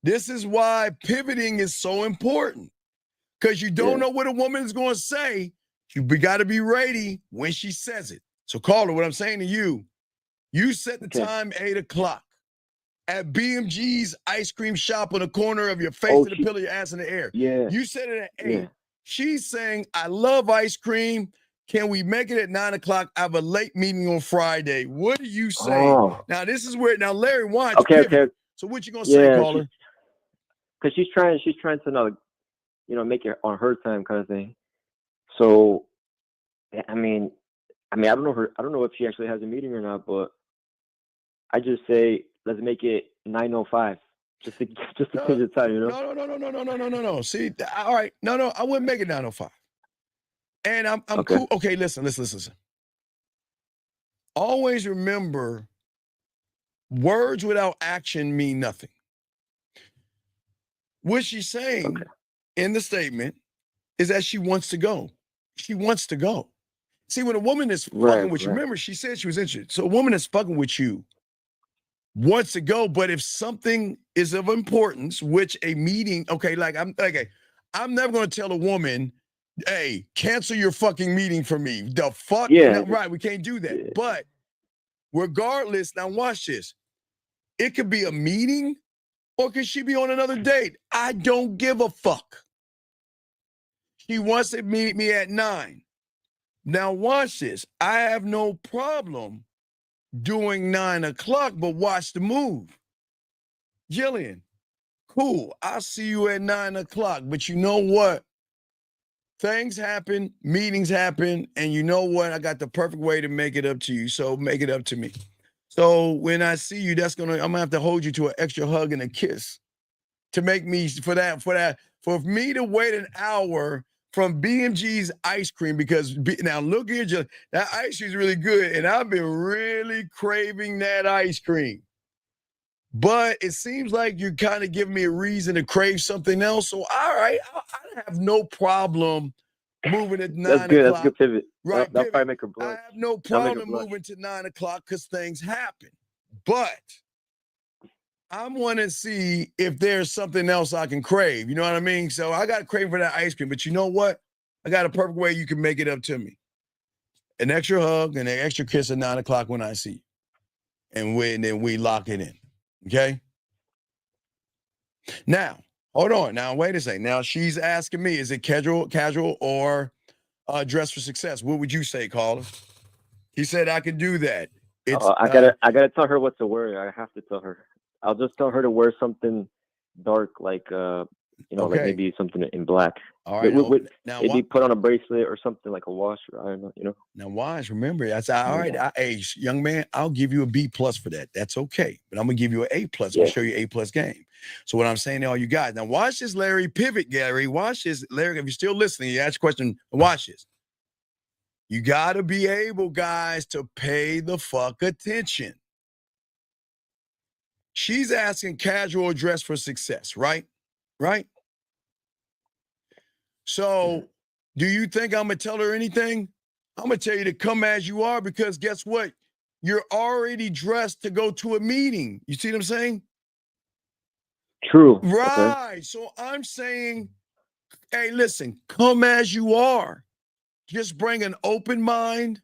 this is why pivoting is so important. Because you don't know what a woman is going to say. You got to be ready when she says it. So, caller, what I'm saying to you, you set the time 8 o'clock at BMG's ice cream shop on the corner of your face to the pillow, your ass in the air. Yeah. You said it at 8. Yeah. She's saying, I love ice cream. Can we make it at 9 o'clock? I have a late meeting on Friday. What do you say? Oh. Now, this is where, now, Larry, watch. Okay. So what you going to say, caller? Because she's trying to, make it on her time kind of thing. So, I mean, I don't know if she actually has a meeting or not, but I just say, let's make it 9:05, just to change the time, No. See, all right, no, I wouldn't make it 9:05. And I'm okay. Cool. Okay, listen. Always remember, words without action mean nothing. What she's saying in the statement is that she wants to go. She wants to go. See, when a woman is fucking with you, remember, she said she was interested. So a woman that's fucking with you wants to go, but if something is of importance, which a meeting, I'm never going to tell a woman, hey, cancel your fucking meeting for me. The fuck? Yeah. No, right, we can't do that. Yeah. But regardless, now watch this. It could be a meeting or could she be on another date? I don't give a fuck. She wants to meet me at 9. Now watch this. I have no problem doing 9 o'clock, but watch the move. Jillian, cool. I'll see you at 9 o'clock. But you know what? Things happen, meetings happen, and you know what? I got the perfect way to make it up to you. So make it up to me. So when I see you, I'm gonna have to hold you to an extra hug and a kiss to make me for me to wait an hour from BMG's ice cream, because now look here, that ice cream is really good, and I've been really craving that ice cream. But it seems like you're kind of giving me a reason to crave something else. So all right, I have no problem moving at 9 o'clock. That's a good pivot. Right, that'll probably make her blush. I have no problem moving to 9 o'clock because things happen. But I want to see if there's something else I can crave. You know what I mean? So I got a craving for that ice cream. But you know what? I got a perfect way you can make it up to me. An extra hug and an extra kiss at 9 o'clock when I see you. And then we lock it in. Okay? Now, hold on. Now, wait a second. Now, she's asking me, is it casual or dress for success? What would you say, caller? He said I could do that. I gotta tell her what to wear. I have to tell her. I'll just tell her to wear something dark, like like maybe something in black. All right. Now, maybe put on a bracelet or something like a watch. I don't know. Now, watch. Remember, that's all right. Hey, young man, I'll give you a B+ for that. That's okay. But I'm gonna give you an A+. I'll show you A+ game. So what I'm saying to all you guys, now watch this, Larry. Pivot, Gary. Watch this, Larry. If you're still listening, you ask a question. Watch this. You got to be able, guys, to pay the fuck attention. She's asking casual dress for success, right? Right? So do you think I'm going to tell her anything? I'm going to tell you to come as you are, because guess what? You're already dressed to go to a meeting. You see what I'm saying? True. Right. Okay. So I'm saying, hey, listen, come as you are. Just bring an open mind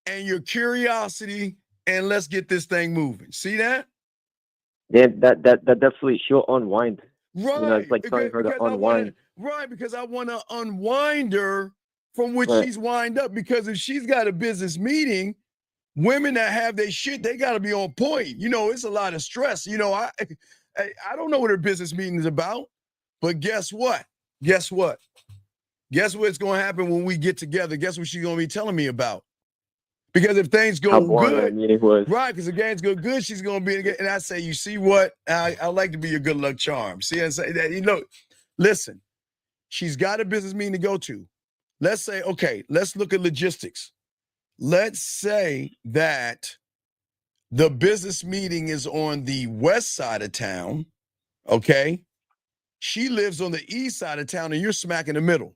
and your curiosity, and let's get this thing moving. See that? Yeah, that definitely she'll unwind. Right. You know, it's like telling her to unwind. Because I want to unwind her from what Right. she's wind up. Because if she's got a business meeting, women that have their shit, they got to be on point. You know, it's a lot of stress. You know, I don't know what her business meeting is about, but guess what? Guess what? Guess what's going to happen when we get together? Guess what she's going to be telling me about? Because if things go How boring that good, meeting was. right? Because the games go good, she's going to be. And I say, you see what? I like to be your good luck charm. See, I say that. You know, listen, she's got a business meeting to go to. Let's say, okay, let's look at logistics. Let's say that the business meeting is on the west side of town, okay? She lives on the east side of town and you're smack in the middle.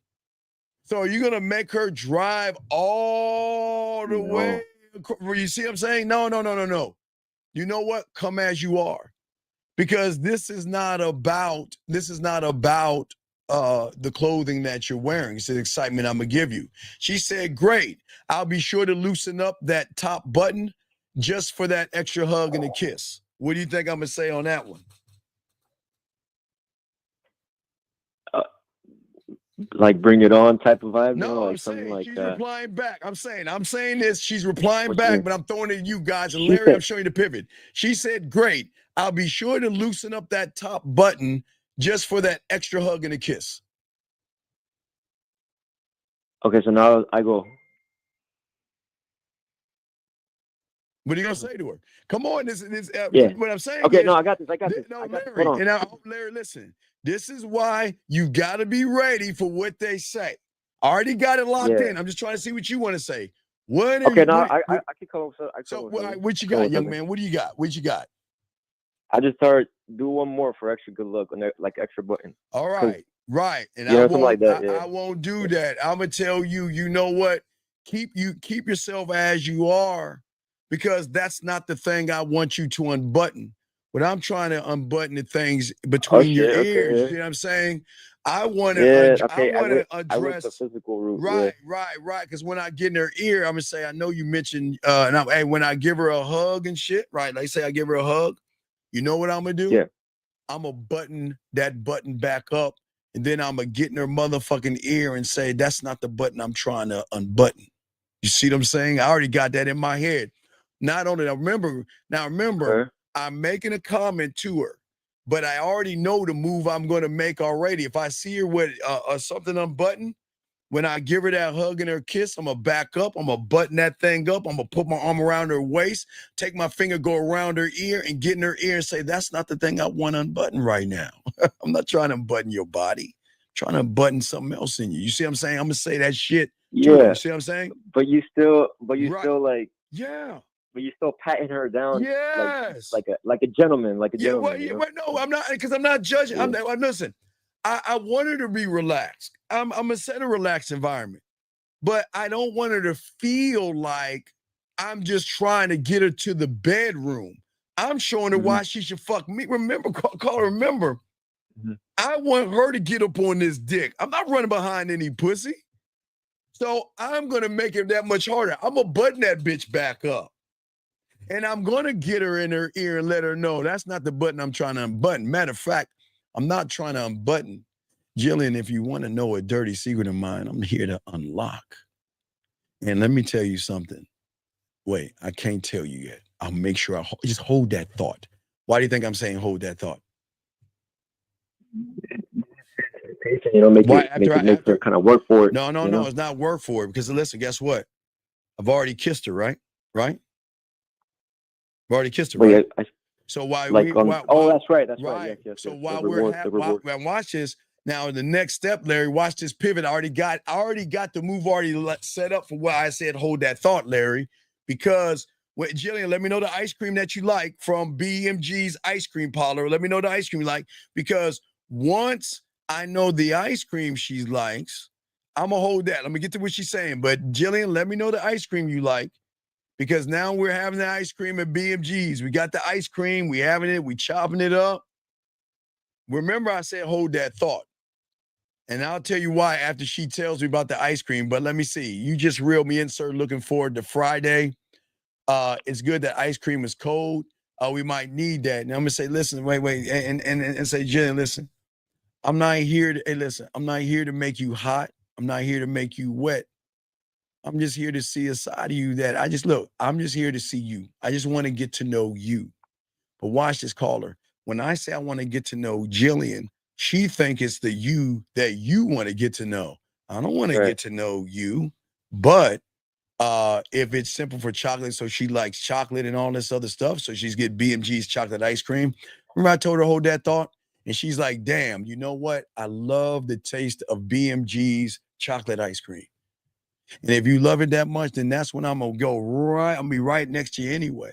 So are you going to make her drive all the way? You see what I'm saying? No. You know what? Come as you are. Because this is not about the clothing that you're wearing. It's the excitement I'm going to give you. She said, great. I'll be sure to loosen up that top button just for that extra hug and a kiss. What do you think I'm going to say on that one? Like bring it on type of vibe? No, like I'm something saying like she's that. replying back. I'm saying this. She's replying back, but I'm throwing it at you guys. And She Larry, said- I'm showing you the pivot. She said, great. I'll be sure to loosen up that top button just for that extra hug and a kiss. Okay, so now I go. What are you gonna say to her? Come on, Yeah. what I'm saying Okay, is, no, I got this. No, I got this. Larry, Hold on. and I hope Larry, listen. This is why you got to be ready for what they say. I already got it locked in. I'm just trying to see what you want to say. What are Okay, you? no, What, I what, can come up. so what you got, young man? What do you got? What you got? I just started do one more for extra good luck on that, like extra button. All right, right. And you know, I something won't, like that. I won't do that. I'm gonna tell you. You know what? Keep yourself as you are, because that's not the thing I want you to unbutton. But I'm trying to unbutton the things between your ears. Okay. You know what I'm saying? I want to. Okay. I want to I address went the physical route. Right. Because when I get in her ear, I'm gonna say, I know you mentioned, hey, when I give her a hug and shit, right? Like say I give her a hug, you know what I'm gonna do? Yeah. I'm gonna button that button back up, and then I'm gonna get in her motherfucking ear and say, that's not the button I'm trying to unbutton. You see what I'm saying? I already got that in my head. Not only remember, I'm making a comment to her, but I already know the move I'm going to make already. If I see her with something unbuttoned, when I give her that hug and her kiss, I'm going to back up. I'm going to button that thing up. I'm going to put my arm around her waist, take my finger, go around her ear, and get in her ear and say, that's not the thing I want to unbutton right now. I'm not trying to unbutton your body. I'm trying to unbutton something else in you. You see what I'm saying? I'm going to say that shit to her. You see what I'm saying? But you still like. Yeah. But you're still patting her down, yes, like a gentleman, Well, no, I'm not, because I'm not judging. Listen, I want her to be relaxed. I'm gonna set a relaxed environment, but I don't want her to feel like I'm just trying to get her to the bedroom. I'm showing her why she should fuck me. Remember, call her. Remember, I want her to get up on this dick. I'm not running behind any pussy, so I'm gonna make it that much harder. I'm gonna button that bitch back up. And I'm going to get her in her ear and let her know that's not the button I'm trying to unbutton. Matter of fact, I'm not trying to unbutton. Jillian, if you want to know a dirty secret of mine, I'm here to unlock. And let me tell you something. Wait, I can't tell you yet. I'll make sure I just hold that thought. Why do you think I'm saying hold that thought? You know, make her kind of work for it. No, it's not work for it. Because listen, guess what? I've already kissed her, right? Right? I've already kissed her, right? So why that's right. Yes, so while watch this. Now, in the next step, Larry, watch this pivot. I already got the move already set up for why I said hold that thought, Larry. Because Jillian, let me know the ice cream that you like from BMG's ice cream parlor. Let me know the ice cream you like. Because once I know the ice cream she likes, I'm gonna hold that. Let me get to what she's saying. But Jillian, let me know the ice cream you like. Because now we're having the ice cream at BMG's. We got the ice cream. We having it. We chopping it up. Remember I said hold that thought. And I'll tell you why after she tells me about the ice cream. But let me see. You just reeled me in, sir. Looking forward to Friday. It's good that ice cream is cold. We might need that. And I'm gonna say, listen, wait, and say, Jillian, listen. I'm not here to listen. I'm not here to make you hot. I'm not here to make you wet. I'm just here to see a side of you that I'm just here to see you. I just want to get to know you. But watch this, caller. When I say I want to get to know Jillian, she think it's the you that you want to get to know. I don't want to get to know you, but if it's simple for chocolate, so she likes chocolate and all this other stuff, so she's getting BMG's chocolate ice cream. Remember I told her hold that thought? And she's like, damn, you know what? I love the taste of BMG's chocolate ice cream. And if you love it that much, then that's when I'm going to go right. I'm going to be right next to you anyway.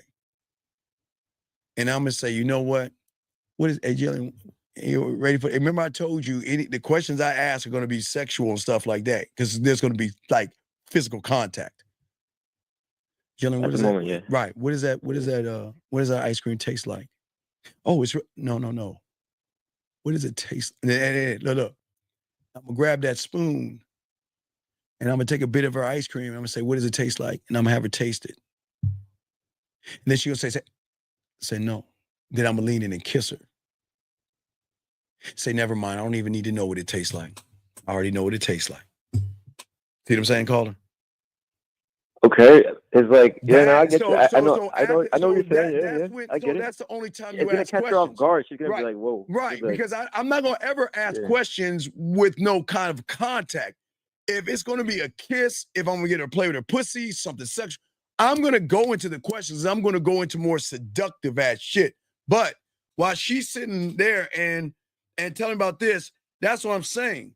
And I'm going to say, you know what? Hey, Jillian, you ready for it? Remember I told you the questions I ask are going to be sexual and stuff like that because there's going to be like physical contact. Jillian, what is that? Yeah. Right. What is that? What does that ice cream taste like? Oh, it's no. What does it taste? Look. I'm going to grab that spoon and I'm going to take a bit of her ice cream. I'm going to say, what does it taste like? And I'm going to have her taste it. And then she'll say no. Then I'm going to lean in and kiss her. Say, never mind. I don't even need to know what it tastes like. I already know what it tastes like. See what I'm saying, caller? Okay, it's like I get I know what you're saying. I get it. That's the only time you it's gonna ask catch questions. her off guard. She's gonna be like, "Whoa!" Right, like, because I'm not gonna ever ask questions with no kind of contact. If it's gonna be a kiss, if I'm gonna get her to play with her pussy, something sexual, I'm gonna go into the questions. I'm gonna go into more seductive ass shit. But while she's sitting there and telling about this, that's what I'm saying.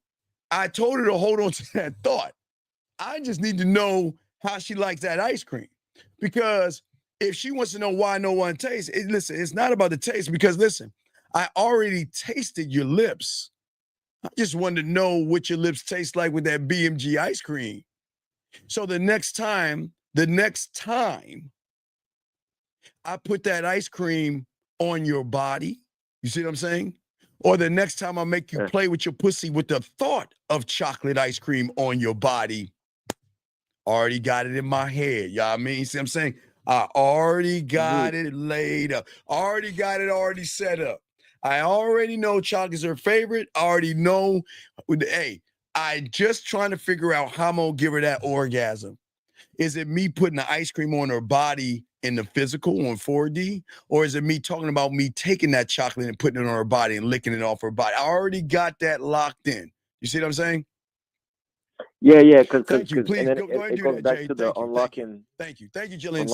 I told her to hold on to that thought. I just need to know how she likes that ice cream. Because if she wants to know why no one tastes, listen, it's not about the taste. Because listen, I already tasted your lips. I just wanted to know what your lips taste like with that BMG ice cream. So the next time I put that ice cream on your body, you see what I'm saying? Or the next time I make you play with your pussy with the thought of chocolate ice cream on your body, already got it in my head. Y'all mean? See what I'm saying? I already got it laid up. Already got it already set up. I already know chocolate's her favorite. I already know. Hey, I just trying to figure out how I'm going to give her that orgasm. Is it me putting the ice cream on her body in the physical on 4D? Or is it me talking about me taking that chocolate and putting it on her body and licking it off her body? I already got that locked in. You see what I'm saying? Yeah, because thank you. Please and then go ahead and it do goes that, back Jay. to the unlocking. Thank you, Jillian.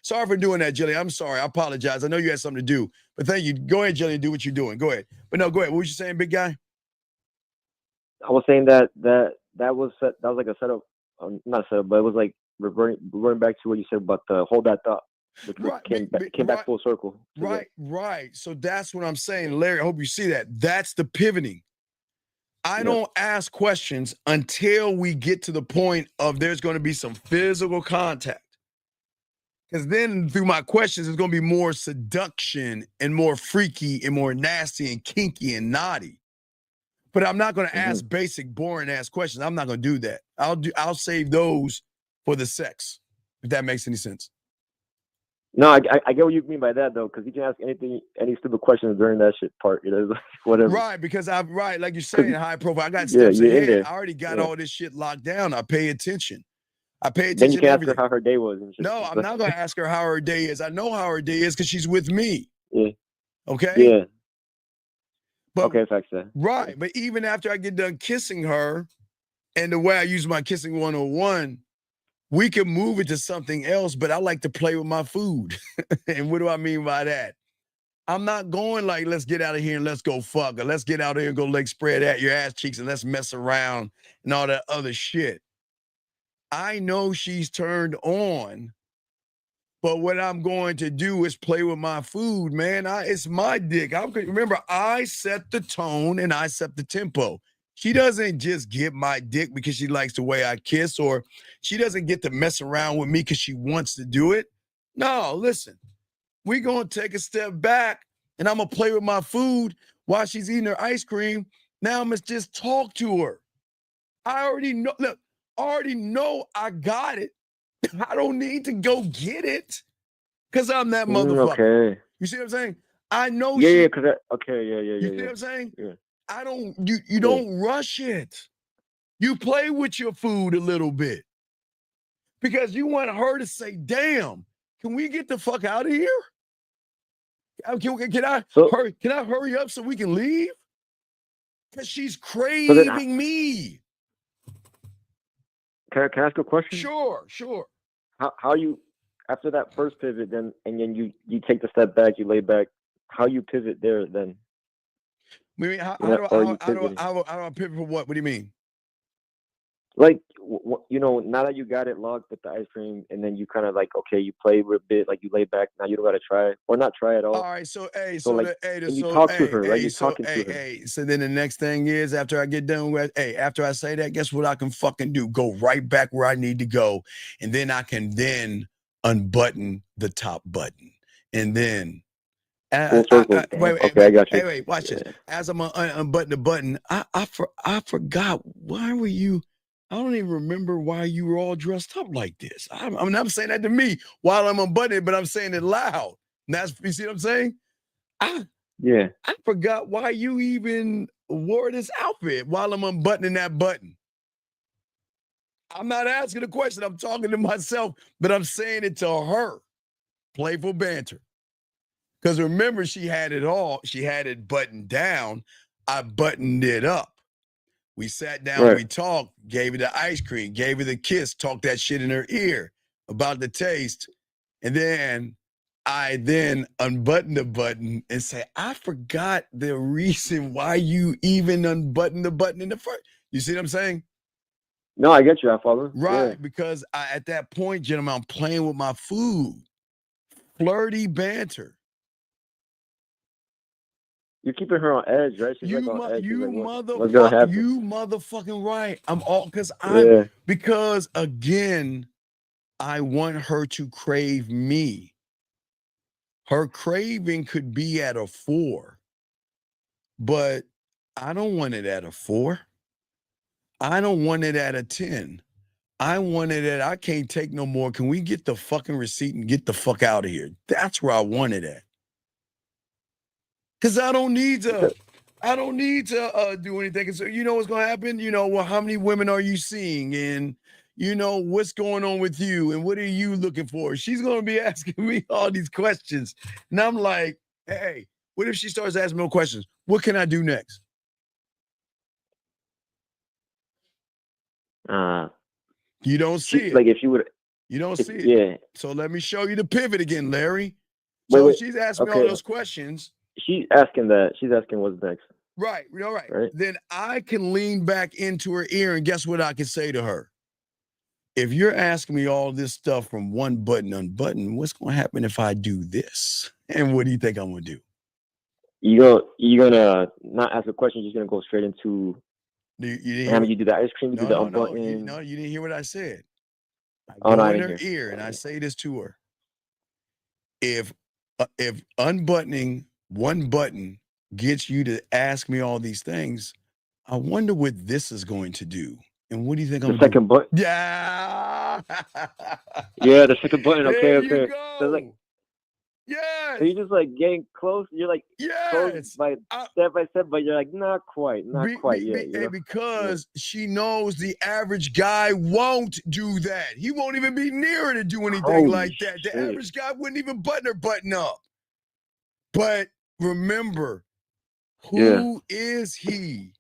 Sorry for doing that, Jillian. I'm sorry. I apologize. I know you had something to do, but thank you. Go ahead, Jillian. Do what you're doing. Go ahead. But no, go ahead. What was you saying, big guy? I was saying that was like a setup, not a setup, but it was like reverting back to what you said about the hold that thought, which came back full circle. Right. So that's what I'm saying, Larry. I hope you see that. That's the pivoting. I don't ask questions until we get to the point of there's going to be some physical contact. Because then through my questions, it's going to be more seduction and more freaky and more nasty and kinky and naughty. But I'm not going to ask basic, boring ass questions. I'm not going to do that. I'll save those for the sex, if that makes any sense. No, I get what you mean by that though, because you can ask any stupid questions during that shit part, whatever. Right, because like you're saying, high profile. I got steps ahead. I already got all this shit locked down. I pay attention. Then you can ask her how her day was and shit. No, I'm not gonna ask her how her day is. I know how her day is because she's with me. Yeah. Okay. Yeah. But, okay, facts that. Right, but even after I get done kissing her, and the way I use my kissing 101. We can move it to something else, but I like to play with my food. And what do I mean by that? I'm not going like, let's get out of here and let's go fuck, or let's get out here and go leg spread at your ass cheeks and let's mess around and all that other shit. I know she's turned on, but what I'm going to do is play with my food, man. It's my dick. Remember, I set the tone and I set the tempo. She doesn't just get my dick because she likes the way I kiss, or she doesn't get to mess around with me because she wants to do it. No, listen, we're going to take a step back and I'm going to play with my food while she's eating her ice cream. Now I must just talk to her. I already know. Look, I already know I got it. I don't need to go get it because I'm that motherfucker. Okay. You see what I'm saying? I know Yeah, she. yeah, cause okay, yeah, You see what I'm saying? Yeah. I don't. You don't rush it. You play with your food a little bit because you want her to say, "Damn, can we get the fuck out of here? Can I hurry up so we can leave?" Because she's craving me. Can I ask a question? Sure. How you after that first pivot, then you take the step back, you lay back. How you pivot there then? I mean, how do I pivot for what? What do you mean? Like, now that you got it locked with the ice cream, and then you kind of like, okay, you play with a bit, like you lay back. Now you don't gotta try it, or not try at all. All right, so you talk to her, right? You're talking to her. So then the next thing is, after I get done with, after I say that, guess what I can fucking do? Go right back where I need to go, and then I can then unbutton the top button, and then. Full circle. I got you. Wait, watch this. As I'm unbutton the button, I forgot. Why were you? I don't even remember why you were all dressed up like this. I'm saying that to me while I'm unbuttoning it, but I'm saying it loud. And you see what I'm saying? I forgot why you even wore this outfit while I'm unbuttoning that button. I'm not asking a question. I'm talking to myself, but I'm saying it to her. Playful banter. Because remember, she had it all. She had it buttoned down. I buttoned it up. We sat down, we talked, gave her the ice cream, gave her the kiss, talked that shit in her ear about the taste. And then I unbuttoned the button and say, I forgot the reason why you even unbuttoned the button in the first. You see what I'm saying? No, I get you. I follow. Right, because at that point, gentlemen, I'm playing with my food. Flirty banter. You're keeping her on edge, right? She's like on edge. You motherfucking right. Because again, I want her to crave me. Her craving could be at a 4, but I don't want it at a 4. I don't want it at a 10. I want it at, I can't take no more. Can we get the fucking receipt and get the fuck out of here? That's where I want it at. Because I don't need to do anything. So you know what's going to happen? Well, how many women are you seeing? And what's going on with you? And what are you looking for? She's going to be asking me all these questions. And I'm like, hey, what if she starts asking me more questions? What can I do next? You don't see it. Like if you would. You don't see it. Yeah. So let me show you the pivot again, Larry. She's asking me all those questions. She's asking that. She's asking what's next. Right. All right. Then I can lean back into her ear and guess what I can say to her? If you're asking me all this stuff from one button unbutton, what's going to happen if I do this? And what do you think I'm going to do? You're gonna not ask a question. You're just gonna go straight into. You do the ice cream. You do the unbutton. No, you didn't hear what I said. I go in her ear and I say this to her. If unbuttoning one button gets you to ask me all these things, I wonder what this is going to do. And what do you think I'm going to do? The second button? Yeah. Yeah, the second button. There Okay. you go. So like, yes. So you're just like getting close. You're like close by step by step, but you're like not quite yet. Because she knows the average guy won't do that. He won't even be near her to do anything like that. The average guy wouldn't even button her button up. But remember, who is he?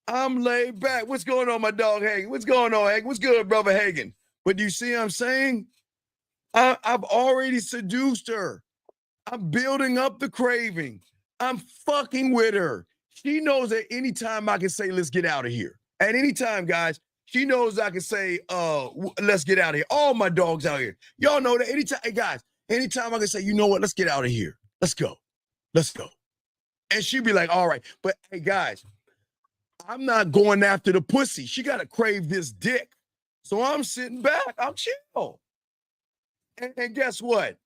I'm laid back. What's going on, my dog Hagen? What's going on, Hagen? What's good, brother Hagen? But you see what I'm saying? I've already seduced her. I'm building up the craving. I'm fucking with her. She knows at any time I can say, let's get out of here. At any time, guys, she knows I can say, let's get out of here. All my dogs out here. Y'all know that anytime, hey guys, anytime I can say, you know what, let's get out of here. Let's go. Let's go. And she'd be like, all right. But hey, guys, I'm not going after the pussy. She got to crave this dick. So I'm sitting back. I'm chill. And guess what?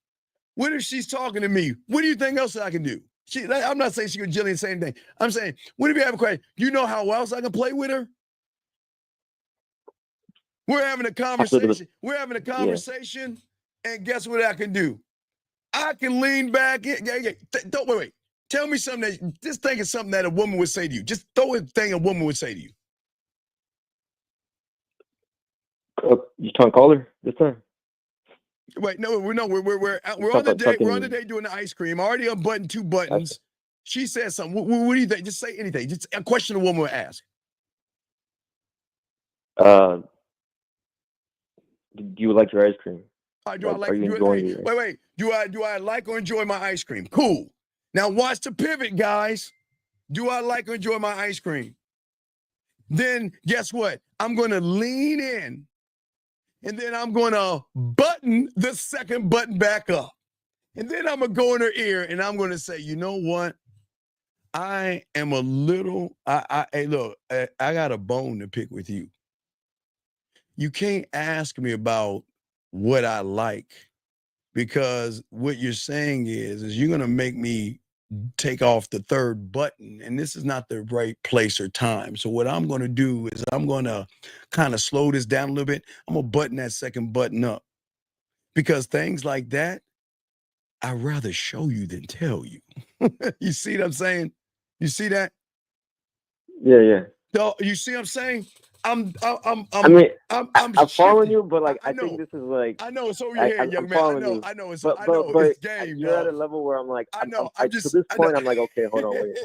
What if she's talking to me? What do you think else I can do? I'm not saying she with Jillian, same thing. I'm saying, what if you have a question? You know how else I can play with her? We're having a conversation. We're having a conversation, and guess what I can do? I can lean back. Don't wait. Tell me something just think of something that a woman would say to you. Just throw a thing a woman would say to you. You trying to call her this time? Wait, no, we're on the date. We're on the date doing the ice cream. I already unbuttoned 2 buttons. She said something. What do you think? Just say anything. Just a question a woman would ask. Do you like your ice cream? Are you enjoying it? Wait. Do I like or enjoy my ice cream? Cool. Now watch the pivot, guys. Do I like or enjoy my ice cream? Then guess what? I'm going to lean in, and then I'm going to button the second button back up. And then I'm going to go in her ear, and I'm going to say, you know what? I am a little, hey, look, I got a bone to pick with you. You can't ask me about what I like, because what you're saying is you're going to make me take off the third button, and this is not the right place or time. So what I'm going to do is I'm going to kind of slow this down a little bit. I'm going to button that second button up, because things like that, I'd rather show you than tell you. You see what I'm saying? You see that? Yeah. So you see what I'm saying? I'm following you, but like I think this is like I know it's over your head, young man. I know it's game. You're at a level where I'm like, to this point, I'm like, okay, hold on, wait.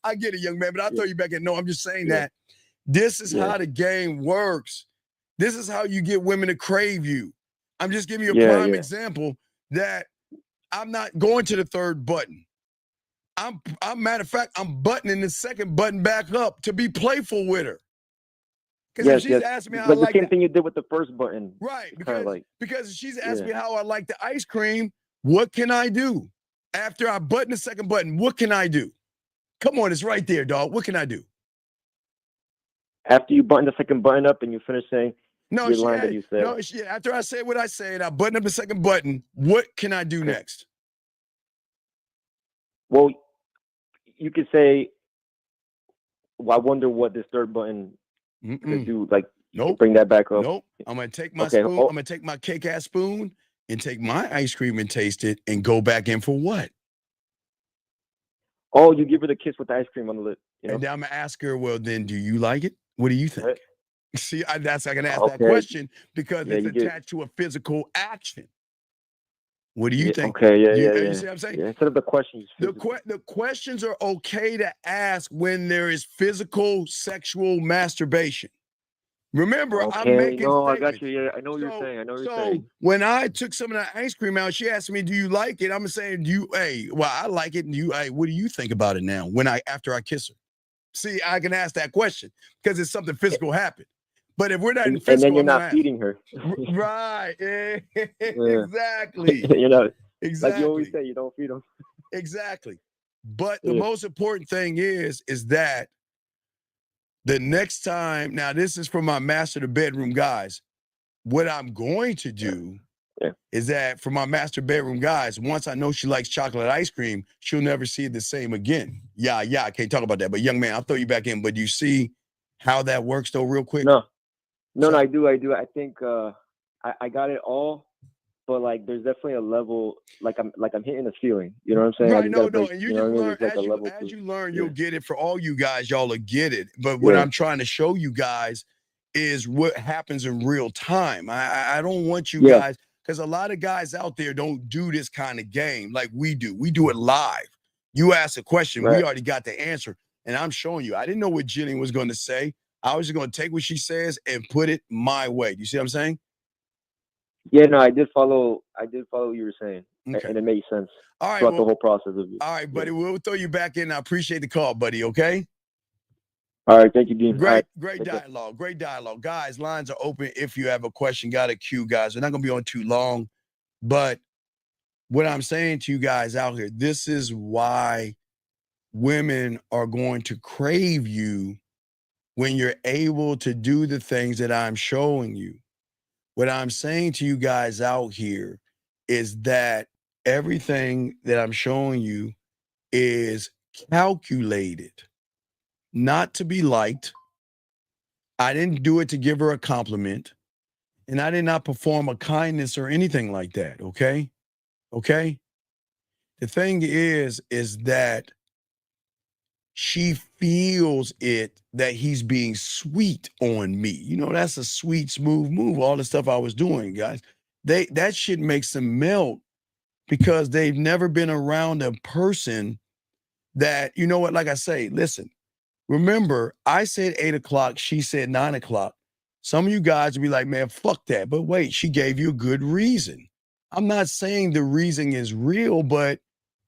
I get it, young man, but I'll throw you back in. No, I'm just saying that this is how the game works. This is how you get women to crave you. I'm just giving you a prime example that I'm not going to the third button. I'm matter of fact, I'm buttoning the second button back up to be playful with her. Because she's asking me how I like the same thing you did with the first button. Right. Because she's asking me how I like the ice cream. What can I do? After I button the second button, what can I do? Come on, it's right there, dog. What can I do? After you button the second button up and you finish saying your line that you said. No, after I said what I said, I button up the second button. What can I do next? Well, you could say, well, I wonder what this third button could do, like bring that back up. Nope. I'm gonna take my spoon. I'm gonna take my cake ass spoon and take my ice cream and taste it and go back in for what? Oh, you give her the kiss with the ice cream on the lip. You know? And then I'm gonna ask her, well, then do you like it? What do you think? Right. See, I can ask that question because it's attached to a physical action. What do you think? Okay, You see what I'm saying? Instead of the questions. The questions are okay to ask when there is physical sexual masturbation. Remember, I'm making I got you. Yeah, I know what you're saying. So when I took some of that ice cream out, she asked me, do you like it? I'm saying, I like it. And what do you think about it now after I kiss her? See, I can ask that question because it's something physical happened. But if we're not in physical, and then you're not feeding her. Right. Exactly. Exactly. Like you always say, you don't feed them. Exactly. But the most important thing is that the next time, now this is for my master the bedroom guys. What I'm going to do is that for my master bedroom guys, once I know she likes chocolate ice cream, she'll never see it the same again. Yeah, I can't talk about that. But young man, I'll throw you back in. But you see how that works though, real quick? No, I do. I think I got it all, but like there's definitely a level like I'm hitting a ceiling. You know what I'm saying? Right, and you just learn as you learn, you'll get it. For all you guys, y'all will get it. But what I'm trying to show you guys is what happens in real time. I don't want you guys, because a lot of guys out there don't do this kind of game like we do. We do it live. You ask a question, we already got the answer, and I'm showing you. I didn't know what Jillian was going to say. I was just going to take what she says and put it my way. You see what I'm saying? Yeah, no, I did follow what you were saying, and it made sense. All right, throughout the whole process of it. All right, buddy, we'll throw you back in. I appreciate the call, buddy. Okay. All right, thank you, Dean. Great dialogue. Guys, lines are open. If you have a question, got a queue, guys. We're not going to be on too long, but what I'm saying to you guys out here, this is why women are going to crave you when you're able to do the things that I'm showing you. What I'm saying to you guys out here is that everything that I'm showing you is calculated, not to be liked. I didn't do it to give her a compliment, and I did not perform a kindness or anything like that. Okay. Okay. The thing is that she feels it that he's being sweet on me. You know, that's a sweet, smooth move. All the stuff I was doing, guys. That shit makes them melt because they've never been around a person that, you know what, like I say, listen, remember, I said 8 o'clock, she said 9 o'clock. Some of you guys will be like, man, fuck that. But wait, she gave you a good reason. I'm not saying the reason is real, but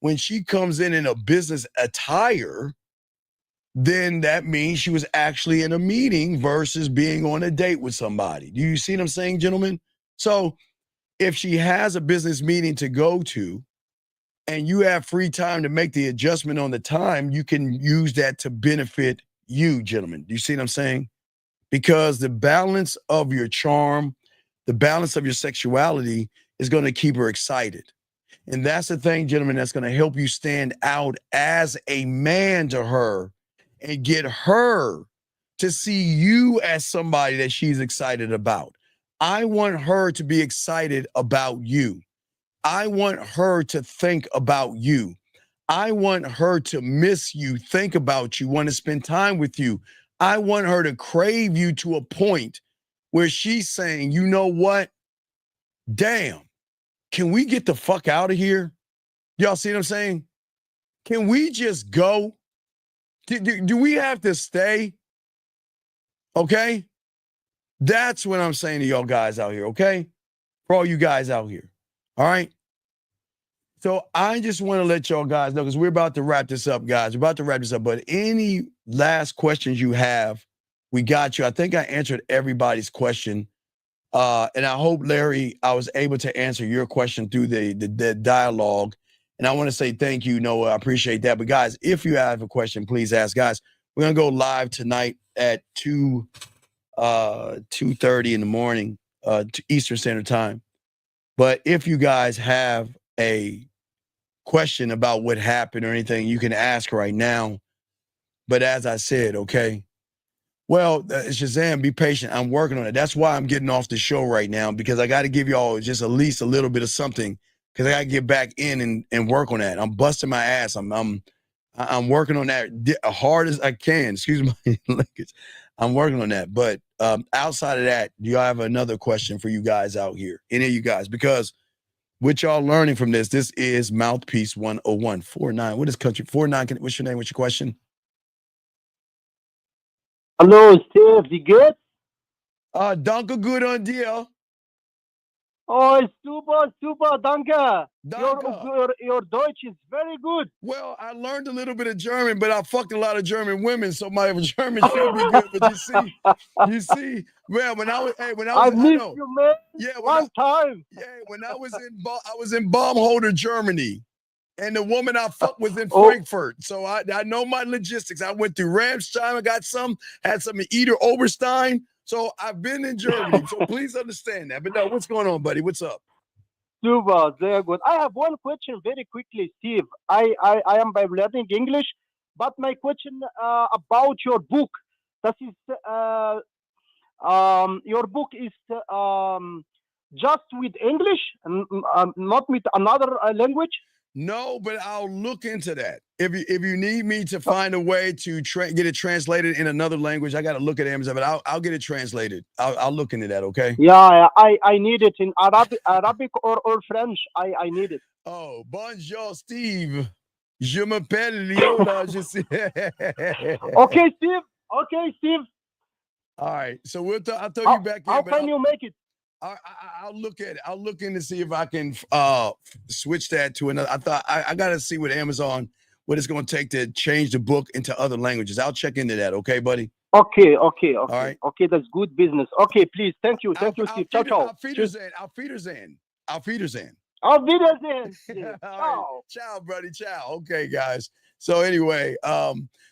when she comes in a business attire, then that means she was actually in a meeting versus being on a date with somebody. Do you see what I'm saying, gentlemen? So if she has a business meeting to go to and you have free time to make the adjustment on the time, you can use that to benefit you, gentlemen. Do you see what I'm saying? Because the balance of your charm, the balance of your sexuality is going to keep her excited. And that's the thing, gentlemen, that's going to help you stand out as a man to her and get her to see you as somebody that she's excited about. I want her to be excited about you. I want her to think about you. I want her to miss you, think about you, want to spend time with you. I want her to crave you to a point where she's saying, you know what? Damn, can we get the fuck out of here? Y'all see what I'm saying? Can we just go? Do we have to stay? Okay? That's what I'm saying to y'all guys out here, okay? For all you guys out here. All right? So I just want to let y'all guys know, because we're about to wrap this up, guys. We're about to wrap this up. But any last questions you have, we got you. I think I answered everybody's question. And I hope, Larry, I was able to answer your question through the dialogue. And I want to say thank you, Noah. I appreciate that. But guys, if you have a question, please ask. Guys, we're gonna go live tonight at 2:30 in the morning, to Eastern Standard Time. But if you guys have a question about what happened or anything, you can ask right now. But as I said, okay. Well, Shazam, be patient. I'm working on it. That's why I'm getting off the show right now, because I got to give y'all just at least a little bit of something, because I got to get back in and work on that. I'm busting my ass. I'm working on that hard as I can. Excuse my language. I'm working on that. But outside of that, do y'all have another question for you guys out here? Any of you guys? Because what y'all learning from this is Mouthpiece 101. 49. What is country? 49. What's your name? What's your question? Hallo Steve, wie geht's? Danke gut und dir. Oh, super, super, danke. Your Deutsch is very good. Well, I learned a little bit of German, but I fucked a lot of German women, so my German should be good. But you see, well, when I was, I missed you, man. Yeah, one time. Yeah, when I was in Baumholder, Germany. And the woman I fucked was in Frankfurt. So I know my logistics. I went through Ramstein. I got had some Eder Oberstein. So I've been in Germany. So please understand that. But no, what's going on, buddy? What's up? Super, very good. I have one question very quickly, Steve. I am by learning English, but my question about your book. That is, your book is just with English, not with another language? No, but I'll look into that. If you need me to find a way to get it translated in another language, I got to look at Amazon, but I'll get it translated. I'll look into that, okay? Yeah, I need it in Arabic or French. I need it. Oh, bonjour, Steve. Je m'appelle Leona. Okay, Steve. Okay, Steve. All right, so I'll throw you back in. How can you make it? I'll look at it. I'll look in to see if I can switch that to another. I got to see what Amazon, what it's going to take to change the book into other languages. I'll check into that. Okay, buddy? Okay. All right. Okay, that's good business. Okay, please. Thank you, Steve. Ciao, ciao. Auf Wiedersehen. Auf Wiedersehen. Ciao. Ciao, buddy. Ciao. Okay, guys. So anyway,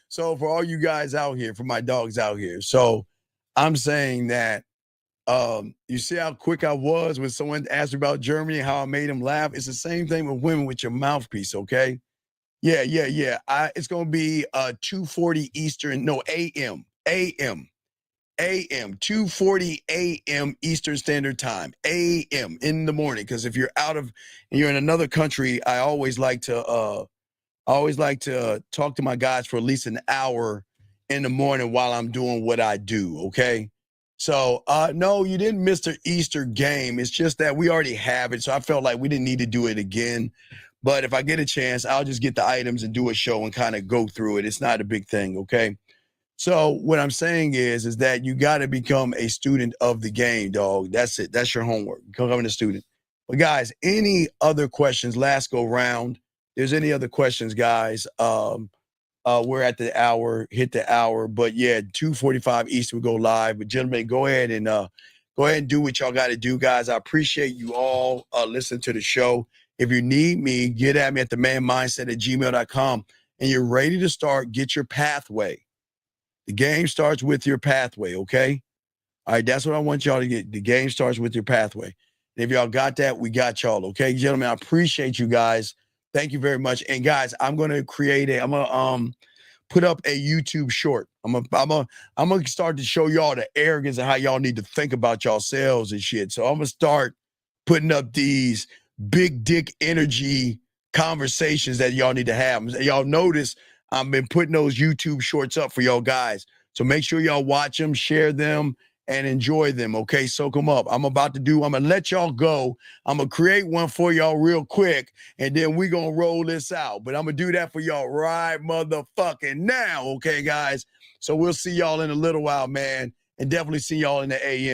so for all you guys out here, for my dogs out here, so I'm saying that you see how quick I was when someone asked about Germany, how I made them laugh. It's the same thing with women with your mouthpiece, okay? Yeah. It's gonna be 2:40 Eastern, no AM, 2:40 a.m. Eastern Standard Time, AM in the morning. Because if you're you're in another country, I always like to talk to my guys for at least an hour in the morning while I'm doing what I do. Okay. So no, you didn't miss the Easter game. It's just that we already have it, so I felt like we didn't need to do it again. But if I get a chance, I'll just get the items and do a show and kind of go through it. It's not a big thing. Okay. So what I'm saying is that you got to become a student of the game, dog. That's it. That's your homework. Becoming a student. But guys, any other questions? Last go round. There's any other questions, guys? We're at the hour, hit the hour. But yeah, 2:45 Eastern, we go live. But gentlemen, go ahead and do what y'all got to do, guys. I appreciate you all listening to the show. If you need me, get at me at themanmindset@gmail.com. And you're ready to start. Get your pathway. The game starts with your pathway, okay? All right, that's what I want y'all to get. The game starts with your pathway. And if y'all got that, we got y'all, okay? Gentlemen, I appreciate you guys. Thank you very much. And guys, I'm going to put up a YouTube short. I'm gonna start to show y'all the arrogance and how y'all need to think about yourselves and shit. So I'm gonna start putting up these big dick energy conversations that y'all need to have. Y'all notice I've been putting those YouTube shorts up for y'all guys. So make sure y'all watch them, share them, and enjoy them, okay? Soak them up. I'm going to let y'all go. I'm going to create one for y'all real quick, and then we going to roll this out. But I'm going to do that for y'all right motherfucking now, okay, guys? So we'll see y'all in a little while, man, and definitely see y'all in the AM.